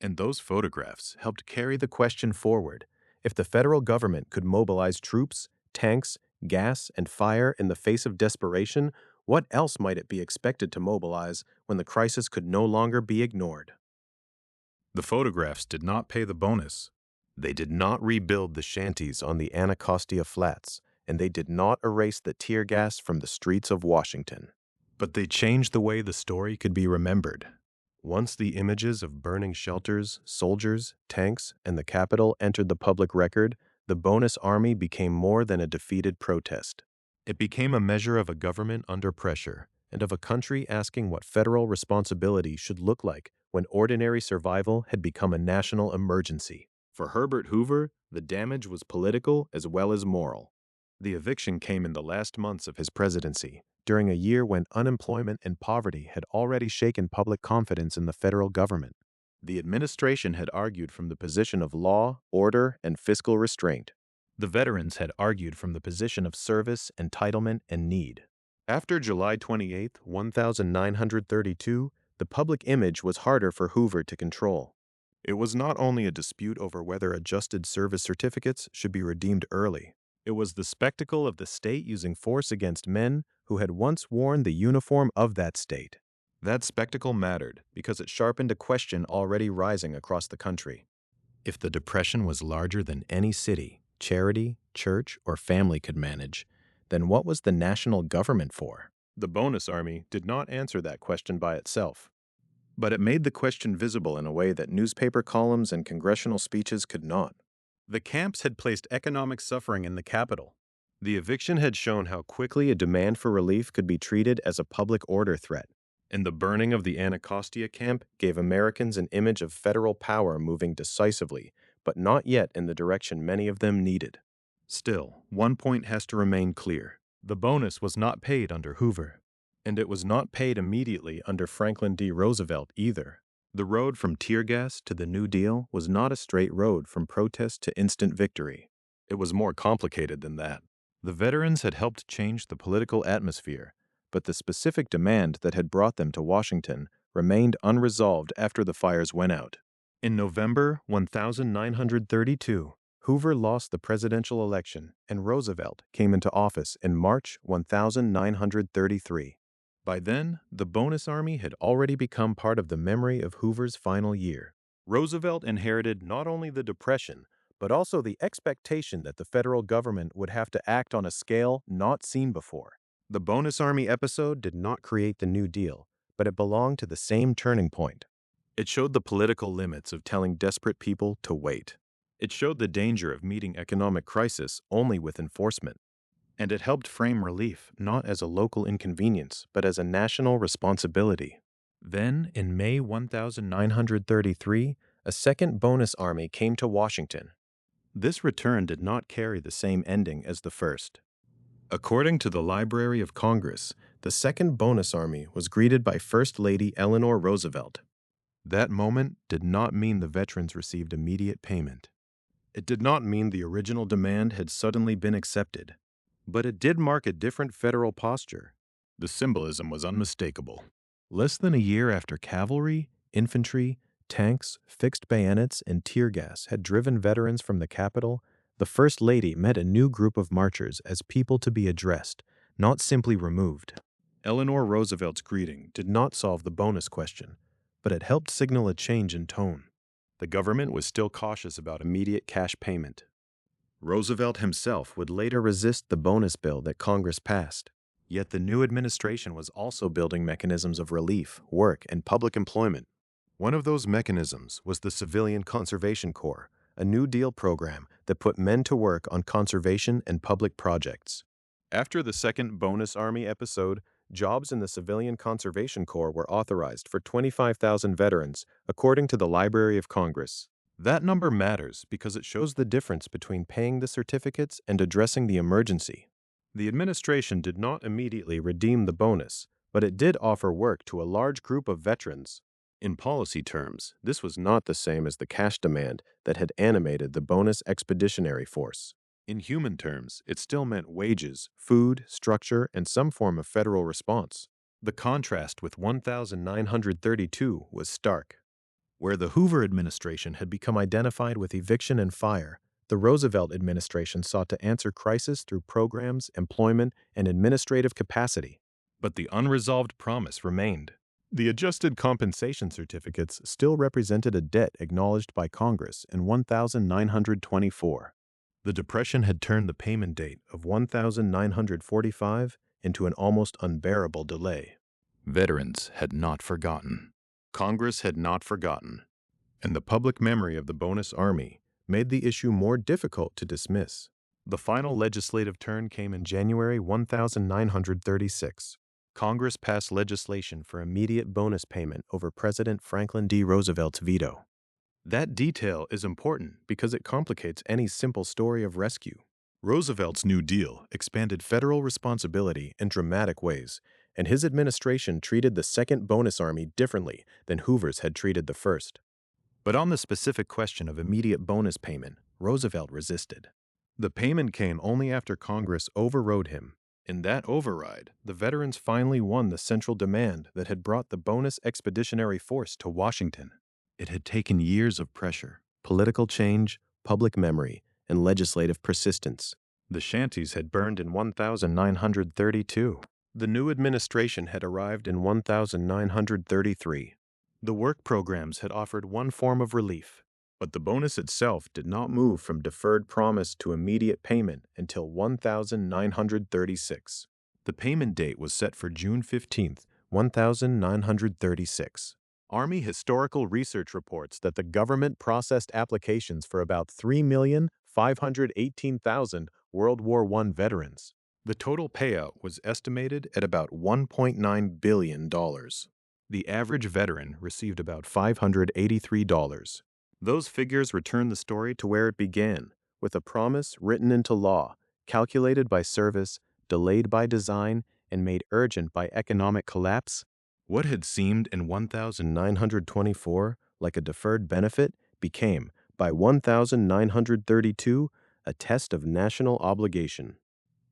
A: And those photographs helped carry the question forward. If the federal government could mobilize troops, tanks, gas, and fire in the face of desperation, what else might it be expected to mobilize when the crisis could no longer be ignored? The photographs did not pay the bonus. They did not rebuild the shanties on the Anacostia Flats, and they did not erase the tear gas from the streets of Washington. But they changed the way the story could be remembered. Once the images of burning shelters, soldiers, tanks, and the Capitol entered the public record, the Bonus Army became more than a defeated protest. It became a measure of a government under pressure and of a country asking what federal responsibility should look like when ordinary survival had become a national emergency. For Herbert Hoover, the damage was political as well as moral. The eviction came in the last months of his presidency, during a year when unemployment and poverty had already shaken public confidence in the federal government. The administration had argued from the position of law, order, and fiscal restraint. The veterans had argued from the position of service, entitlement, and need. After July 28, 1932, the public image was harder for Hoover to control. It was not only a dispute over whether adjusted service certificates should be redeemed early. It was the spectacle of the state using force against men who had once worn the uniform of that state. That spectacle mattered because it sharpened a question already rising across the country. If the Depression was larger than any city, charity, church, or family could manage, then what was the national government for? The Bonus Army did not answer that question by itself. But it made the question visible in a way that newspaper columns and congressional speeches could not. The camps had placed economic suffering in the Capitol. The eviction had shown how quickly a demand for relief could be treated as a public order threat. And the burning of the Anacostia camp gave Americans an image of federal power moving decisively, but not yet in the direction many of them needed. Still, one point has to remain clear. The bonus was not paid under Hoover. And it was not paid immediately under Franklin D. Roosevelt either. The road from tear gas to the New Deal was not a straight road from protest to instant victory. It was more complicated than that. The veterans had helped change the political atmosphere, but the specific demand that had brought them to Washington remained unresolved after the fires went out. In November 1932, Hoover lost the presidential election and Roosevelt came into office in March 1933. By then, the Bonus Army had already become part of the memory of Hoover's final year. Roosevelt inherited not only the Depression, but also the expectation that the federal government would have to act on a scale not seen before. The Bonus Army episode did not create the New Deal, but it belonged to the same turning point. It showed the political limits of telling desperate people to wait. It showed the danger of meeting economic crisis only with enforcement. And it helped frame relief not as a local inconvenience, but as a national responsibility. Then, in May 1933, a second Bonus Army came to Washington. This return did not carry the same ending as the first. According to the Library of Congress, the second Bonus Army was greeted by First Lady Eleanor Roosevelt. That moment did not mean the veterans received immediate payment. It did not mean the original demand had suddenly been accepted. But it did mark a different federal posture. The symbolism was unmistakable. Less than a year after cavalry, infantry, tanks, fixed bayonets, and tear gas had driven veterans from the Capitol, the First Lady met a new group of marchers as people to be addressed, not simply removed. Eleanor Roosevelt's greeting did not solve the bonus question, but it helped signal a change in tone. The government was still cautious about immediate cash payment. Roosevelt himself would later resist the bonus bill that Congress passed. Yet the new administration was also building mechanisms of relief, work, and public employment. One of those mechanisms was the Civilian Conservation Corps, a New Deal program that put men to work on conservation and public projects. After the second Bonus Army episode, jobs in the Civilian Conservation Corps were authorized for 25,000 veterans, according to the Library of Congress. That number matters because it shows the difference between paying the certificates and addressing the emergency. The administration did not immediately redeem the bonus, but it did offer work to a large group of veterans. In policy terms, this was not the same as the cash demand that had animated the Bonus Expeditionary Force. In human terms, it still meant wages, food, structure, and some form of federal response. The contrast with 1932 was stark. Where the Hoover administration had become identified with eviction and fire, the Roosevelt administration sought to answer crisis through programs, employment, and administrative capacity. But the unresolved promise remained. The adjusted compensation certificates still represented a debt acknowledged by Congress in 1924. The Depression had turned the payment date of 1945 into an almost unbearable delay. Veterans had not forgotten. Congress had not forgotten, and the public memory of the Bonus Army made the issue more difficult to dismiss. The final legislative turn came in January 1936. Congress passed legislation for immediate bonus payment over President Franklin D. Roosevelt's veto. That detail is important because it complicates any simple story of rescue. Roosevelt's New Deal expanded federal responsibility in dramatic ways, and his administration treated the second Bonus Army differently than Hoover's had treated the first. But on the specific question of immediate bonus payment, Roosevelt resisted. The payment came only after Congress overrode him. In that override, the veterans finally won the central demand that had brought the Bonus Expeditionary Force to Washington. It had taken years of pressure, political change, public memory, and legislative persistence. The shanties had burned in 1932. The new administration had arrived in 1933. The work programs had offered one form of relief, but the bonus itself did not move from deferred promise to immediate payment until 1936. The payment date was set for June 15, 1936. Army Historical Research reports that the government processed applications for about 3,518,000 World War I veterans. The total payout was estimated at about $1.9 billion. The average veteran received about $583. Those figures return the story to where it began, with a promise written into law, calculated by service, delayed by design, and made urgent by economic collapse, what had seemed in 1924 like a deferred benefit became, by 1932, a test of national obligation.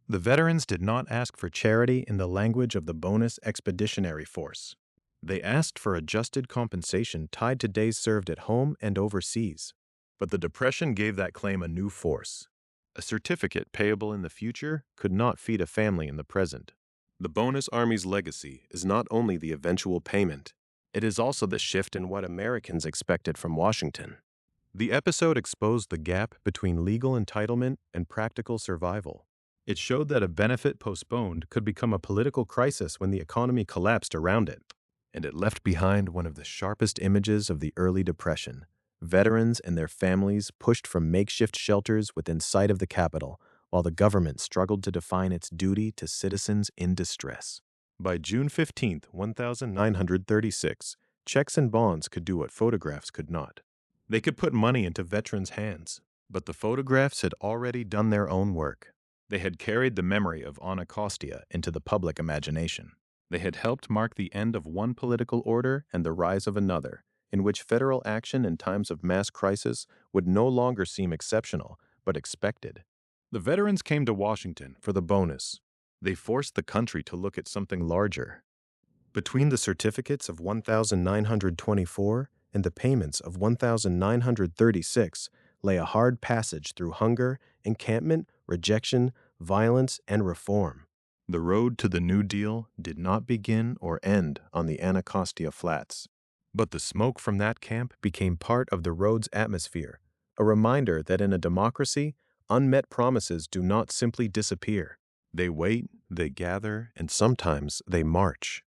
A: The veterans did not ask for charity in the language of the Bonus Expeditionary Force. They asked for adjusted compensation tied to days served at home and overseas. But the Depression gave that claim a new force. A certificate payable in the future could not feed a family in the present. The Bonus Army's legacy is not only the eventual payment, it is also the shift in what Americans expected from Washington. The episode exposed the gap between legal entitlement and practical survival. It showed that a benefit postponed could become a political crisis when the economy collapsed around it. And it left behind one of the sharpest images of the early Depression: veterans and their families pushed from makeshift shelters within sight of the Capitol, while the government struggled to define its duty to citizens in distress. By June 15, 1936, checks and bonds could do what photographs could not. They could put money into veterans' hands, but the photographs had already done their own work. They had carried the memory of Anacostia into the public imagination. They had helped mark the end of one political order and the rise of another, in which federal action in times of mass crisis would no longer seem exceptional, but expected. The veterans came to Washington for the bonus. They forced the country to look at something larger. Between the certificates of 1924 and the payments of 1936 lay a hard passage through hunger, encampment, rejection, violence, and reform. The road to the New Deal did not begin or end on the Anacostia Flats. But the smoke from that camp became part of the road's atmosphere, a reminder that in a democracy, unmet promises do not simply disappear. They wait, they gather, and sometimes they march.